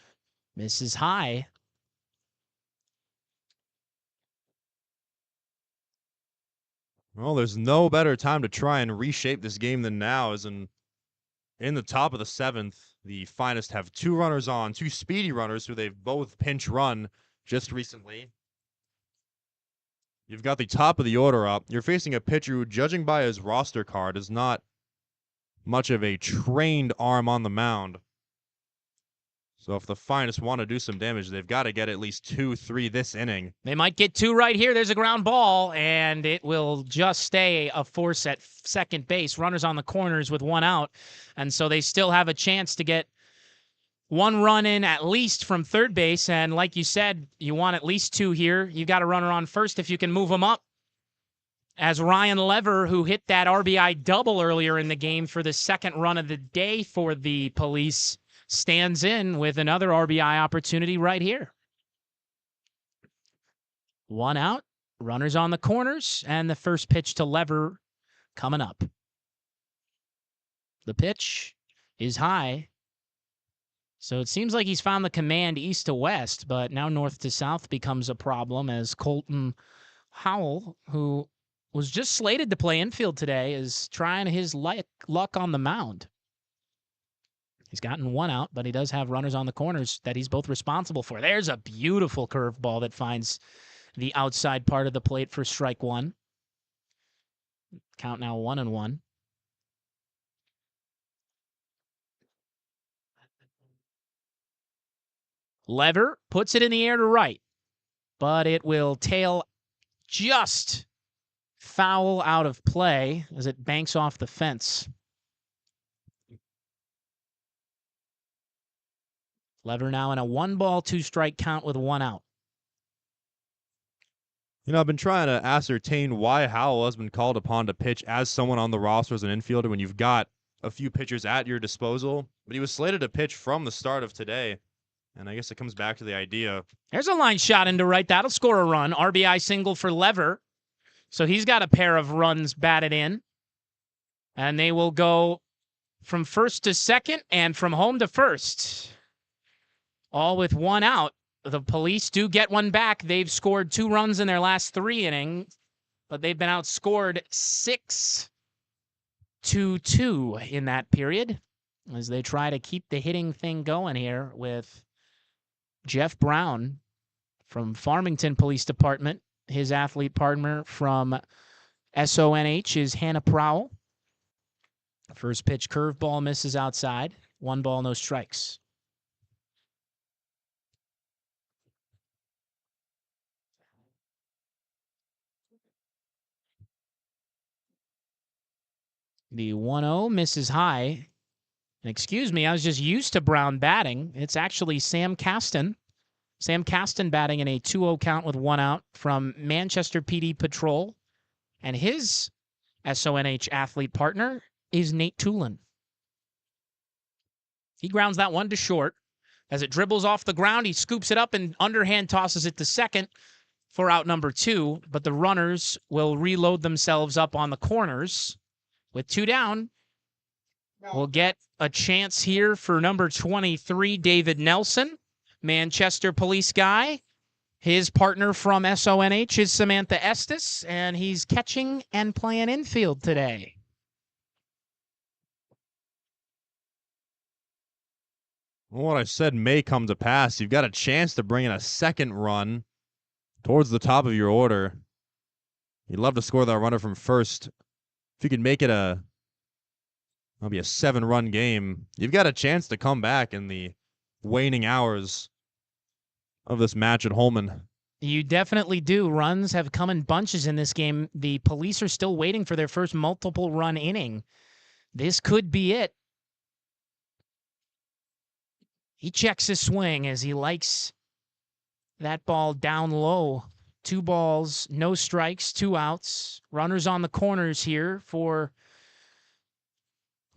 [SPEAKER 3] misses high.
[SPEAKER 5] Well, there's no better time to try and reshape this game than now, as in the top of the 7th, the finest have 2 runners on, 2 speedy runners who they've both pinch run just recently. You've got the top of the order up. You're facing a pitcher who, judging by his roster card, is not much of a trained arm on the mound. So if the finest want to do some damage, they've got to get at least 2, 3 this inning.
[SPEAKER 3] They might get 2 right here. There's a ground ball, and it will just stay a force at second base. Runners on the corners with 1 out, and so they still have a chance to get 1 run in at least from third base. And like you said, you want at least 2 here. You got a runner on first if you can move them up. As Ryan Lever, who hit that RBI double earlier in the game for the 2nd run of the day for the police, stands in with another RBI opportunity right here. 1 out, runners on the corners, and the first pitch to Lever coming up. The pitch is high. So it seems like he's found the command east to west, but now north to south becomes a problem as Colton Howell, who was just slated to play infield today, is trying his luck on the mound. He's gotten one out, but he does have runners on the corners that he's both responsible for. There's a beautiful curveball that finds the outside part of the plate for strike one. Count now 1-1. Lever puts it in the air to right, but it will tail just foul out of play as it banks off the fence. Lever now in a 1-ball, 2-strike count with 1 out.
[SPEAKER 5] You know, I've been trying to ascertain why Howell has been called upon to pitch as someone on the roster as an infielder when you've got a few pitchers at your disposal. But he was slated to pitch from the start of today. And I guess it comes back to the idea.
[SPEAKER 3] There's a line shot into right. That'll score a run. RBI single for Lever. So he's got a pair of runs batted in. And they will go from first to second and from home to first. All with 1 out. The Police do get one back. They've scored 2 runs in their last 3 innings, but they've been outscored 6-2 in that period as they try to keep the hitting thing going here with Jeff Brown from Farmington Police Department. His athlete partner from SONH is Hannah Prowl. First pitch curveball misses outside. 1 ball, no strikes. The 1-0 misses high. And excuse me, I was just used to Brown batting. It's actually Sam Caston. Sam Caston batting in a 2-0 count with 1 out from Manchester PD Patrol. And his SONH athlete partner is Nate Tulin. He grounds that one to short. As it dribbles off the ground, he scoops it up and underhand tosses it to second for out number 2. But the runners will reload themselves up on the corners. With 2 down, we'll get a chance here for number 23, David Nelson, Manchester Police guy. His partner from SONH is Samantha Estes, and he's catching and playing infield today.
[SPEAKER 5] Well, what I said may come to pass. You've got a chance to bring in a second run towards the top of your order. You'd love to score that runner from first. If you could make it it'll be a 7-run game, you've got a chance to come back in the waning hours of this match at Holman.
[SPEAKER 3] You definitely do. Runs have come in bunches in this game. The Police are still waiting for their first multiple run inning. This could be it. He checks his swing as he likes that ball down low. 2 balls, no strikes, 2 outs. Runners on the corners here for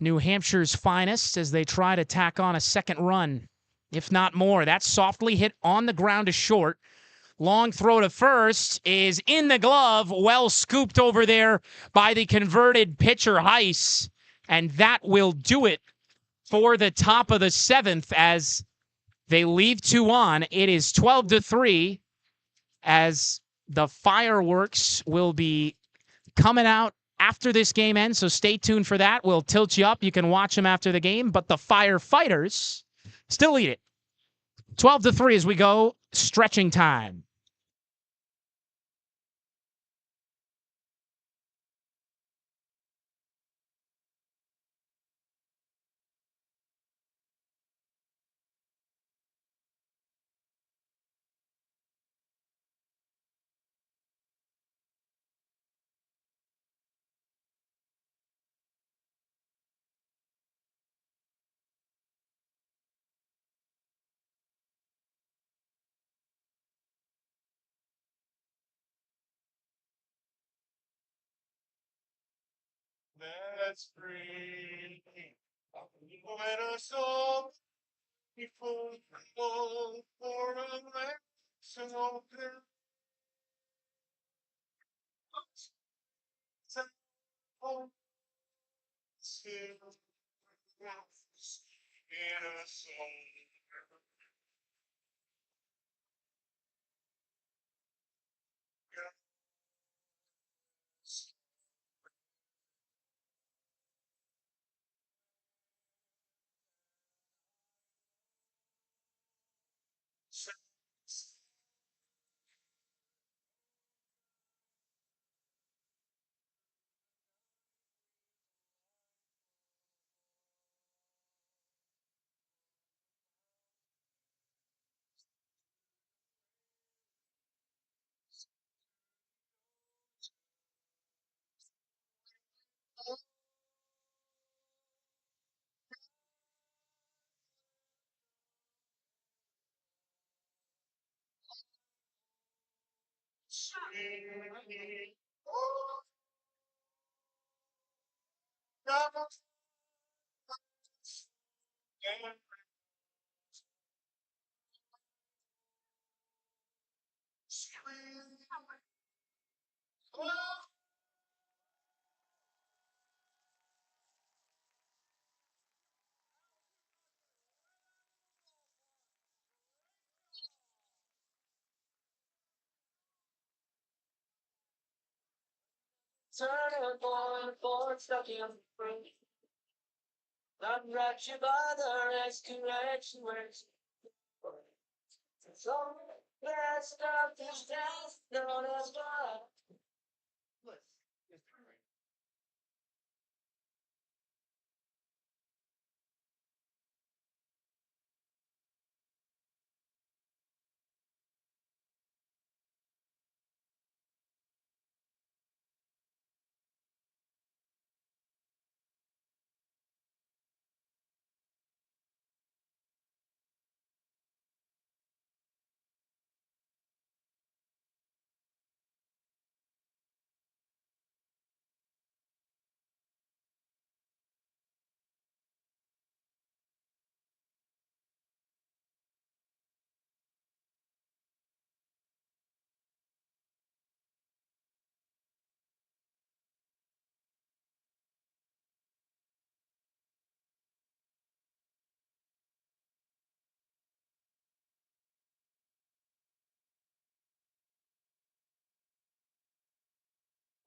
[SPEAKER 3] New Hampshire's finest as they try to tack on a second run, if not more. That's softly hit on the ground to short. Long throw to first is in the glove, well scooped over there by the converted pitcher Heiss, and that will do it for the top of the 7th as they leave 2 on. It is 12-3 as the fireworks will be coming out after this game ends, so stay tuned for that. We'll tilt you up. You can watch them after the game, but the firefighters still lead it. 12-3 as we go, stretching time.
[SPEAKER 4] Let's breathe. Let us all be full for a lesson open.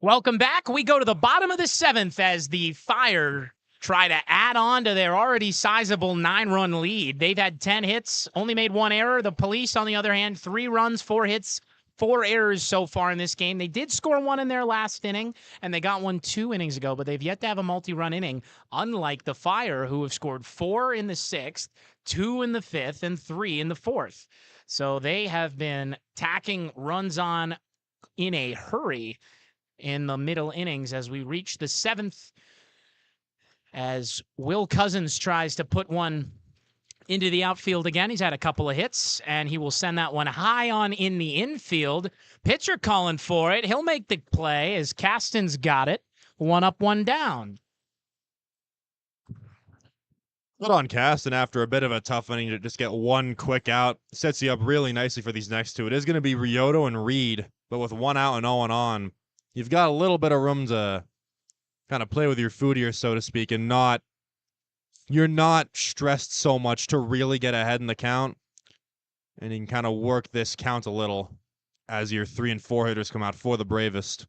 [SPEAKER 3] Welcome back. We go to the bottom of the seventh as the Fire try to add on to their already sizable 9-run lead. They've had 10 hits, only made one error. The Police, on the other hand, 3 runs, 4 hits, 4 errors so far in this game. They did score one in their last inning, and they got one 2 innings ago, but they've yet to have a multi-run inning, unlike the Fire, who have scored 4 in the 6th, 2 in the 5th, and 3 in the 4th. So they have been tacking runs on in a hurry in the middle innings as we reach the 7th, as Will Cousins tries to put one into the outfield again. He's had a couple of hits, and he will send that one high on in the infield. Pitcher calling for it. He'll make the play as Caston's got it. 1 up, 1 down.
[SPEAKER 5] Good on Caston after a bit of a tough inning to just get one quick out. Sets you up really nicely for these next two. It is going to be Rioto and Reed, but with 1 out and 0 on, you've got a little bit of room to kind of play with your food here, so to speak, and you're not stressed so much to really get ahead in the count. And you can kind of work this count a little as your 3 and 4 hitters come out for the Bravest.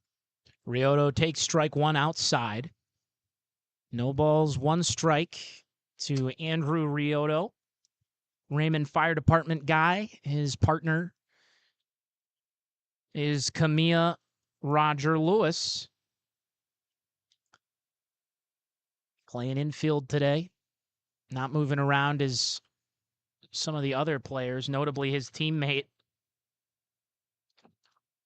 [SPEAKER 3] Rioto takes strike 1 outside. No balls, 1 strike to Andrew Rioto. Raymond Fire Department guy. His partner is Camilla Roger Lewis. Playing infield today. Not moving around as some of the other players, notably his teammate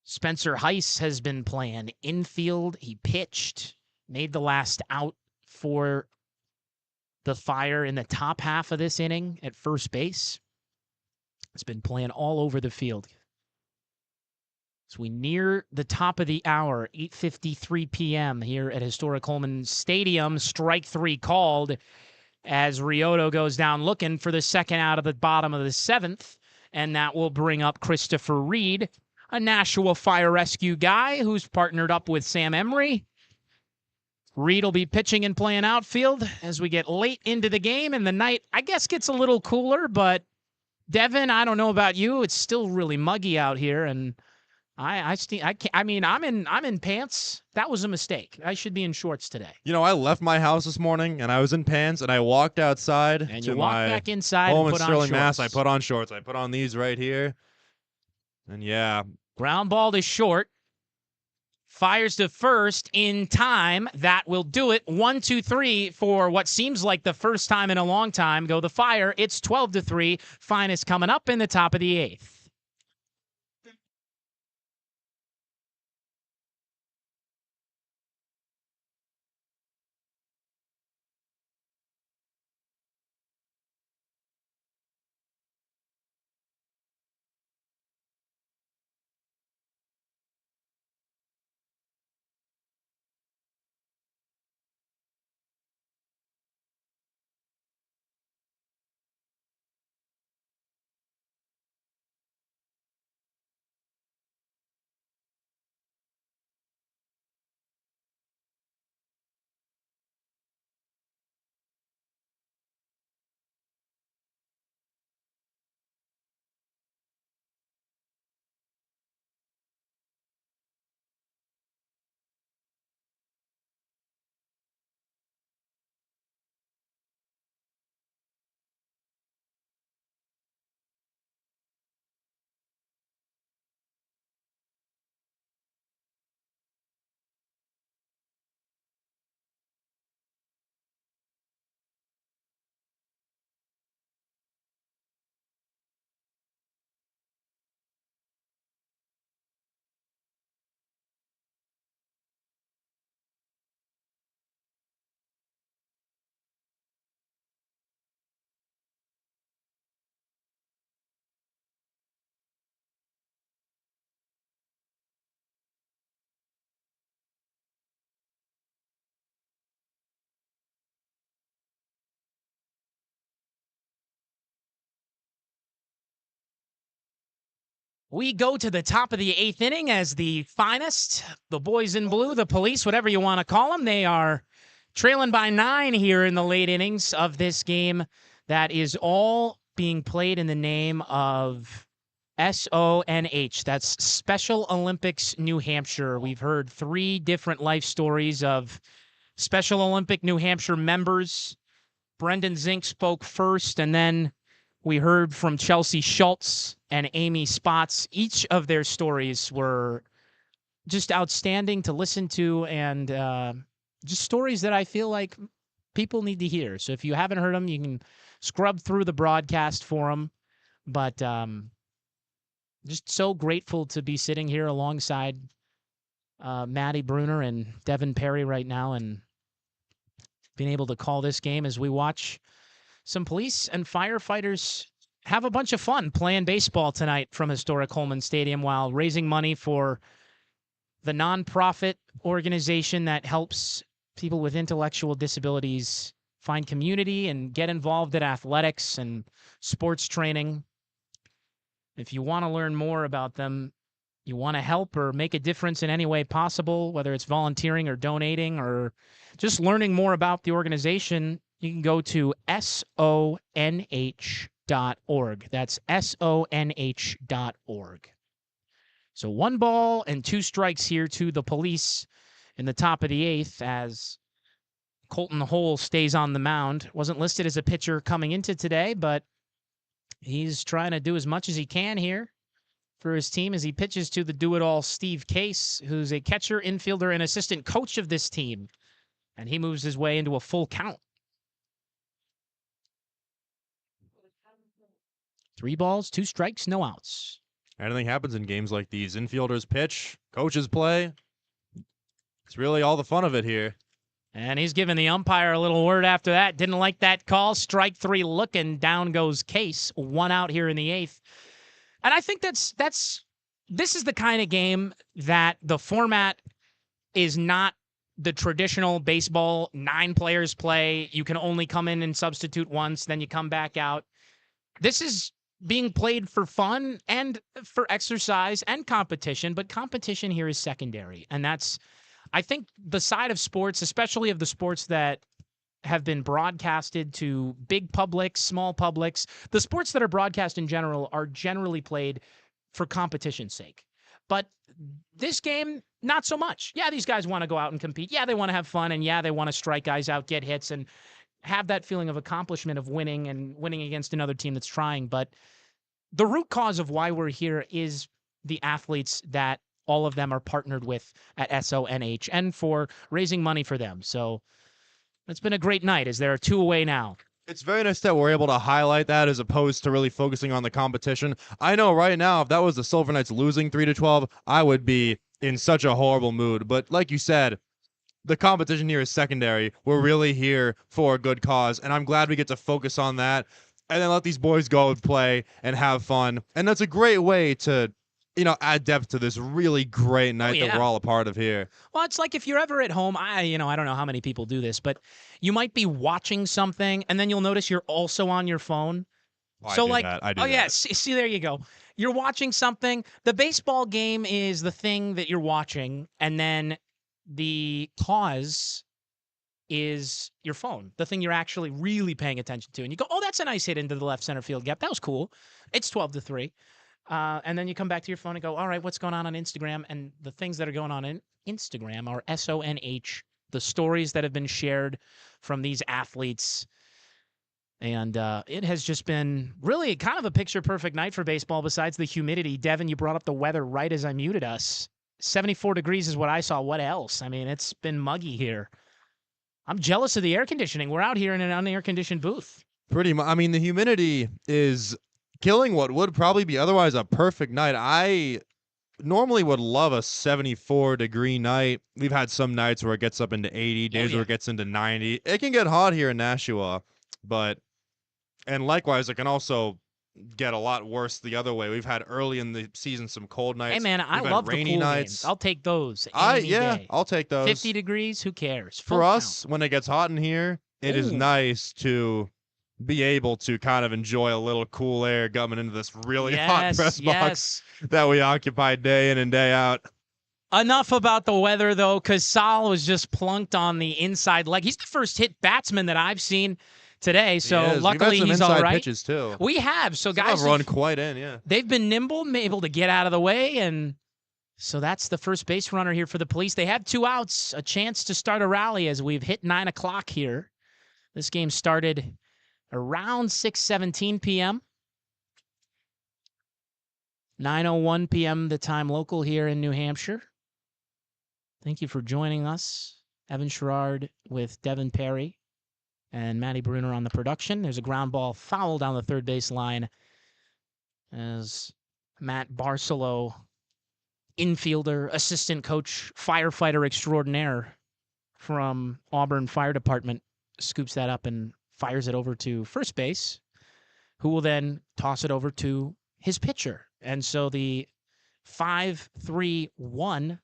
[SPEAKER 3] Spencer Heiss has been playing infield. He pitched, made the last out for the Fire in the top half of this inning at first base. It's been playing all over the field. As we near the top of the hour, 8:53 p.m. here at Historic Holman Stadium, strike 3 called as Rioto goes down looking for the second out of the bottom of the 7th, and that will bring up Christopher Reed, a Nashua Fire Rescue guy who's partnered up with Sam Emery. Reed will be pitching and playing outfield as we get late into the game, and the night, I guess, gets a little cooler. But Devin, I don't know about you, it's still really muggy out here, and I can't. I mean, I'm in pants. That was a mistake. I should be in shorts today.
[SPEAKER 5] You know, I left my house this morning and I was in pants and I walked outside
[SPEAKER 3] And
[SPEAKER 5] to
[SPEAKER 3] you walk
[SPEAKER 5] my
[SPEAKER 3] back inside
[SPEAKER 5] home
[SPEAKER 3] and
[SPEAKER 5] in
[SPEAKER 3] put on
[SPEAKER 5] Sterling, Mass.
[SPEAKER 3] shorts.
[SPEAKER 5] I put on shorts. I put on these right here. And yeah,
[SPEAKER 3] Ground ball to short. Fires to first in time. That will do it. 1-2-3 for what seems like the first time in a long time. Go the Fire. It's 12-3. Finest coming up in the top of the 8th. We go to the top of the 8th inning as the Finest, the boys in blue, the police, whatever you want to call them. They are trailing by 9 here in the late innings of this game that is all being played in the name of SONH. That's Special Olympics New Hampshire. We've heard 3 different life stories of Special Olympic New Hampshire members. Brendan Zink spoke first, and then we heard from Chelsea Schultz and Amy Spots. Each of their stories were just outstanding to listen to, and just stories that I feel like people need to hear. So if you haven't heard them, you can scrub through the broadcast for them. But just so grateful to be sitting here alongside Madi, Bruner, and Devin Perry right now, and being able to call this game as we watch some police and firefighters have a bunch of fun playing baseball tonight from historic Holman Stadium while raising money for the nonprofit organization that helps people with intellectual disabilities find community and get involved in athletics and sports training. If you want to learn more about them, you want to help or make a difference in any way possible, whether it's volunteering or donating or just learning more about the organization, you can go to sonh.org. That's sonh.org. So 1 ball and 2 strikes here to the police in the top of the 8th as Colton Hole stays on the mound. Wasn't listed as a pitcher coming into today, but he's trying to do as much as he can here for his team as he pitches to the do-it-all Steve Case, who's a catcher, infielder, and assistant coach of this team. And he moves his way into a full count. 3 balls, 2 strikes, no outs.
[SPEAKER 5] anything happens in games like these. Infielders pitch, coaches play. It's really all the fun of it here.
[SPEAKER 3] And he's giving the umpire a little word after that. Didn't like that call. Strike 3 looking. Down goes Case. 1 out here in the 8th. And I think this is the kind of game that the format is not the traditional baseball 9 players play. You can only come in and substitute once, then you come back out. This is being played for fun and for exercise and competition, but competition here is secondary. And that's, I think the side of sports, especially of the sports that have been broadcasted to big publics, small publics, the sports that are broadcast in general are generally played for competition's sake. But this game, not so much. Yeah, these guys want to go out and compete. Yeah, they want to have fun. And yeah, they want to strike guys out, get hits, and have that feeling of accomplishment of winning and winning against another team that's trying. But the root cause of why we're here is the athletes that all of them are partnered with at SONH and for raising money for them. So it's been a great night as there are 2 away now.
[SPEAKER 5] It's very nice that we're able to highlight that as opposed to really focusing on the competition. I know right now, if that was the Silver Knights losing 3-12, I would be in such a horrible mood. But like you said, the competition here is secondary. We're really here for a good cause, and I'm glad we get to focus on that and then let these boys go and play and have fun. And that's a great way to, add depth to this really great night that we're all a part of here.
[SPEAKER 3] Well, it's like if you're ever at home, I don't know how many people do this, but you might be watching something and then you'll notice you're also on your phone.
[SPEAKER 5] Oh,
[SPEAKER 3] So
[SPEAKER 5] I do
[SPEAKER 3] like,
[SPEAKER 5] that. I do
[SPEAKER 3] oh
[SPEAKER 5] that.
[SPEAKER 3] yeah, see, there you go. You're watching something. The baseball game is the thing that you're watching, and then the cause is your phone, the thing you're actually really paying attention to. And you go, oh, that's a nice hit into the left center field gap. That was cool. It's 12-3. And then you come back to your phone and go, all right, what's going on Instagram? And the things that are going on in Instagram are SONH, the stories that have been shared from these athletes. And it has just been really kind of a picture-perfect night for baseball besides the humidity. Devin, you brought up the weather right as I muted us. 74 degrees is what I saw. What else? I mean, it's been muggy here. I'm jealous of the air conditioning. We're out here in an unair-conditioned booth.
[SPEAKER 5] Pretty much. I mean, the humidity is killing what would probably be otherwise a perfect night. I normally would love a 74-degree night. We've had some nights where it gets up into 80, days where it gets into 90. It can get hot here in Nashua, and likewise, it can also get a lot worse the other way. We've had early in the season some cold nights.
[SPEAKER 3] Hey, man, I
[SPEAKER 5] We've had
[SPEAKER 3] love the
[SPEAKER 5] rainy
[SPEAKER 3] cool
[SPEAKER 5] nights.
[SPEAKER 3] games. I'll take those any day.
[SPEAKER 5] I'll take those.
[SPEAKER 3] 50 degrees, who cares?
[SPEAKER 5] For us, when it gets hot in here, it is nice to be able to kind of enjoy a little cool air coming into this really hot press box that we occupy day in and day out.
[SPEAKER 3] Enough about the weather, though, because Sal was just plunked on the inside leg. He's the first hit batsman that I've seen today, so luckily he's all right.
[SPEAKER 5] Pitches too.
[SPEAKER 3] We have, so guys
[SPEAKER 5] have run quite in, yeah.
[SPEAKER 3] They've been nimble, able to get out of the way, and so that's the first base runner here for the Police. They have 2 outs, a chance to start a rally as we've hit 9 o'clock here. This game started around 6:17 p.m. 9:01 p.m. the time local here in New Hampshire. Thank you for joining us. Evan Sharrard with Devin Perry and Madi Bruner on the production. There's a ground ball foul down the third base line as Matt Barcelo, infielder, assistant coach, firefighter extraordinaire from Auburn Fire Department, scoops that up and fires it over to first base, who will then toss it over to his pitcher. And so the 5-3-1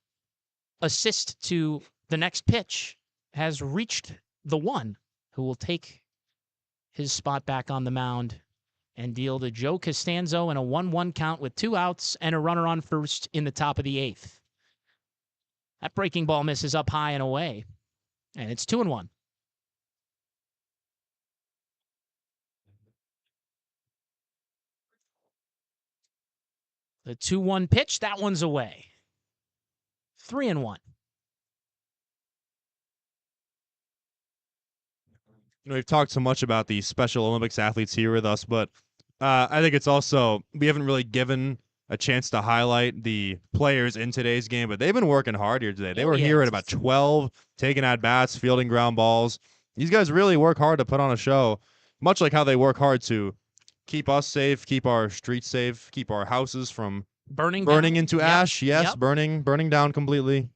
[SPEAKER 3] assist to the next pitch has reached the one, who will take his spot back on the mound and deal to Joe Costanzo in a 1-1 count with 2 outs and a runner on first in the top of the 8th. That breaking ball misses up high and away, and it's 2-1. The 2-1 pitch, that one's away. 3-1.
[SPEAKER 5] We've talked so much about the Special Olympics athletes here with us, but I think it's also, we haven't really given a chance to highlight the players in today's game, but they've been working hard here today. They were here at about 12, taking at bats, fielding ground balls. These guys really work hard to put on a show, much like how they work hard to keep us safe, keep our streets safe, keep our houses from burning into ash. Yes, burning down completely.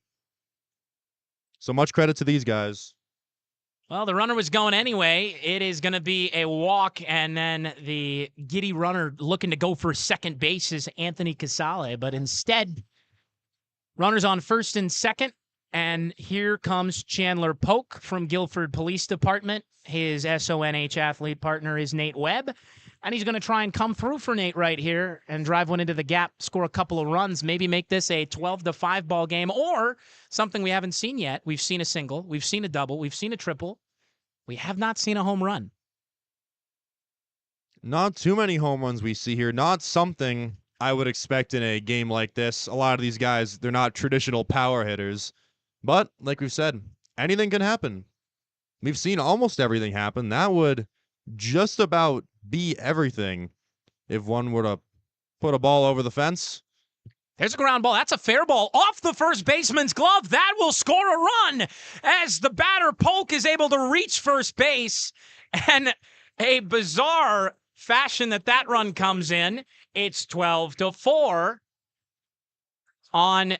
[SPEAKER 5] So much credit to these guys.
[SPEAKER 3] Well, the runner was going anyway. It is going to be a walk, and then the giddy runner looking to go for second base is Anthony Casale, but instead, runners on first and second, and here comes Chandler Polk from Guilford Police Department. His SONH athlete partner is Nate Webb, And he's going to try and come through for Nate right here and drive one into the gap, score a couple of runs, maybe make this a 12-5 ball game, or something we haven't seen yet. We've seen a single, we've seen a double, we've seen a triple. We have not seen a home run.
[SPEAKER 5] Not too many home runs we see here. Not something I would expect in a game like this. A lot of these guys, they're not traditional power hitters. But, like we've said, anything can happen. We've seen almost everything happen. That would just about be everything if one were to put a ball over the fence.
[SPEAKER 3] There's a ground ball. That's a fair ball off the first baseman's glove. That will score a run as the batter Polk is able to reach first base. And a bizarre fashion that run comes in. It's 12-4 on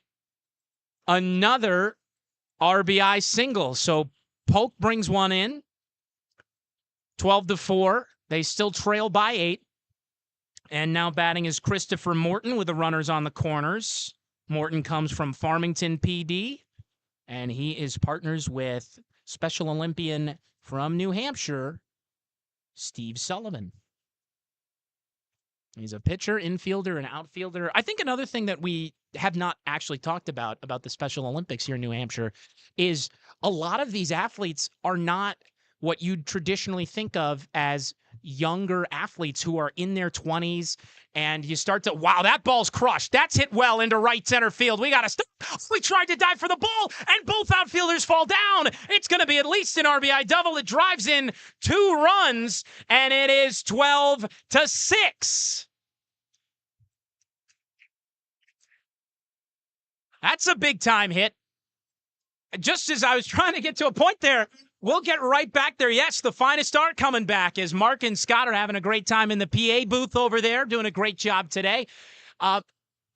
[SPEAKER 3] another RBI single. So Polk brings one in. 12-4. They still trail by 8. And now batting is Christopher Morton with the runners on the corners. Morton comes from Farmington, PD, and he is partners with Special Olympian from New Hampshire, Steve Sullivan. He's a pitcher, infielder, and outfielder. I think another thing that we have not actually talked about the Special Olympics here in New Hampshire is a lot of these athletes are not what you'd traditionally think of as younger athletes who are in their 20s, and you start to, wow, that ball's crushed. That's hit well into right center field. We got to stop. We tried to dive for the ball, and both outfielders fall down. It's going to be at least an RBI double. It drives in 2 runs, and it is 12-6. That's a big-time hit. Just as I was trying to get to a point there, we'll get right back there. Yes, the finest art coming back as Mark and Scott are having a great time in the PA booth over there, doing a great job today.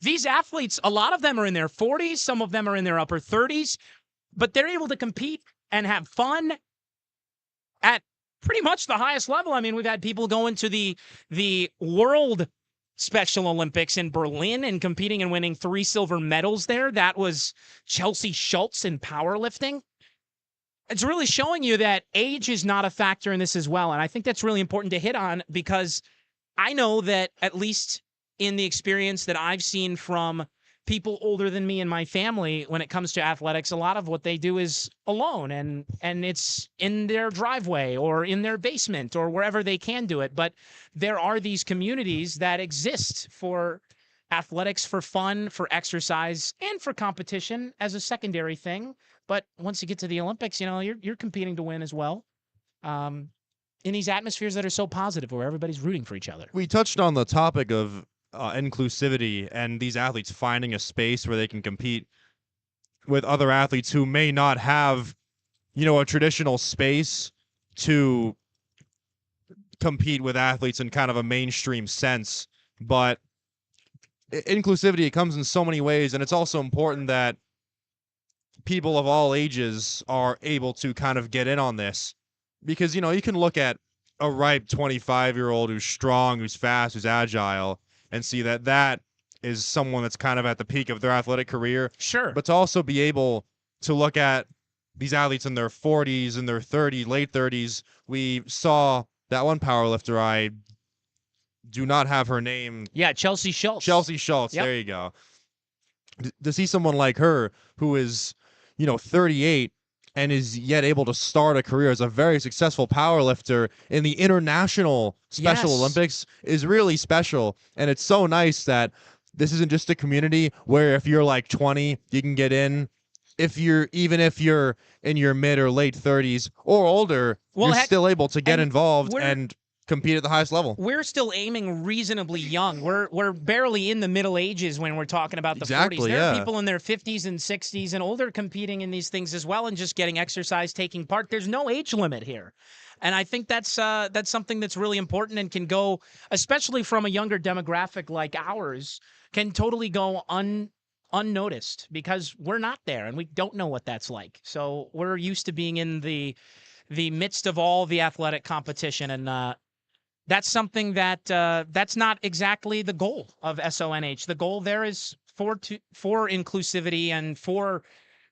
[SPEAKER 3] These athletes, a lot of them are in their 40s. Some of them are in their upper 30s. But they're able to compete and have fun at pretty much the highest level. I mean, we've had people going to the World Special Olympics in Berlin and competing and winning 3 silver medals there. That was Chelsea Schultz in powerlifting. It's really showing you that age is not a factor in this as well. And I think that's really important to hit on, because I know that, at least in the experience that I've seen from people older than me in my family, when it comes to athletics, a lot of what they do is alone, and it's in their driveway or in their basement or wherever they can do it. But there are these communities that exist for athletics, for fun, for exercise, and for competition as a secondary thing. But once you get to the Olympics, you know, you're competing to win as well. In these atmospheres that are so positive, where everybody's rooting for each other.
[SPEAKER 5] We touched on the topic of inclusivity and these athletes finding a space where they can compete with other athletes who may not have, you know, a traditional space to compete with athletes in kind of a mainstream sense. But inclusivity, it comes in so many ways, and it's also important that people of all ages are able to kind of get in on this, because, you know, you can look at a ripe 25-year-old who's strong, who's fast, who's agile, and see that is someone that's kind of at the peak of their athletic career.
[SPEAKER 3] Sure.
[SPEAKER 5] But to also be able to look at these athletes in their 40s, in their 30s, late 30s. We saw that one powerlifter, I do not have her name.
[SPEAKER 3] Yeah, Chelsea Schultz.
[SPEAKER 5] Chelsea Schultz,
[SPEAKER 3] Yep.
[SPEAKER 5] there you go. To see someone like her who is, 38 and is yet able to start a career as a very successful powerlifter in the international Special
[SPEAKER 3] Yes.
[SPEAKER 5] Olympics is really special. And it's so nice that this isn't just a community where if you're like 20, you can get in. Even if you're in your mid or late 30s or older,
[SPEAKER 3] Well,
[SPEAKER 5] you're
[SPEAKER 3] heck,
[SPEAKER 5] still able to get
[SPEAKER 3] and
[SPEAKER 5] involved
[SPEAKER 3] we're-
[SPEAKER 5] and compete at the highest level.
[SPEAKER 3] We're still aiming reasonably young. We're barely in the middle ages when we're talking about the 40s.
[SPEAKER 5] Exactly,
[SPEAKER 3] There are
[SPEAKER 5] yeah.
[SPEAKER 3] people in their 50s and 60s and older competing in these things as well, and just getting exercise, taking part. There's no age limit here. And I think that's something that's really important and can go, especially from a younger demographic like ours, can totally go unnoticed, because we're not there and we don't know what that's like. So we're used to being in the midst of all the athletic competition, and that's something that that's not exactly the goal of SONH. The goal there is for inclusivity and for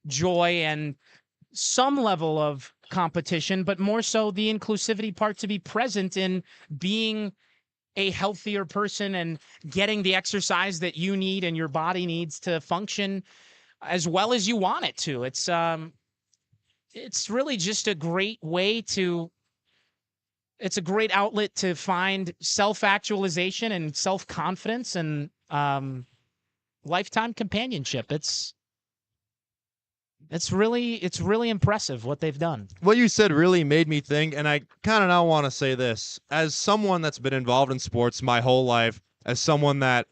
[SPEAKER 3] joy and some level of competition, but more so the inclusivity part to be present in being a healthier person and getting the exercise that you need and your body needs to function as well as you want it to. It's really just a great way to it's a great outlet to find self-actualization and self-confidence and lifetime companionship. It's really impressive what they've done.
[SPEAKER 5] What you said really made me think, and I kind of now want to say this. As someone that's been involved in sports my whole life, as someone that,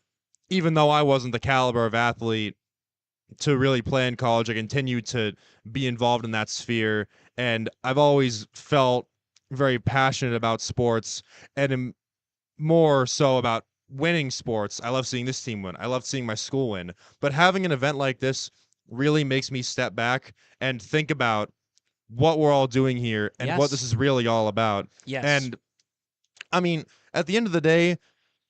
[SPEAKER 5] even though I wasn't the caliber of athlete to really play in college, I continued to be involved in that sphere, and I've always felt very passionate about sports, and am more so about winning sports. I love seeing this team win. I love seeing my school win. But having an event like this really makes me step back and think about what we're all doing here and what
[SPEAKER 3] Yes.
[SPEAKER 5] this is really all about.
[SPEAKER 3] Yes.
[SPEAKER 5] And I mean, at the end of the day,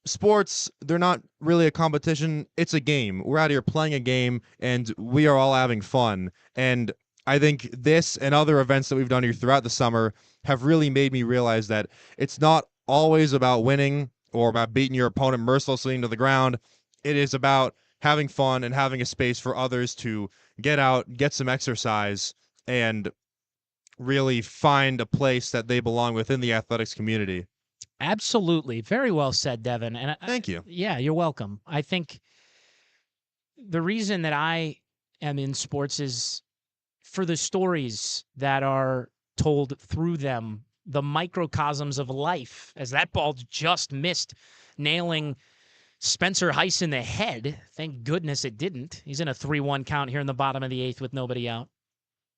[SPEAKER 5] sports, they're not really a competition. It's a game. We're out here playing a game and we are all having fun. And I think this and other events that we've done here throughout the summer have really made me realize that it's not always about winning or about beating your opponent mercilessly into the ground. It is about having fun and having a space for others to get out, get some exercise, and really find a place that they belong within the athletics community.
[SPEAKER 3] Absolutely. Very well said, Devin. And
[SPEAKER 5] Thank you.
[SPEAKER 3] Yeah, you're welcome. I think the reason that I am in sports is for the stories that are told through them, the microcosms of life, as that ball just missed nailing Spencer Heiss in the head. Thank goodness it didn't. He's in a 3-1 count here in the bottom of the 8th with nobody out.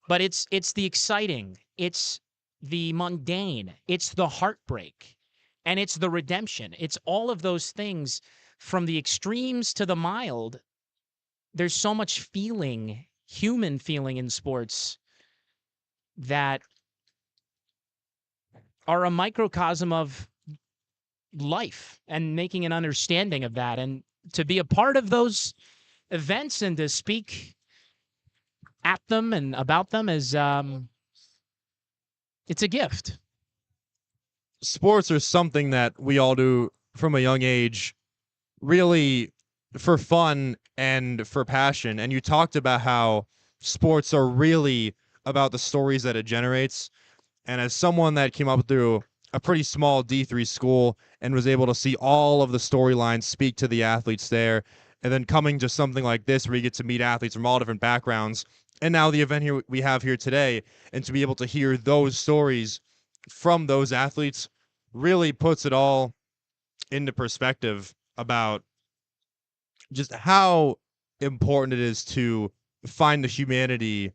[SPEAKER 3] But it's the exciting, it's the mundane, it's the heartbreak, and it's the redemption. It's all of those things from the extremes to the mild. There's so much feeling, human feeling in sports that are a microcosm of life and making an understanding of that. And to be a part of those events and to speak at them and about them is it's a gift.
[SPEAKER 5] Sports are something that we all do from a young age, really for fun and for passion. And you talked about how sports are really about the stories that it generates. And as someone that came up through a pretty small D3 school and was able to see all of the storylines speak to the athletes there, and then coming to something like this where you get to meet athletes from all different backgrounds, and now the event here we have here today, and to be able to hear those stories from those athletes really puts it all into perspective about just how important it is to find the humanity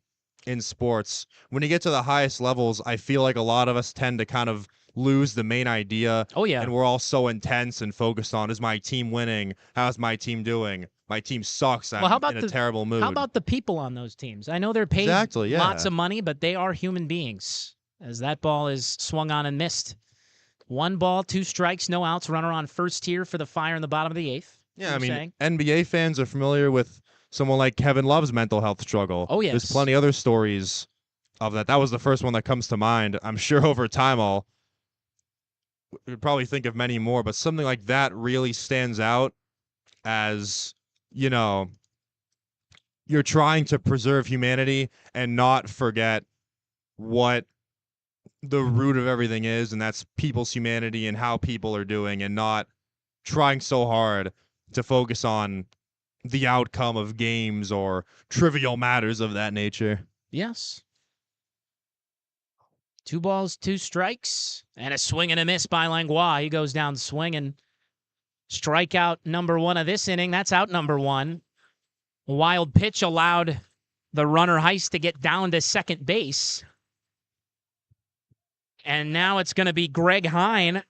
[SPEAKER 5] in sports. When you get to the highest levels, I feel like a lot of us tend to kind of lose the main idea.
[SPEAKER 3] Oh, yeah.
[SPEAKER 5] And we're all so intense and focused on, is my team winning? How's my team doing? My team sucks. I'm
[SPEAKER 3] Well, how about
[SPEAKER 5] in a terrible mood.
[SPEAKER 3] How about the people on those teams? I know they're paid
[SPEAKER 5] Exactly, yeah.
[SPEAKER 3] lots of money, but they are human beings. As that ball is swung on and missed. 1 ball, 2 strikes, no outs. Runner on first here for the Fire in the bottom of the 8th.
[SPEAKER 5] Yeah, I mean, NBA fans are familiar with someone like Kevin Love's mental health struggle.
[SPEAKER 3] Oh, yes.
[SPEAKER 5] There's plenty other stories of that. That was the first one that comes to mind. I'm sure over time I'll would probably think of many more, but something like that really stands out as, you know, you're trying to preserve humanity and not forget what the root of everything is, and that's people's humanity and how people are doing, and not trying so hard to focus on the outcome of games or trivial matters of that nature.
[SPEAKER 3] Yes. 2 balls, 2 strikes, and a swing and a miss by Langlois. He goes down swinging. Strikeout number 1 of this inning. That's out number 1. A wild pitch allowed the runner Heiss to get down to second base. And now it's going to be Greg Hine.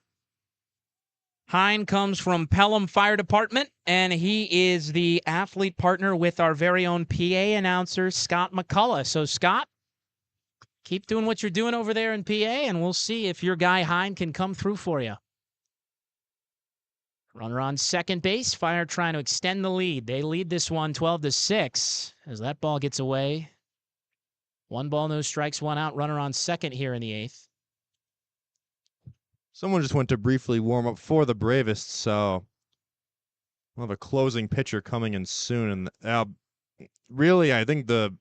[SPEAKER 3] Hine comes from Pelham Fire Department, and he is the athlete partner with our very own PA announcer, Scott McCullough. So, Scott, keep doing what you're doing over there in PA, and we'll see if your guy Hine can come through for you. Runner on second base. Fire trying to extend the lead. They lead this one 12-6 as that ball gets away. 1 ball, no strikes, 1 out. Runner on second here in the 8th.
[SPEAKER 5] Someone just went to briefly warm up for the Bravest, so we'll have a closing pitcher coming in soon. And really, I think the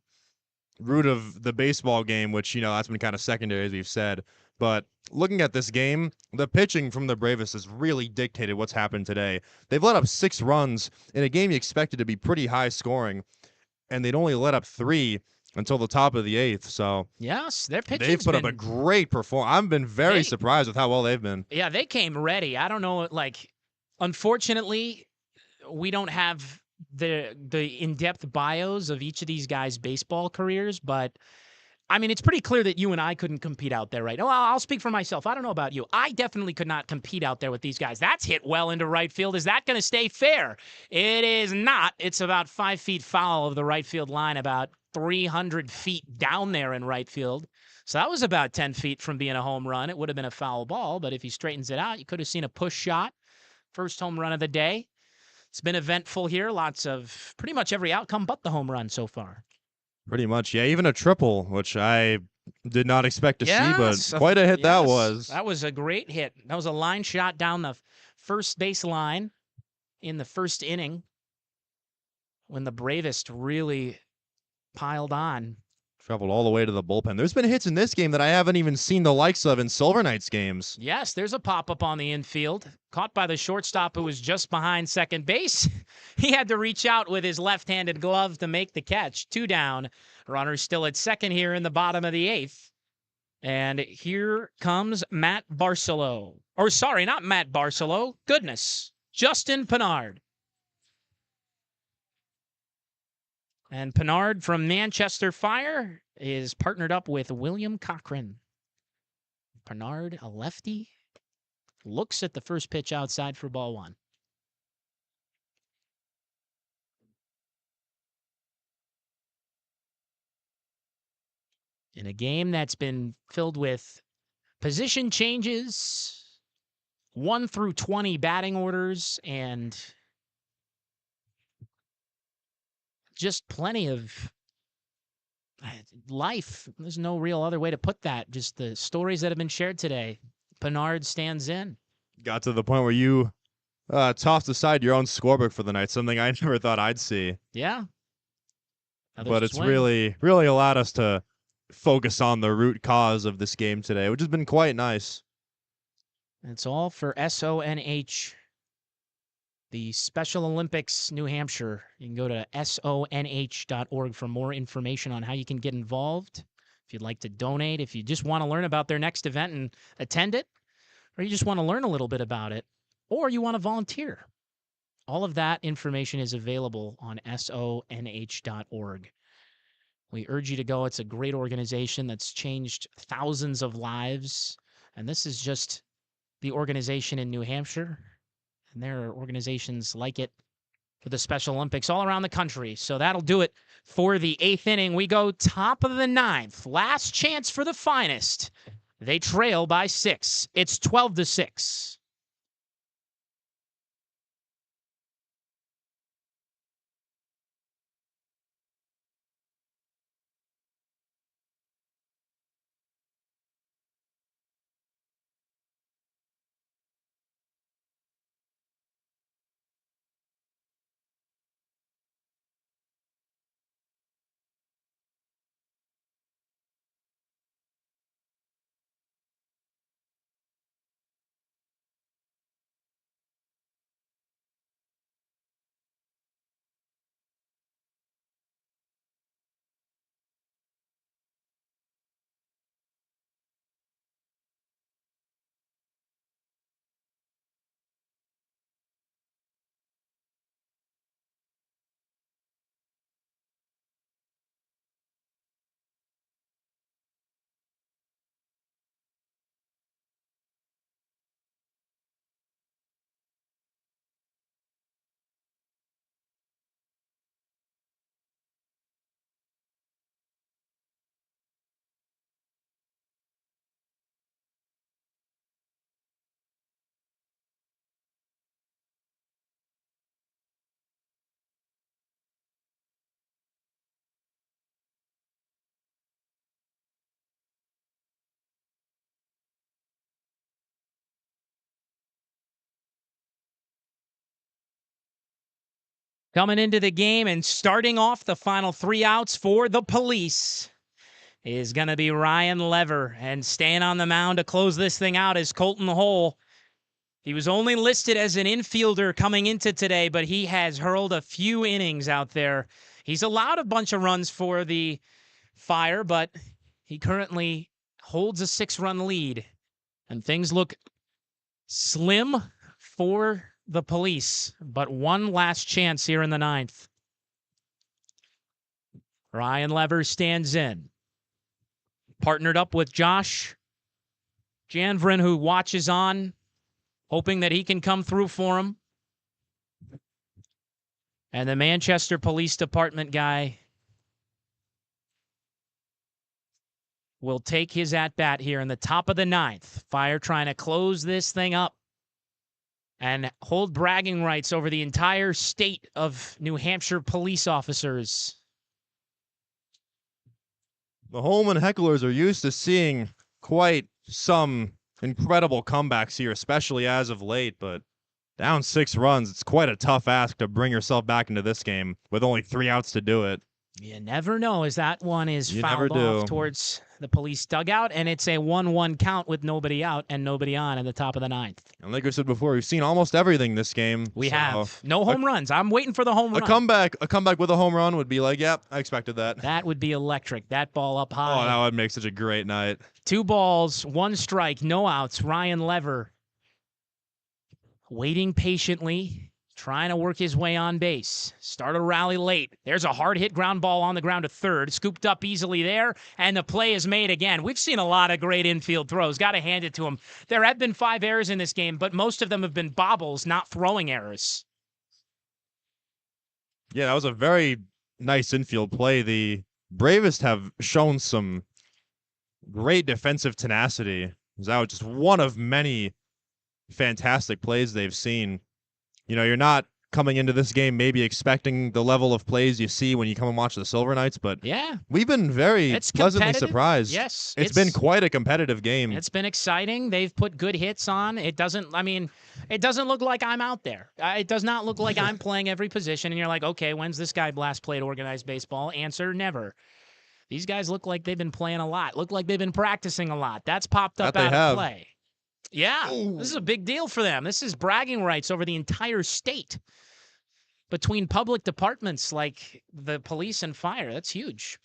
[SPEAKER 5] root of the baseball game, which, that's been kind of secondary, as we've said. But looking at this game, the pitching from the Bravest has really dictated what's happened today. They've let up 6 runs in a game you expected to be pretty high scoring, and they'd only let up 3 until the top of the 8th. So
[SPEAKER 3] Yes, their pitching.
[SPEAKER 5] they've put up a great performance. I've been very surprised with how well they've been.
[SPEAKER 3] Yeah, they came ready. I don't know, unfortunately, we don't have the in-depth bios of each of these guys' baseball careers, but I mean, it's pretty clear that you and I couldn't compete out there, right? Well, I'll speak for myself. I don't know about you. I definitely could not compete out there with these guys. That's hit well into right field. Is that going to stay fair? It is not. It's about 5 feet foul of the right field line, about 300 feet down there in right field. So that was about 10 feet from being a home run. It would have been a foul ball, but if he straightens it out, you could have seen a push shot. First home run of the day. It's been eventful here. Lots of pretty much every outcome but the home run so far.
[SPEAKER 5] Pretty much, yeah. Even a triple, which I did not expect to see, but
[SPEAKER 3] Yes,
[SPEAKER 5] quite a hit that
[SPEAKER 3] yes.
[SPEAKER 5] was.
[SPEAKER 3] That was a great hit. That was a line shot down the first base line in the first inning when the Bravest really piled on.
[SPEAKER 5] Traveled all the way to the bullpen. There's been hits in this game that I haven't even seen the likes of in Silver Knights games.
[SPEAKER 3] Yes, there's a pop-up on the infield. Caught by the shortstop who was just behind second base. He had to reach out with his left-handed glove to make the catch. 2 down. Runners still at second here in the bottom of the 8th. And here comes Matt Barcelo. Or sorry, not Matt Barcelo. Goodness. Justin Pinard. And Pinard from Manchester Fire is partnered up with William Cochran. Pinard, a lefty, looks at the first pitch outside for ball 1. In a game that's been filled with position changes, 1 through 20 batting orders, and just plenty of life. There's no real other way to put that. Just the stories that have been shared today. Pinard stands in.
[SPEAKER 5] Got to the point where you tossed aside your own scorebook for the night, something I never thought I'd see.
[SPEAKER 3] Yeah.
[SPEAKER 5] But it's really allowed us to focus on the root cause of this game today, which has been quite nice.
[SPEAKER 3] It's all for SONH, the Special Olympics New Hampshire. You can go to sonh.org for more information on how you can get involved. If you'd like to donate, if you just want to learn about their next event and attend it, or you just want to learn a little bit about it, or you want to volunteer. All of that information is available on sonh.org. We urge you to go. It's a great organization that's changed thousands of lives. And this is just the organization in New Hampshire. And there are organizations like it for the Special Olympics all around the country. So that'll do it for the 8th inning. We go top of the 9th. Last chance for the finest. They trail by 6. It's 12-6. Coming into the game and starting off the final 3 outs for the Police is going to be Ryan Lever. And staying on the mound to close this thing out is Colton Hole. He was only listed as an infielder coming into today, but he has hurled a few innings out there. He's allowed a bunch of runs for the Fire, but he currently holds a 6-run lead. And things look slim for the Police, but one last chance here in the 9th. Ryan Lever stands in. Partnered up with Josh Janvrin, who watches on, hoping that he can come through for him. And the Manchester Police Department guy will take his at-bat here in the top of the 9th. Fire trying to close this thing up and hold bragging rights over the entire state of New Hampshire police officers.
[SPEAKER 5] The Holman hecklers are used to seeing quite some incredible comebacks here, especially as of late, but down 6 runs, it's quite a tough ask to bring yourself back into this game with only 3 outs to do it.
[SPEAKER 3] You never know as that one is
[SPEAKER 5] You
[SPEAKER 3] fouled
[SPEAKER 5] never
[SPEAKER 3] off
[SPEAKER 5] do.
[SPEAKER 3] towards the Police dugout, and it's a 1-1 count with nobody out and nobody on in the top of the 9th.
[SPEAKER 5] And like I said before, we've seen almost everything this game.
[SPEAKER 3] We
[SPEAKER 5] so
[SPEAKER 3] have no home runs. I'm waiting for the home
[SPEAKER 5] a
[SPEAKER 3] run.
[SPEAKER 5] comeback with a home run would be like, yep, I expected that.
[SPEAKER 3] That would be electric. That ball up
[SPEAKER 5] Oh,
[SPEAKER 3] high.
[SPEAKER 5] that would make such a great night.
[SPEAKER 3] 2 balls, 1 strike, no outs. Ryan Lever waiting patiently, trying to work his way on base. Start a rally late. There's a hard hit ground ball on the ground to third. Scooped up easily there, and the play is made again. We've seen a lot of great infield throws. Got to hand it to him. There have been 5 errors in this game, but most of them have been bobbles, not throwing errors.
[SPEAKER 5] Yeah, that was a very nice infield play. The Bravest have shown some great defensive tenacity. That was just one of many fantastic plays they've seen. You know, you're not coming into this game maybe expecting the level of plays you see when you come and watch the Silver Knights, but
[SPEAKER 3] Yeah,
[SPEAKER 5] we've been very
[SPEAKER 3] it's
[SPEAKER 5] pleasantly
[SPEAKER 3] competitive.
[SPEAKER 5] surprised.
[SPEAKER 3] Yes,
[SPEAKER 5] It's been quite a competitive game.
[SPEAKER 3] It's been exciting. They've put good hits on. It doesn't look like I'm out there. It does not look like I'm playing every position. And you're like, okay, when's this guy last played organized baseball? Answer, never. These guys look like they've been playing a lot. Look like they've been practicing a lot. That's popped up
[SPEAKER 5] That they
[SPEAKER 3] out
[SPEAKER 5] have.
[SPEAKER 3] of play. Yeah, This is a big deal for them. This is bragging rights over the entire state between public departments like the police and fire. That's huge.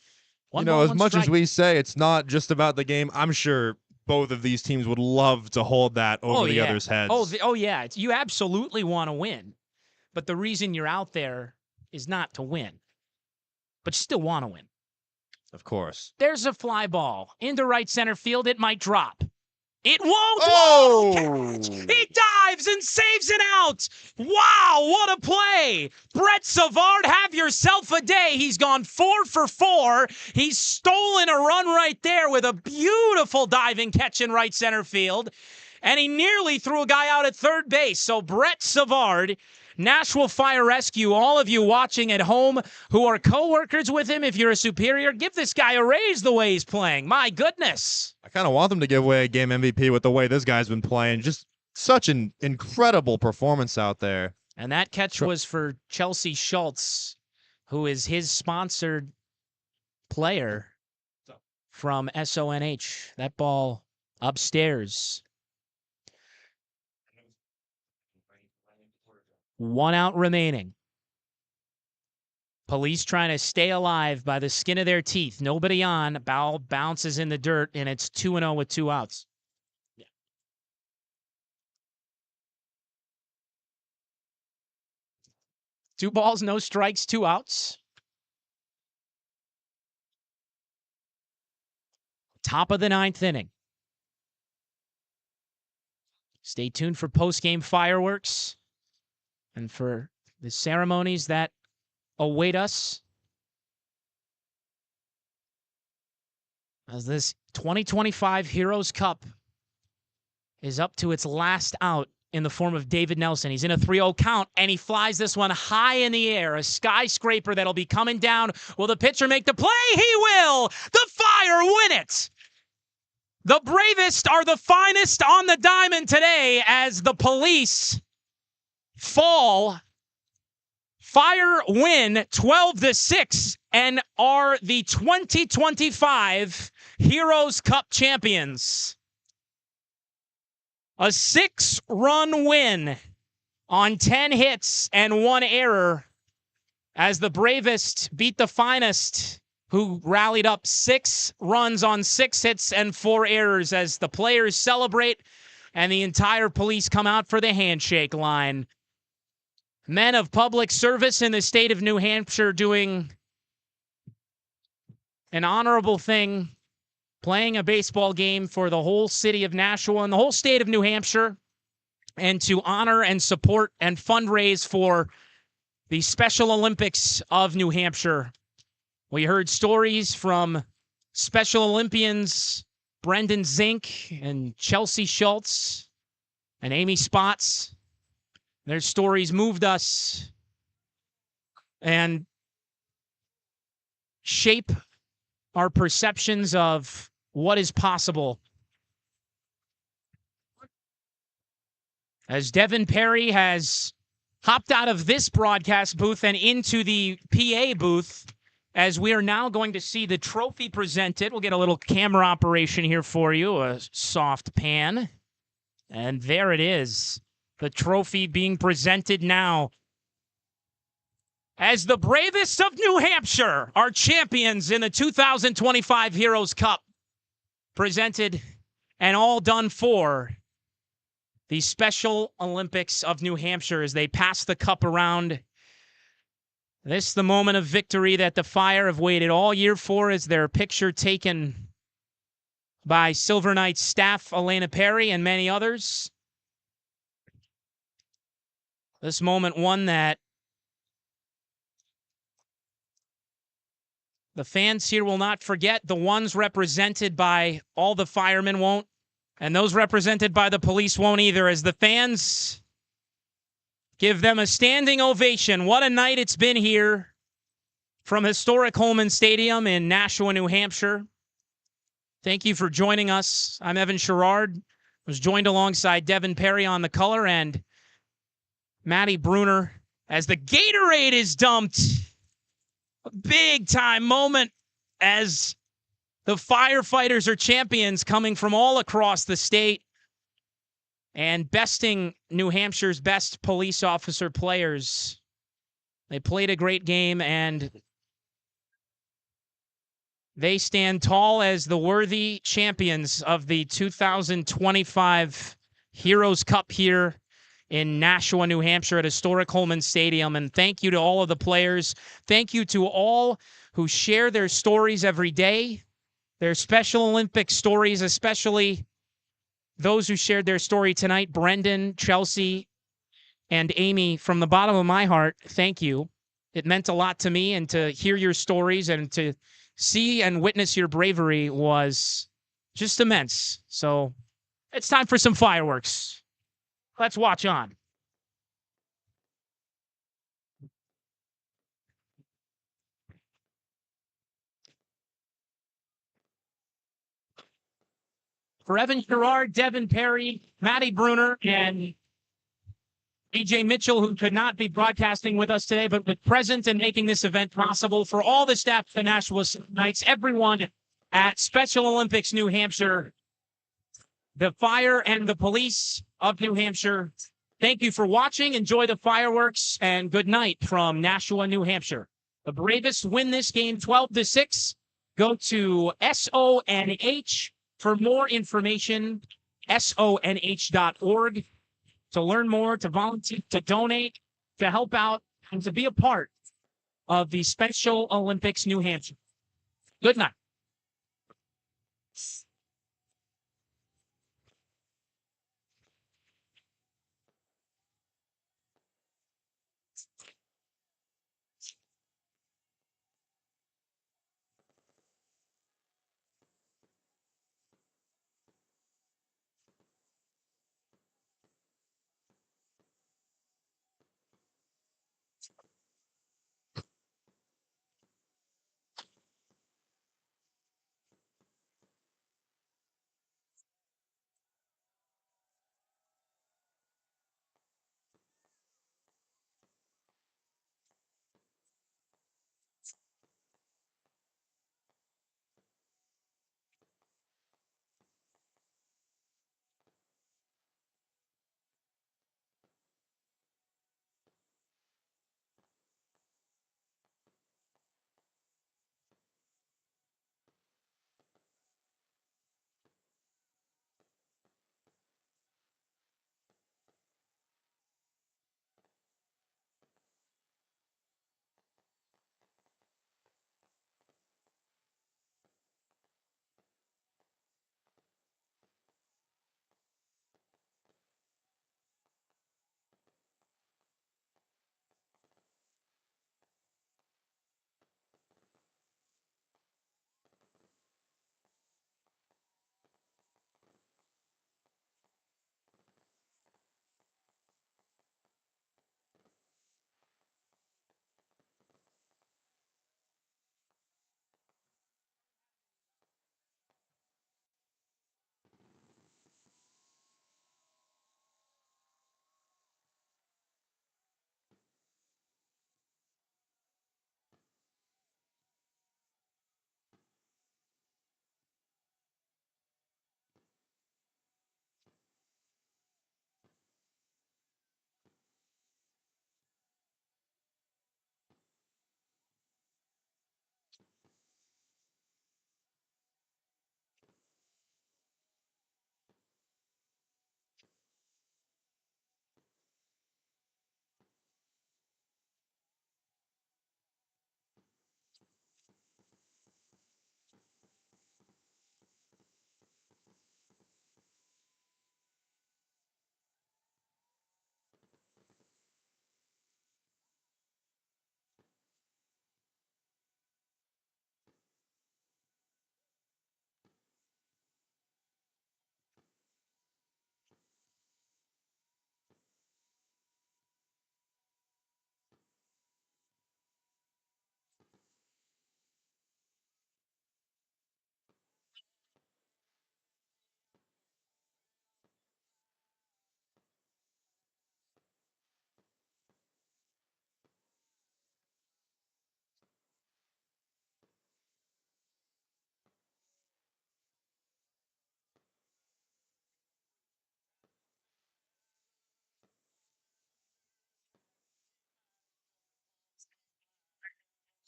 [SPEAKER 5] You know, as much as we say it's not just about the game, I'm sure both of these teams would love to hold that over the other's heads.
[SPEAKER 3] Yeah. You absolutely want to win. But the reason you're out there is not to win. But you still want to win.
[SPEAKER 5] Of course.
[SPEAKER 3] There's a fly ball into right center field. It might drop. It won't.
[SPEAKER 5] Oh!
[SPEAKER 3] Catch. He dives and saves it out. Wow, what a play. Brett Savard, have yourself a day. He's gone 4 for 4. He's stolen a run right there with a beautiful diving catch in right center field. And he nearly threw a guy out at third base. So Brett Savard, Nashville Fire Rescue, all of you watching at home who are coworkers with him, if you're a superior, give this guy a raise the way he's playing. My goodness.
[SPEAKER 5] I kind of want them to give away a game MVP with the way this guy's been playing. Just such an incredible performance out there.
[SPEAKER 3] And that catch was for Chelsea Schultz, who is his sponsored player from SONH. That ball upstairs. 1 out remaining. Police trying to stay alive by the skin of their teeth. Nobody on. Ball bounces in the dirt, and it's 2-0 with 2 outs. Yeah. Two balls, no strikes, 2 outs. Top of the 9th inning. Stay tuned for post-game fireworks and for the ceremonies that await us as this 2025 Heroes Cup is up to its last out in the form of David Nelson. He's in a 3-0 count, and he flies this one high in the air, a skyscraper that'll be coming down. Will the pitcher make the play? He will! The Fire win it! The Bravest are the finest on the diamond today as the Police fall Fire win 12-6 and are the 2025 Heroes Cup champions. A 6-run win on 10 hits and 1 error as the Bravest beat the Finest, who rallied up 6 runs on 6 hits and 4 errors as the players celebrate and the entire police come out for the handshake line. Men of public service in the state of New Hampshire doing an honorable thing, playing a baseball game for the whole city of Nashua and the whole state of New Hampshire, and to honor and support and fundraise for the Special Olympics of New Hampshire. We heard stories from Special Olympians Brendan Zink and Chelsea Schultz and Amy Spots. Their stories moved us and shape our perceptions of what is possible. As Devin Perry has hopped out of this broadcast booth and into the PA booth, as we are now going to see the trophy presented. We'll get a little camera operation here for you, a soft pan. And there it is, the trophy being presented now. As the Bravest of New Hampshire are champions in the 2025 Heroes Cup, presented and all done for the Special Olympics of New Hampshire as they pass the cup around. This the moment of victory that the Fire have waited all year for, as their picture taken by Silver Knights staff Elena Perry and many others. This moment, one that the fans here will not forget. The ones represented by all the firemen won't, and those represented by the police won't either, as the fans give them a standing ovation. What a night it's been here from historic Holman Stadium in Nashua, New Hampshire. Thank you for joining us. I'm Evan Sharrard. I was joined alongside Devin Perry on the color and Madi Bruner as the Gatorade is dumped. A big-time moment as the firefighters are champions coming from all across the state and besting New Hampshire's best police officer players. They played a great game, and they stand tall as the worthy champions of the 2025 Heroes Cup here in Nashua, New Hampshire at historic Holman Stadium. And thank you to all of the players. Thank you to all who share their stories every day, their Special Olympic stories, especially those who shared their story tonight, Brendan, Chelsea, and Amy. From the bottom of my heart, thank you. It meant a lot to me, and to hear your stories and to see and witness your bravery was just immense. So it's time for some fireworks. Let's watch on. For Evan Sharrard, Devin Perry, Madi Bruner, and AJ Mitchell, who could not be broadcasting with us today, but was present and making this event possible. For all the staff of the Nashua Knights, everyone at Special Olympics New Hampshire, the fire and the police of New Hampshire, thank you for watching. Enjoy the fireworks, and good night from Nashua, New Hampshire. The Bravest win this game 12-6. Go to SONH for more information, sonh.org. To learn more, to volunteer, to donate, to help out, and to be a part of the Special Olympics New Hampshire. Good night.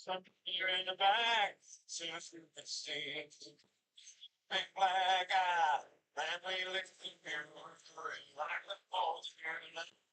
[SPEAKER 4] Something here in the back, since you can see it. Big black eye, man, we live in here, like the falls here tonight.